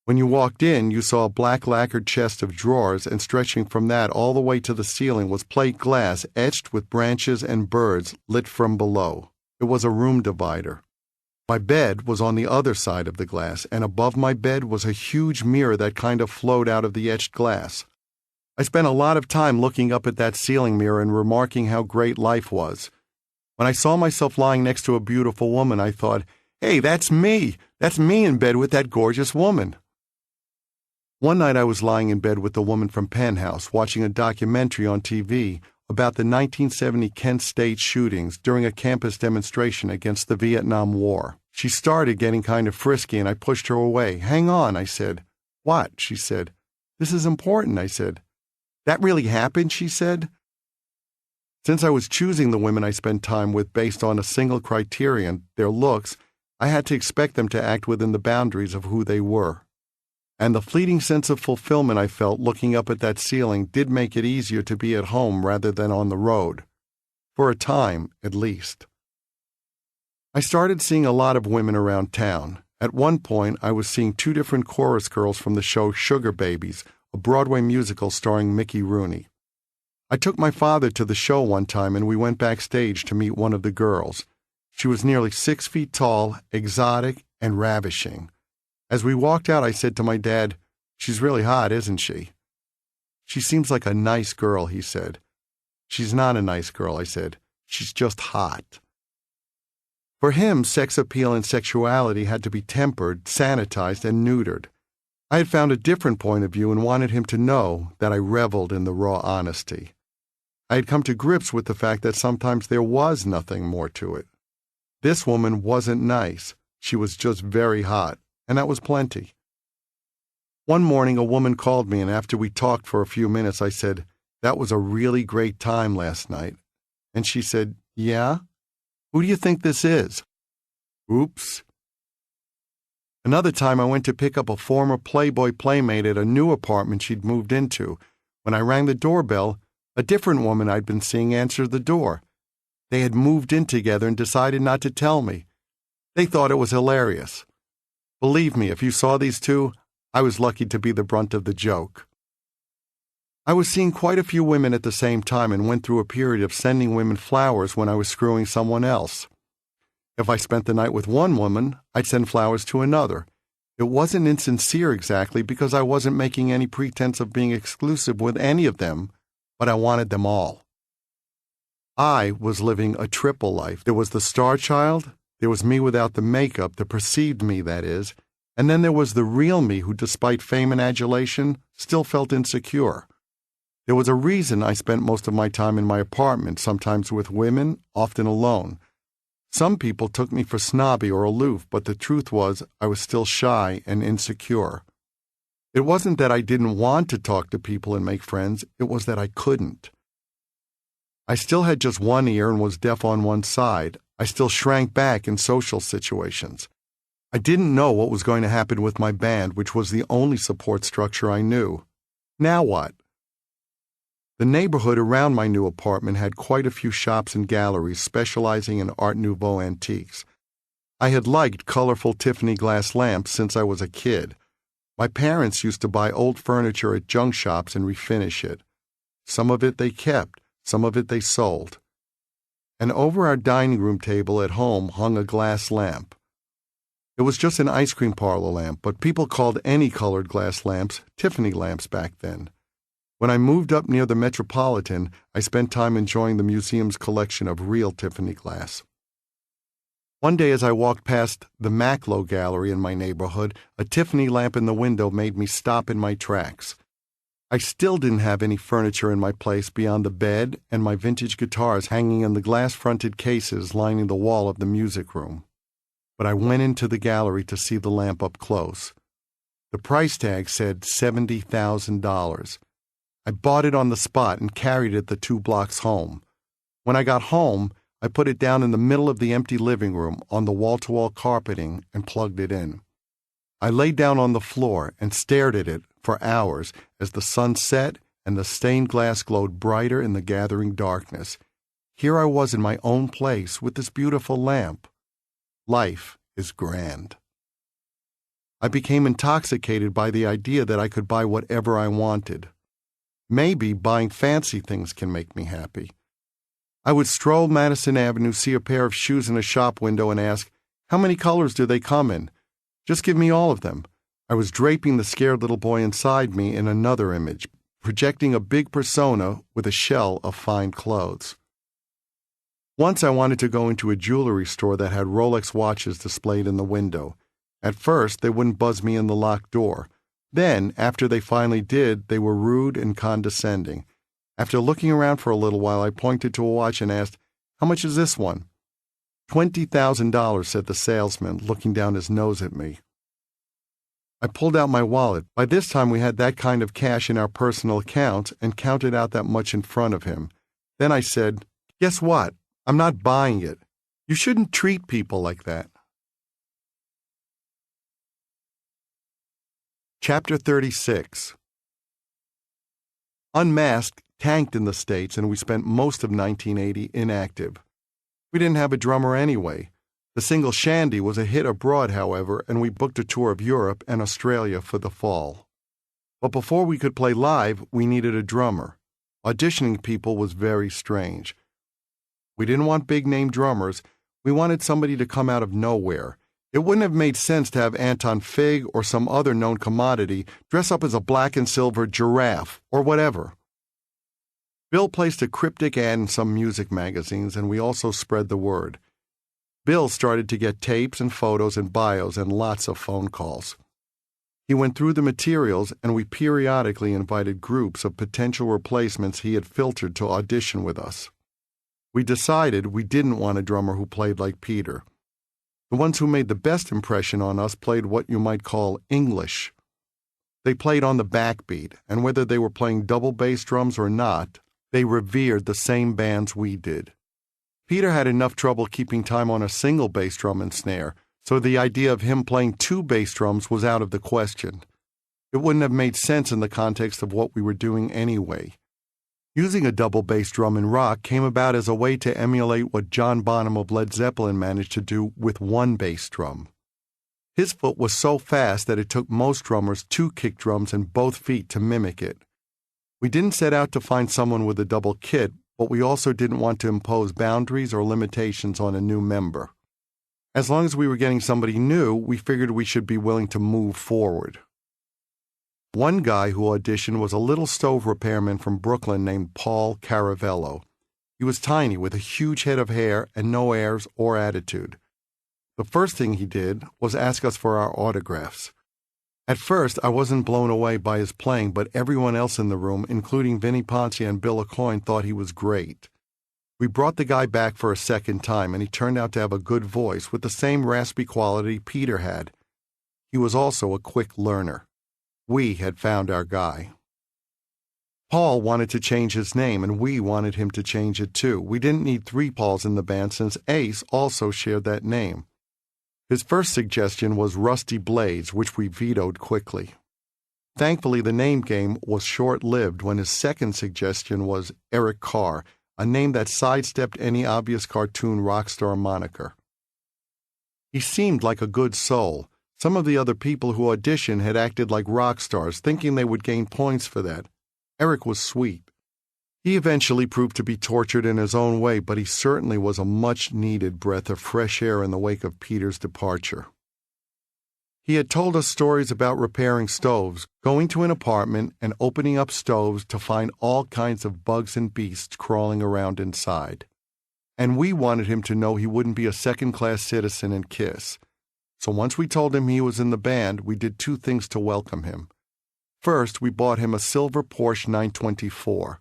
When you walked in, you saw a black lacquered chest of drawers, and stretching from that all the way to the ceiling was plate glass etched with branches and birds lit from below. It was a room divider. My bed was on the other side of the glass, and above my bed was a huge mirror that kind of flowed out of the etched glass. I spent a lot of time looking up at that ceiling mirror and remarking how great life was. When I saw myself lying next to a beautiful woman, I thought, "Hey, that's me! That's me in bed with that gorgeous woman." One night I was lying in bed with the woman from Penthouse, watching a documentary on TV about the 1970 Kent State shootings during a campus demonstration against the Vietnam War. She started getting kind of frisky, and I pushed her away. "Hang on," I said. "What?" she said. "This is important," I said. "That really happened?" she said. Since I was choosing the women I spent time with based on a single criterion, their looks, I had to expect them to act within the boundaries of who they were. And the fleeting sense of fulfillment I felt looking up at that ceiling did make it easier to be at home rather than on the road. For a time, at least. I started seeing a lot of women around town. At one point, I was seeing 2 different chorus girls from the show Sugar Babies, a Broadway musical starring Mickey Rooney. I took my father to the show one time, and we went backstage to meet one of the girls. She was nearly 6 feet tall, exotic, and ravishing. As we walked out, I said to my dad, "She's really hot, isn't she?" "She seems like a nice girl," he said. "She's not a nice girl," I said. "She's just hot." For him, sex appeal and sexuality had to be tempered, sanitized, and neutered. I had found a different point of view and wanted him to know that I reveled in the raw honesty. I had come to grips with the fact that sometimes there was nothing more to it. This woman wasn't nice. She was just very hot. And that was plenty. One morning, a woman called me, and after we talked for a few minutes, I said, "That was a really great time last night." And she said, "Yeah? Who do you think this is?" Oops. Another time, I went to pick up a former Playboy playmate at a new apartment she'd moved into. When I rang the doorbell, a different woman I'd been seeing answered the door. They had moved in together and decided not to tell me. They thought it was hilarious. Believe me, if you saw these 2, I was lucky to be the brunt of the joke. I was seeing quite a few women at the same time and went through a period of sending women flowers when I was screwing someone else. If I spent the night with one woman, I'd send flowers to another. It wasn't insincere exactly because I wasn't making any pretense of being exclusive with any of them, but I wanted them all. I was living a triple life. There was the star child, there was me without the makeup, the perceived me, that is, and then there was the real me who, despite fame and adulation, still felt insecure. There was a reason I spent most of my time in my apartment, sometimes with women, often alone. Some people took me for snobby or aloof, but the truth was I was still shy and insecure. It wasn't that I didn't want to talk to people and make friends, it was that I couldn't. I still had just one ear and was deaf on one side. I still shrank back in social situations. I didn't know what was going to happen with my band, which was the only support structure I knew. Now what? The neighborhood around my new apartment had quite a few shops and galleries specializing in Art Nouveau antiques. I had liked colorful Tiffany glass lamps since I was a kid. My parents used to buy old furniture at junk shops and refinish it. Some of it they kept, some of it they sold. And over our dining room table at home hung a glass lamp. It was just an ice cream parlor lamp, but people called any colored glass lamps Tiffany lamps back then. When I moved up near the Metropolitan, I spent time enjoying the museum's collection of real Tiffany glass. One day as I walked past the Macklowe Gallery in my neighborhood, a Tiffany lamp in the window made me stop in my tracks. I still didn't have any furniture in my place beyond the bed and my vintage guitars hanging in the glass-fronted cases lining the wall of the music room. But I went into the gallery to see the lamp up close. The price tag said $70,000. I bought it on the spot and carried it the 2 blocks home. When I got home, I put it down in the middle of the empty living room on the wall-to-wall carpeting and plugged it in. I lay down on the floor and stared at it for hours as the sun set and the stained glass glowed brighter in the gathering darkness. Here I was in my own place with this beautiful lamp. Life is grand. I became intoxicated by the idea that I could buy whatever I wanted. Maybe buying fancy things can make me happy. I would stroll Madison Avenue, see a pair of shoes in a shop window and ask, "How many colors do they come in? Just give me all of them." I was draping the scared little boy inside me in another image, projecting a big persona with a shell of fine clothes. Once I wanted to go into a jewelry store that had Rolex watches displayed in the window. At first, they wouldn't buzz me in the locked door. Then, after they finally did, they were rude and condescending. After looking around for a little while, I pointed to a watch and asked, "How much is this one?" $20,000, said the salesman, looking down his nose at me. I pulled out my wallet. By this time, we had that kind of cash in our personal accounts and counted out that much in front of him. Then I said, "Guess what? I'm not buying it. You shouldn't treat people like that." Chapter 36. Unmasked tanked in the States, and we spent most of 1980 inactive. We didn't have a drummer anyway. The single Shandy was a hit abroad, however, and we booked a tour of Europe and Australia for the fall. But before we could play live, we needed a drummer. Auditioning people was very strange. We didn't want big-name drummers. We wanted somebody to come out of nowhere. It wouldn't have made sense to have Anton Fig or some other known commodity dress up as a black and silver giraffe or whatever. Bill placed a cryptic ad in some music magazines, and we also spread the word. Bill started to get tapes and photos and bios and lots of phone calls. He went through the materials, and we periodically invited groups of potential replacements he had filtered to audition with us. We decided we didn't want a drummer who played like Peter. The ones who made the best impression on us played what you might call English. They played on the backbeat, and whether they were playing double bass drums or not, they revered the same bands we did. Peter had enough trouble keeping time on a single bass drum and snare, so the idea of him playing 2 bass drums was out of the question. It wouldn't have made sense in the context of what we were doing anyway. Using a double bass drum in rock came about as a way to emulate what John Bonham of Led Zeppelin managed to do with 1 bass drum. His foot was so fast that it took most drummers 2 kick drums and both feet to mimic it. We didn't set out to find someone with a double kit, but we also didn't want to impose boundaries or limitations on a new member. As long as we were getting somebody new, we figured we should be willing to move forward. One guy who auditioned was a little stove repairman from Brooklyn named Paul Caravello. He was tiny with a huge head of hair and no airs or attitude. The first thing he did was ask us for our autographs. At first, I wasn't blown away by his playing, but everyone else in the room, including Vinnie Ponce and Bill Aucoin, thought he was great. We brought the guy back for a second time, and he turned out to have a good voice with the same raspy quality Peter had. He was also a quick learner. We had found our guy. Paul wanted to change his name, and we wanted him to change it too. We didn't need three Pauls in the band since Ace also shared that name. His first suggestion was Rusty Blades, which we vetoed quickly. Thankfully, the name game was short-lived when his second suggestion was Eric Carr, a name that sidestepped any obvious cartoon rock star moniker. He seemed like a good soul. Some of the other people who auditioned had acted like rock stars, thinking they would gain points for that. Eric was sweet. He eventually proved to be tortured in his own way, but he certainly was a much-needed breath of fresh air in the wake of Peter's departure. He had told us stories about repairing stoves, going to an apartment and opening up stoves to find all kinds of bugs and beasts crawling around inside. And we wanted him to know he wouldn't be a second-class citizen in Kiss. So once we told him he was in the band, we did two things to welcome him. First, we bought him a silver Porsche 924.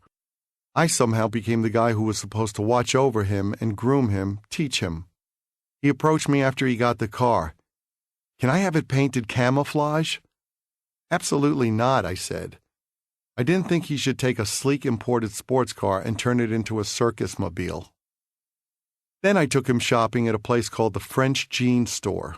I somehow became the guy who was supposed to watch over him and groom him, teach him. He approached me after he got the car. "Can I have it painted camouflage?" "Absolutely not," I said. I didn't think he should take a sleek imported sports car and turn it into a circus mobile. Then I took him shopping at a place called the French Jeans Store.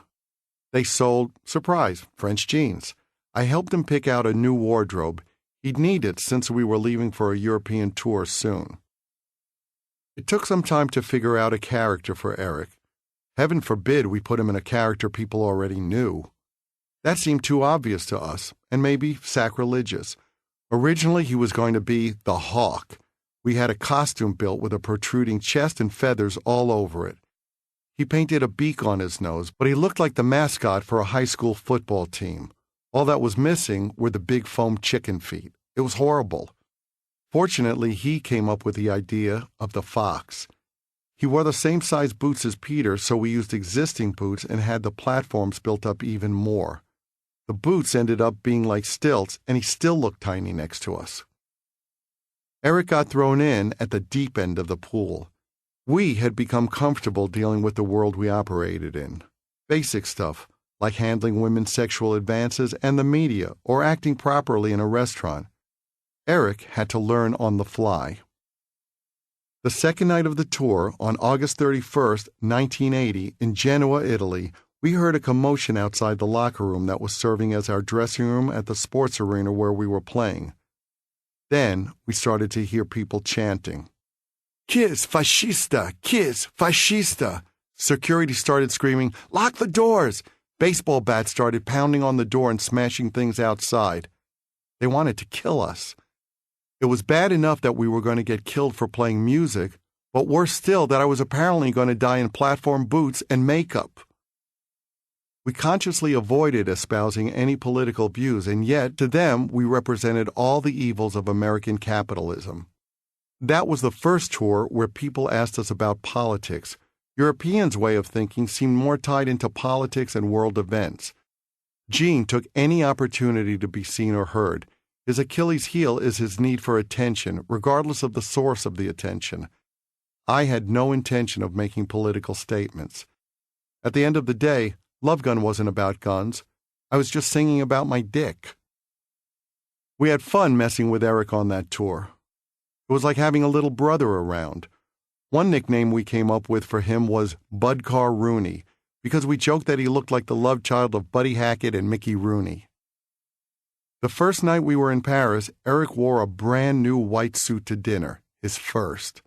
They sold, surprise, French jeans. I helped him pick out a new wardrobe. He'd need it since we were leaving for a European tour soon. It took some time to figure out a character for Eric. Heaven forbid we put him in a character people already knew. That seemed too obvious to us, and maybe sacrilegious. Originally, he was going to be the Hawk. We had a costume built with a protruding chest and feathers all over it. He painted a beak on his nose, but he looked like the mascot for a high school football team. All that was missing were the big foam chicken feet. It was horrible. Fortunately, he came up with the idea of the fox. He wore the same size boots as Peter, so we used existing boots and had the platforms built up even more. The boots ended up being like stilts, and he still looked tiny next to us. Eric got thrown in at the deep end of the pool. We had become comfortable dealing with the world we operated in. Basic stuff, like handling women's sexual advances and the media, or acting properly in a restaurant. Eric had to learn on the fly. The second night of the tour, on August 31st, 1980, in Genoa, Italy, we heard a commotion outside the locker room that was serving as our dressing room at the sports arena where we were playing. Then we started to hear people chanting, "Kiss fascista! Kiss fascista!" Security started screaming, "Lock the doors!" Baseball bats started pounding on the door and smashing things outside. They wanted to kill us. It was bad enough that we were going to get killed for playing music, but worse still that I was apparently going to die in platform boots and makeup. We consciously avoided espousing any political views, and yet, to them, we represented all the evils of American capitalism. That was the first tour where people asked us about politics. Europeans' way of thinking seemed more tied into politics and world events. Gene took any opportunity to be seen or heard. His Achilles' heel is his need for attention, regardless of the source of the attention. I had no intention of making political statements. At the end of the day, Love Gun wasn't about guns. I was just singing about my dick. We had fun messing with Eric on that tour. It was like having a little brother around. One nickname we came up with for him was Bud Carr Rooney, because we joked that he looked like the love child of Buddy Hackett and Mickey Rooney. The first night we were in Paris, Eric wore a brand new white suit to dinner, his first.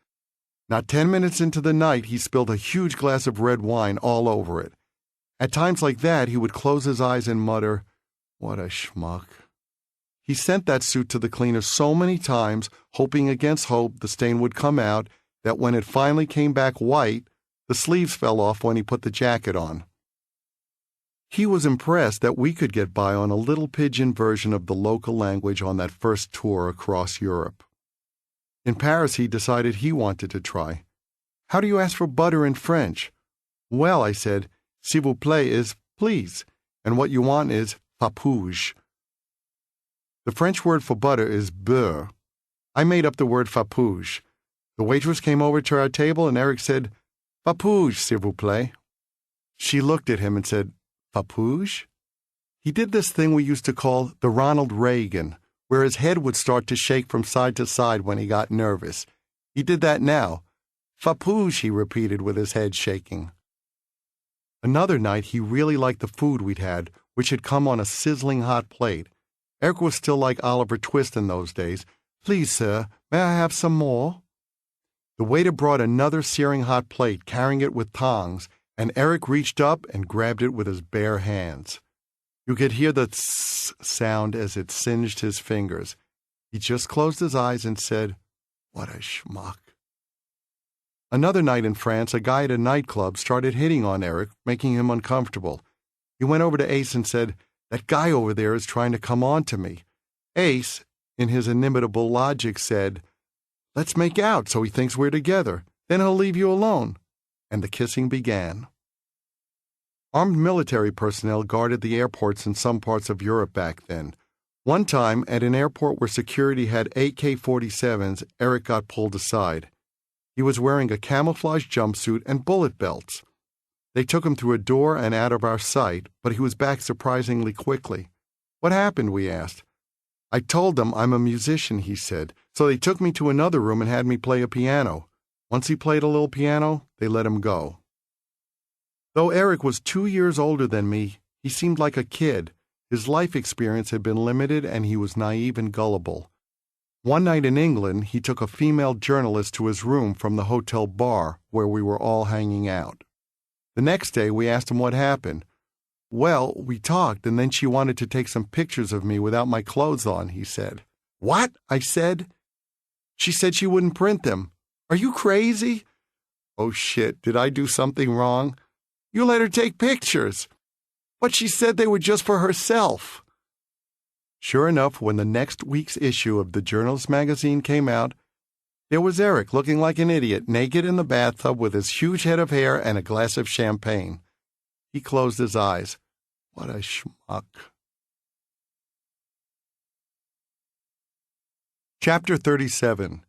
Not 10 minutes into the night, he spilled a huge glass of red wine all over it. At times like that, he would close his eyes and mutter, "What a schmuck." He sent that suit to the cleaner so many times, hoping against hope the stain would come out, that when it finally came back white, the sleeves fell off when he put the jacket on. He was impressed that we could get by on a little pidgin version of the local language on that first tour across Europe. In Paris, he decided he wanted to try. How do you ask for butter in French? Well, I said, s'il vous plaît is please, and what you want is fapouge. The French word for butter is beurre. I made up the word fapouge. The waitress came over to our table and Eric said, fapouge, s'il vous plaît. She looked at him and said, fapouge? He did this thing we used to call the Ronald Reagan, where his head would start to shake from side to side when he got nervous. He did that now. Fapouge, he repeated with his head shaking. Another night, he really liked the food we'd had, which had come on a sizzling hot plate. Eric was still like Oliver Twist in those days. Please, sir, may I have some more? The waiter brought another searing hot plate, carrying it with tongs, and Eric reached up and grabbed it with his bare hands. You could hear the tss sound as it singed his fingers. He just closed his eyes and said, "What a schmuck." Another night in France, a guy at a nightclub started hitting on Eric, making him uncomfortable. He went over to Ace and said, "That guy over there is trying to come on to me." Ace, in his inimitable logic, said, "Let's make out so he thinks we're together. Then he'll leave you alone." And the kissing began. Armed military personnel guarded the airports in some parts of Europe back then. One time, at an airport where security had AK-47s, Eric got pulled aside. He was wearing a camouflage jumpsuit and bullet belts. They took him through a door and out of our sight, but he was back surprisingly quickly. "What happened?" we asked. "I told them I'm a musician," he said, "so they took me to another room and had me play a piano. Once he played a little piano, they let him go." Though Eric was 2 years older than me, he seemed like a kid. His life experience had been limited and he was naive and gullible. One night in England, he took a female journalist to his room from the hotel bar where we were all hanging out. The next day, we asked him what happened. "Well, we talked, and then she wanted to take some pictures of me without my clothes on," he said. "What?" I said. "She said she wouldn't print them." "Are you crazy?" "Oh shit, did I do something wrong?" "You let her take pictures." "But she said they were just for herself." Sure enough, when the next week's issue of the Journalist magazine came out, there was Eric looking like an idiot, naked in the bathtub with his huge head of hair and a glass of champagne. He closed his eyes. What a schmuck. Chapter 37.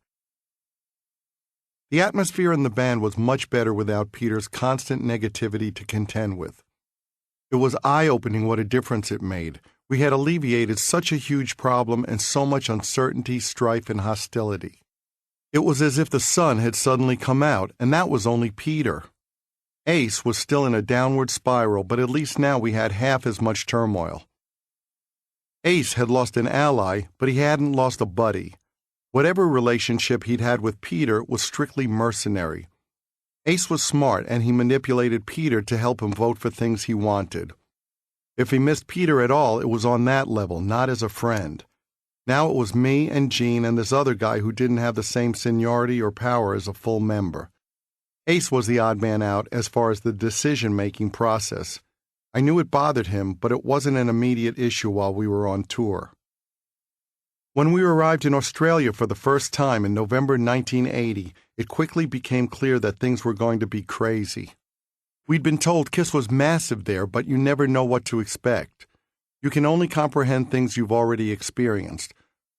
The atmosphere in the band was much better without Peter's constant negativity to contend with. It was eye-opening what a difference it made. We had alleviated such a huge problem and so much uncertainty, strife, and hostility. It was as if the sun had suddenly come out, and that was only Peter. Ace was still in a downward spiral, but at least now we had half as much turmoil. Ace had lost an ally, but he hadn't lost a buddy. Whatever relationship he'd had with Peter was strictly mercenary. Ace was smart, and he manipulated Peter to help him vote for things he wanted. If he missed Peter at all, it was on that level, not as a friend. Now it was me and Gene and this other guy who didn't have the same seniority or power as a full member. Ace was the odd man out as far as the decision-making process. I knew it bothered him, but it wasn't an immediate issue while we were on tour. When we arrived in Australia for the first time in November 1980, it quickly became clear that things were going to be crazy. We'd been told Kiss was massive there, but you never know what to expect. You can only comprehend things you've already experienced.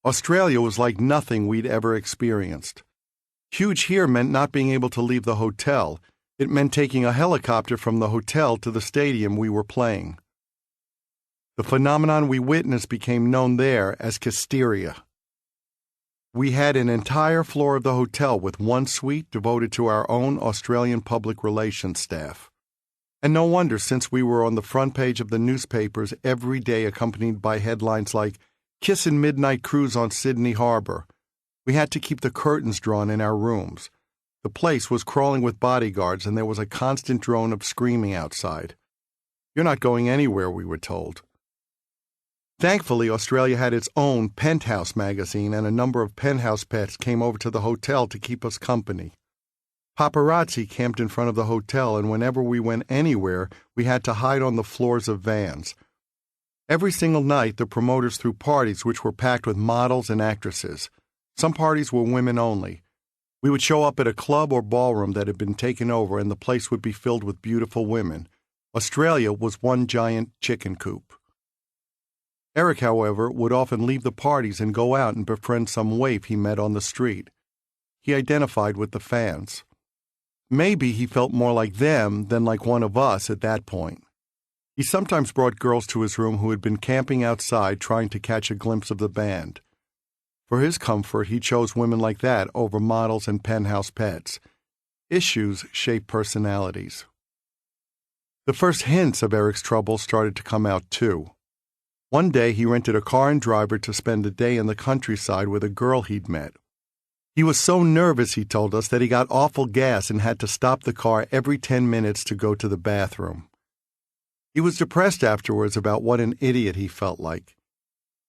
Australia was like nothing we'd ever experienced. Huge here meant not being able to leave the hotel. It meant taking a helicopter from the hotel to the stadium we were playing. The phenomenon we witnessed became known there as Kisteria. We had an entire floor of the hotel with one suite devoted to our own Australian public relations staff. And no wonder, since we were on the front page of the newspapers every day, accompanied by headlines like "Kiss and Midnight Cruise on Sydney Harbor." We had to keep the curtains drawn in our rooms. The place was crawling with bodyguards, and there was a constant drone of screaming outside. "You're not going anywhere," we were told. Thankfully, Australia had its own Penthouse magazine, and a number of Penthouse pets came over to the hotel to keep us company. Paparazzi camped in front of the hotel, and whenever we went anywhere, we had to hide on the floors of vans. Every single night, the promoters threw parties which were packed with models and actresses. Some parties were women only. We would show up at a club or ballroom that had been taken over and the place would be filled with beautiful women. Australia was one giant chicken coop. Eric, however, would often leave the parties and go out and befriend some waif he met on the street. He identified with the fans. Maybe he felt more like them than like one of us at that point. He sometimes brought girls to his room who had been camping outside trying to catch a glimpse of the band. For his comfort, he chose women like that over models and penthouse pets. Issues shape personalities. The first hints of Eric's trouble started to come out, too. One day, he rented a car and driver to spend a day in the countryside with a girl he'd met. He was so nervous, he told us, that he got awful gas and had to stop the car every 10 minutes to go to the bathroom. He was depressed afterwards about what an idiot he felt like.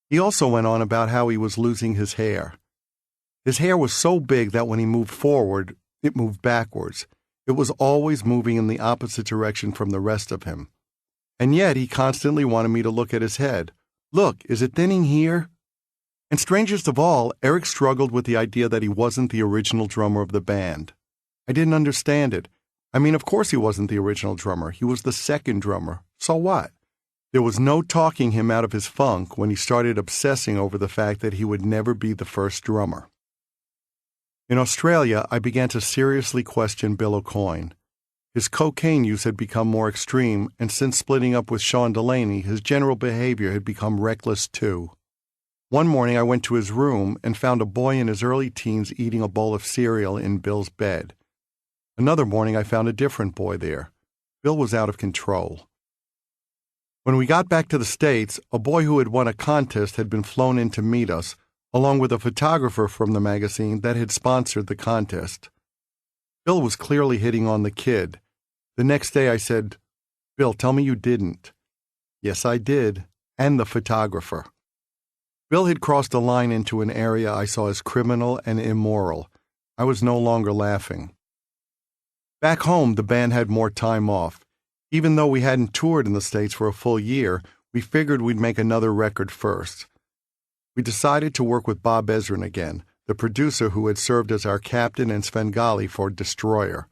He also went on about how he was losing his hair. His hair was so big that when he moved forward, it moved backwards. It was always moving in the opposite direction from the rest of him. And yet he constantly wanted me to look at his head. Look, is it thinning here? And strangest of all, Eric struggled with the idea that he wasn't the original drummer of the band. I didn't understand it. I mean, of course he wasn't the original drummer. He was the second drummer. So what? There was no talking him out of his funk when he started obsessing over the fact that he would never be the first drummer. In Australia, I began to seriously question Bill Aucoin. His cocaine use had become more extreme, and since splitting up with Sean Delaney, his general behavior had become reckless too. One morning I went to his room and found a boy in his early teens eating a bowl of cereal in Bill's bed. Another morning I found a different boy there. Bill was out of control. When we got back to the States, a boy who had won a contest had been flown in to meet us, along with a photographer from the magazine that had sponsored the contest. Bill was clearly hitting on the kid. The next day I said, "Bill, tell me you didn't." "Yes, I did, and the photographer." Bill had crossed a line into an area I saw as criminal and immoral. I was no longer laughing. Back home, the band had more time off. Even though we hadn't toured in the States for a full year, we figured we'd make another record first. We decided to work with Bob Ezrin again, the producer who had served as our captain and Svengali for Destroyer.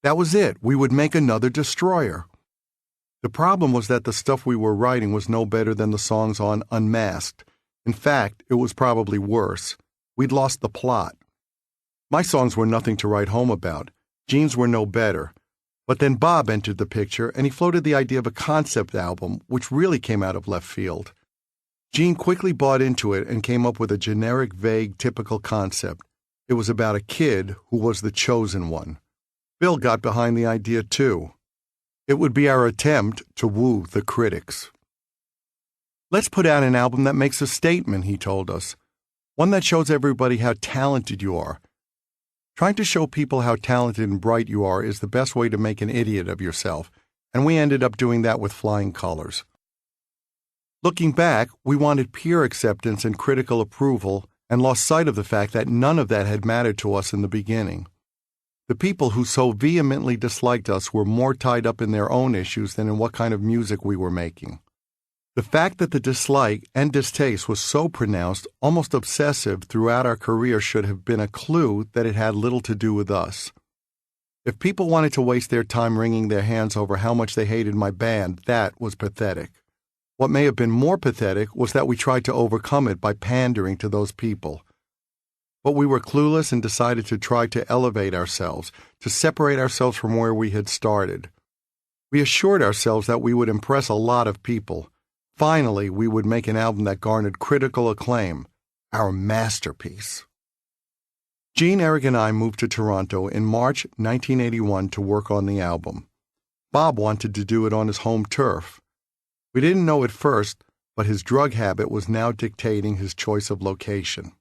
That was it. We would make another Destroyer. The problem was that the stuff we were writing was no better than the songs on Unmasked. In fact, it was probably worse. We'd lost the plot. My songs were nothing to write home about. Gene's were no better. But then Bob entered the picture, and he floated the idea of a concept album, which really came out of left field. Gene quickly bought into it and came up with a generic, vague, typical concept. It was about a kid who was the chosen one. Bill got behind the idea, too. It would be our attempt to woo the critics. "Let's put out an album that makes a statement," he told us. "One that shows everybody how talented you are. Trying to show people how talented and bright you are is the best way to make an idiot of yourself, and we ended up doing that with flying colors." Looking back, we wanted peer acceptance and critical approval and lost sight of the fact that none of that had mattered to us in the beginning. The people who so vehemently disliked us were more tied up in their own issues than in what kind of music we were making. The fact that the dislike and distaste was so pronounced, almost obsessive, throughout our career should have been a clue that it had little to do with us. If people wanted to waste their time wringing their hands over how much they hated my band, that was pathetic. What may have been more pathetic was that we tried to overcome it by pandering to those people. But we were clueless and decided to try to elevate ourselves, to separate ourselves from where we had started. We assured ourselves that we would impress a lot of people. Finally, we would make an album that garnered critical acclaim, our masterpiece. Gene, Eric, and I moved to Toronto in March 1981 to work on the album. Bob wanted to do it on his home turf. We didn't know at first, but his drug habit was now dictating his choice of location.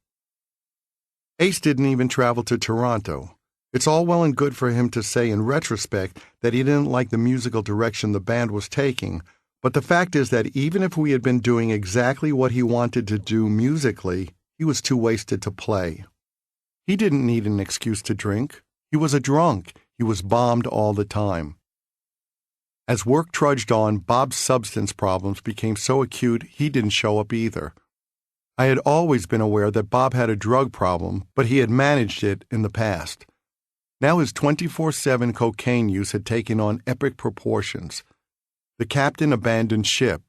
Ace didn't even travel to Toronto. It's all well and good for him to say in retrospect that he didn't like the musical direction the band was taking, but the fact is that even if we had been doing exactly what he wanted to do musically, he was too wasted to play. He didn't need an excuse to drink. He was a drunk. He was bombed all the time. As work trudged on, Bob's substance problems became so acute he didn't show up either. I had always been aware that Bob had a drug problem, but he had managed it in the past. Now his 24/7 cocaine use had taken on epic proportions. The captain abandoned ship.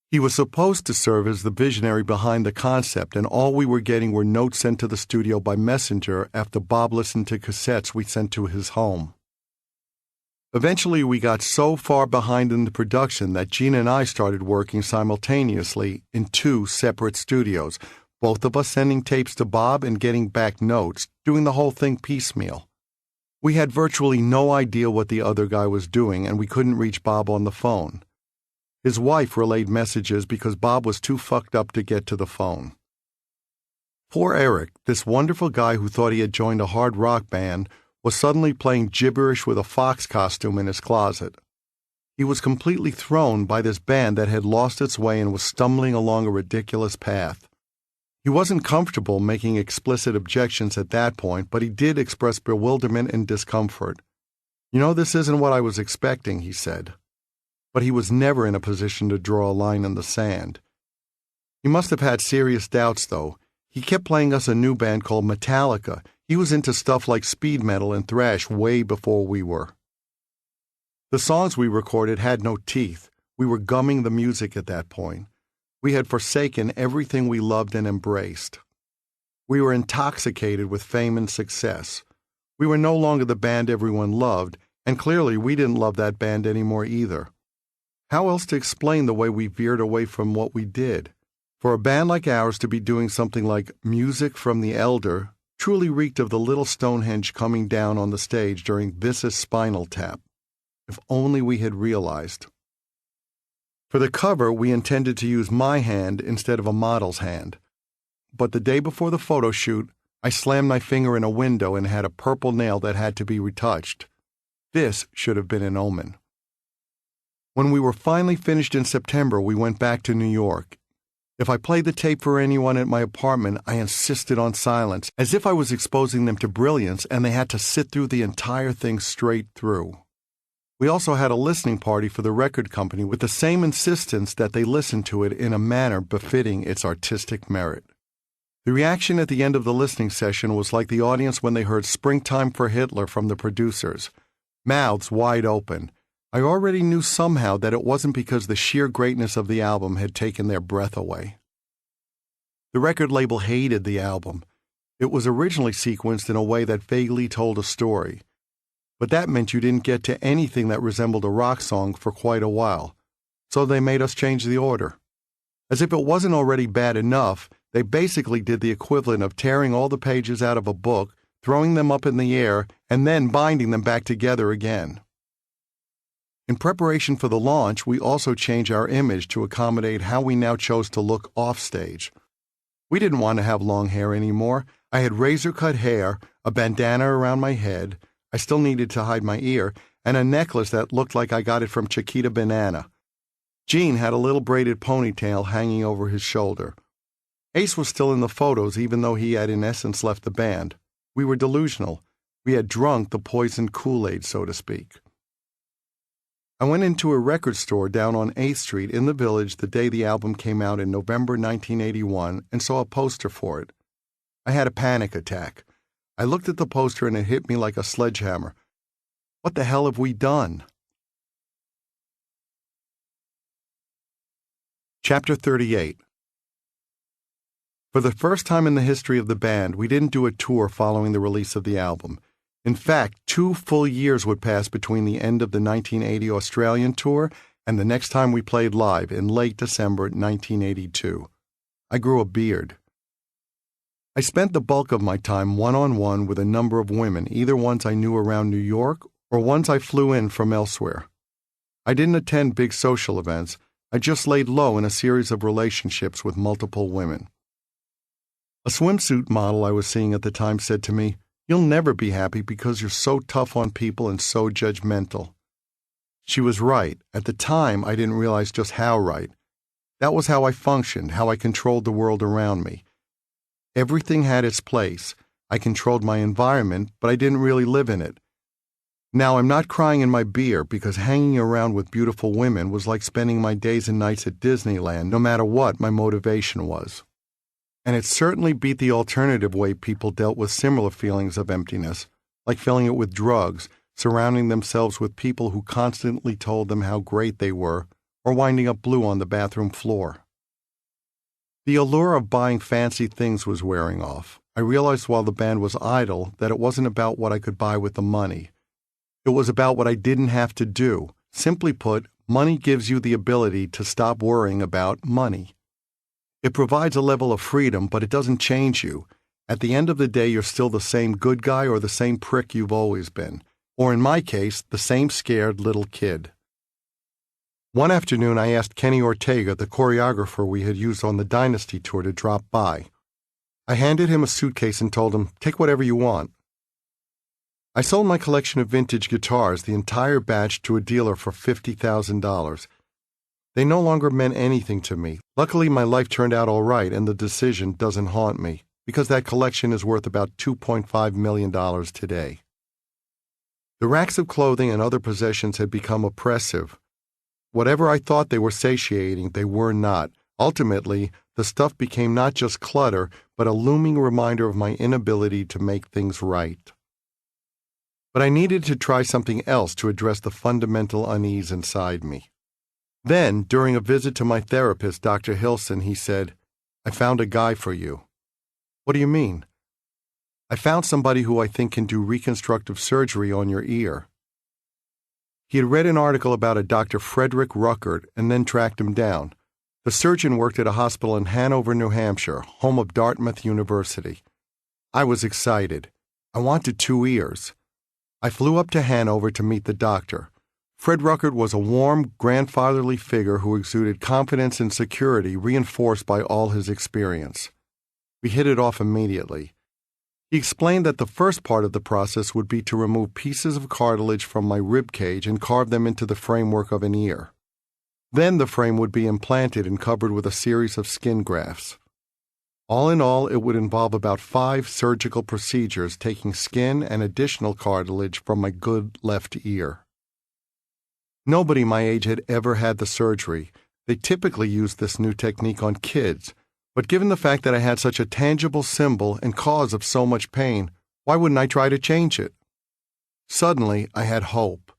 He was supposed to serve as the visionary behind the concept, and all we were getting were notes sent to the studio by messenger after Bob listened to cassettes we sent to his home. Eventually, we got so far behind in the production that Gina and I started working simultaneously in 2 separate studios, both of us sending tapes to Bob and getting back notes, doing the whole thing piecemeal. We had virtually no idea what the other guy was doing, and we couldn't reach Bob on the phone. His wife relayed messages because Bob was too fucked up to get to the phone. Poor Eric, this wonderful guy who thought he had joined a hard rock band, was suddenly playing gibberish with a fox costume in his closet. He was completely thrown by this band that had lost its way and was stumbling along a ridiculous path. He wasn't comfortable making explicit objections at that point, but he did express bewilderment and discomfort. "You know, this isn't what I was expecting," he said. But he was never in a position to draw a line in the sand. He must have had serious doubts, though. He kept playing us a new band called Metallica. He was into stuff like speed metal and thrash way before we were. The songs we recorded had no teeth. We were gumming the music at that point. We had forsaken everything we loved and embraced. We were intoxicated with fame and success. We were no longer the band everyone loved, and clearly we didn't love that band anymore either. How else to explain the way we veered away from what we did? For a band like ours to be doing something like Music from the Elder truly reeked of the little Stonehenge coming down on the stage during This Is Spinal Tap. If only we had realized. For the cover, we intended to use my hand instead of a model's hand. But the day before the photo shoot, I slammed my finger in a window and had a purple nail that had to be retouched. This should have been an omen. When we were finally finished in September, we went back to New York. If I played the tape for anyone at my apartment, I insisted on silence, as if I was exposing them to brilliance and they had to sit through the entire thing straight through. We also had a listening party for the record company with the same insistence that they listen to it in a manner befitting its artistic merit. The reaction at the end of the listening session was like the audience when they heard Springtime for Hitler from the producers. Mouths wide open. I already knew somehow that it wasn't because the sheer greatness of the album had taken their breath away. The record label hated the album. It was originally sequenced in a way that vaguely told a story. But that meant you didn't get to anything that resembled a rock song for quite a while. So they made us change the order. As if it wasn't already bad enough, they basically did the equivalent of tearing all the pages out of a book, throwing them up in the air, and then binding them back together again. In preparation for the launch, we also changed our image to accommodate how we now chose to look offstage. We didn't want to have long hair anymore. I had razor-cut hair, a bandana around my head, I still needed to hide my ear, and a necklace that looked like I got it from Chiquita Banana. Gene had a little braided ponytail hanging over his shoulder. Ace was still in the photos even though he had in essence left the band. We were delusional. We had drunk the poisoned Kool-Aid, so to speak. I went into a record store down on 8th Street in the Village the day the album came out in November 1981 and saw a poster for it. I had a panic attack. I looked at the poster and it hit me like a sledgehammer. What the hell have we done? Chapter 38. For the first time in the history of the band, we didn't do a tour following the release of the album. In fact, 2 full years would pass between the end of the 1980 Australian tour and the next time we played live in late December 1982. I grew a beard. I spent the bulk of my time one-on-one with a number of women, either ones I knew around New York or ones I flew in from elsewhere. I didn't attend big social events. I just laid low in a series of relationships with multiple women. A swimsuit model I was seeing at the time said to me, "You'll never be happy because you're so tough on people and so judgmental." She was right. At the time, I didn't realize just how right. That was how I functioned, how I controlled the world around me. Everything had its place. I controlled my environment, but I didn't really live in it. Now, I'm not crying in my beer because hanging around with beautiful women was like spending my days and nights at Disneyland, no matter what my motivation was. And it certainly beat the alternative way people dealt with similar feelings of emptiness, like filling it with drugs, surrounding themselves with people who constantly told them how great they were, or winding up blue on the bathroom floor. The allure of buying fancy things was wearing off. I realized while the band was idle that it wasn't about what I could buy with the money. It was about what I didn't have to do. Simply put, money gives you the ability to stop worrying about money. It provides a level of freedom, but it doesn't change you. At the end of the day, you're still the same good guy or the same prick you've always been. Or in my case, the same scared little kid. One afternoon, I asked Kenny Ortega, the choreographer we had used on the Dynasty tour, to drop by. I handed him a suitcase and told him, "Take whatever you want." I sold my collection of vintage guitars, the entire batch, to a dealer for $50,000. They no longer meant anything to me. Luckily, my life turned out all right, and the decision doesn't haunt me, because that collection is worth about $2.5 million today. The racks of clothing and other possessions had become oppressive. Whatever I thought they were satiating, they were not. Ultimately, the stuff became not just clutter, but a looming reminder of my inability to make things right. But I needed to try something else to address the fundamental unease inside me. Then, during a visit to my therapist, Dr. Hilson, he said, "I found a guy for you." "What do you mean?" "I found somebody who I think can do reconstructive surgery on your ear." He had read an article about a Dr. Frederick Ruckert and then tracked him down. The surgeon worked at a hospital in Hanover, New Hampshire, home of Dartmouth University. I was excited. I wanted 2 ears. I flew up to Hanover to meet the doctor. Fred Ruckert was a warm, grandfatherly figure who exuded confidence and security reinforced by all his experience. We hit it off immediately. He explained that the first part of the process would be to remove pieces of cartilage from my rib cage and carve them into the framework of an ear. Then the frame would be implanted and covered with a series of skin grafts. All in all, it would involve about 5 surgical procedures, taking skin and additional cartilage from my good left ear. Nobody my age had ever had the surgery. They typically use this new technique on kids, but given the fact that I had such a tangible symbol and cause of so much pain, why wouldn't I try to change it? Suddenly, I had hope.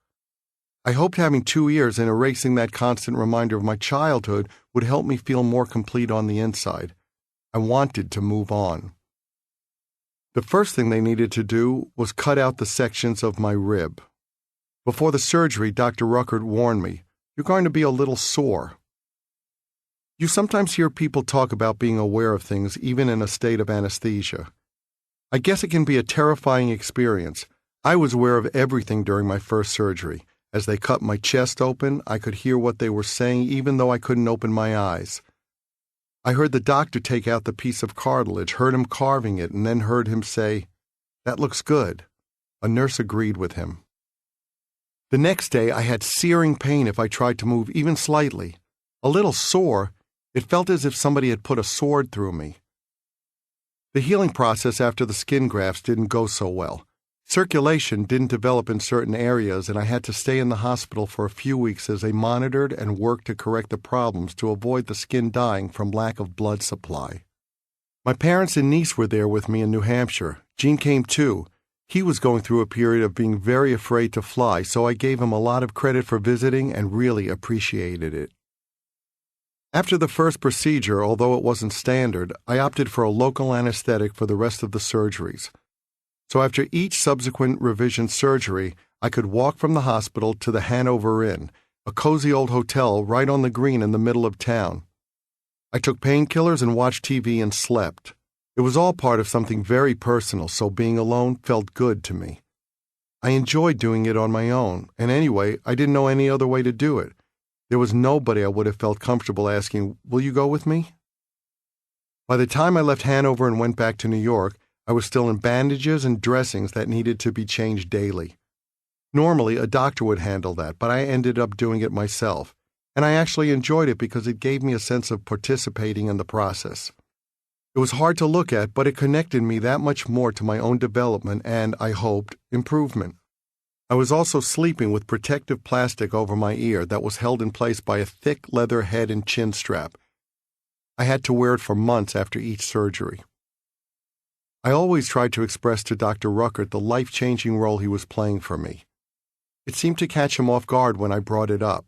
I hoped having 2 ears and erasing that constant reminder of my childhood would help me feel more complete on the inside. I wanted to move on. The first thing they needed to do was cut out the sections of my rib. Before the surgery, Dr. Ruckert warned me, "You're going to be a little sore." You sometimes hear people talk about being aware of things even in a state of anesthesia. I guess it can be a terrifying experience. I was aware of everything during my first surgery. As they cut my chest open, I could hear what they were saying even though I couldn't open my eyes. I heard the doctor take out the piece of cartilage, heard him carving it, and then heard him say, "That looks good." A nurse agreed with him. The next day, I had searing pain if I tried to move even slightly. A little sore, it felt as if somebody had put a sword through me. The healing process after the skin grafts didn't go so well. Circulation didn't develop in certain areas, and I had to stay in the hospital for a few weeks as they monitored and worked to correct the problems to avoid the skin dying from lack of blood supply. My parents and niece were there with me in New Hampshire. Gene came too. He was going through a period of being very afraid to fly, so I gave him a lot of credit for visiting and really appreciated it. After the first procedure, although it wasn't standard, I opted for a local anesthetic for the rest of the surgeries. So after each subsequent revision surgery, I could walk from the hospital to the Hanover Inn, a cozy old hotel right on the green in the middle of town. I took painkillers and watched TV and slept. It was all part of something very personal, so being alone felt good to me. I enjoyed doing it on my own, and anyway, I didn't know any other way to do it. There was nobody I would have felt comfortable asking, "Will you go with me?" By the time I left Hanover and went back to New York, I was still in bandages and dressings that needed to be changed daily. Normally, a doctor would handle that, but I ended up doing it myself, and I actually enjoyed it because it gave me a sense of participating in the process. It was hard to look at, but it connected me that much more to my own development and, I hoped, improvement. I was also sleeping with protective plastic over my ear that was held in place by a thick leather head and chin strap. I had to wear it for months after each surgery. I always tried to express to Dr. Ruckert the life-changing role he was playing for me. It seemed to catch him off guard when I brought it up.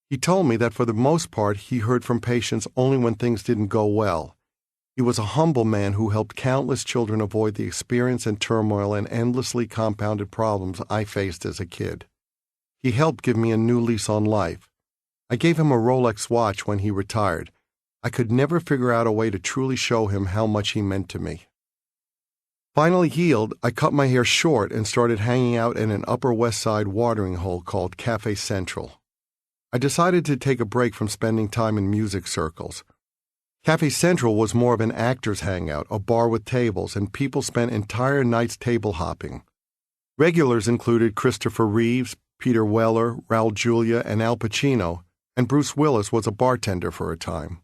He told me that for the most part he heard from patients only when things didn't go well. He was a humble man who helped countless children avoid the experience and turmoil and endlessly compounded problems I faced as a kid. He helped give me a new lease on life. I gave him a Rolex watch when he retired. I could never figure out a way to truly show him how much he meant to me. Finally healed, I cut my hair short and started hanging out in an Upper West Side watering hole called Cafe Central. I decided to take a break from spending time in music circles. Cafe Central was more of an actor's hangout, a bar with tables, and people spent entire nights table hopping. Regulars included Christopher Reeves, Peter Weller, Raul Julia, and Al Pacino, and Bruce Willis was a bartender for a time.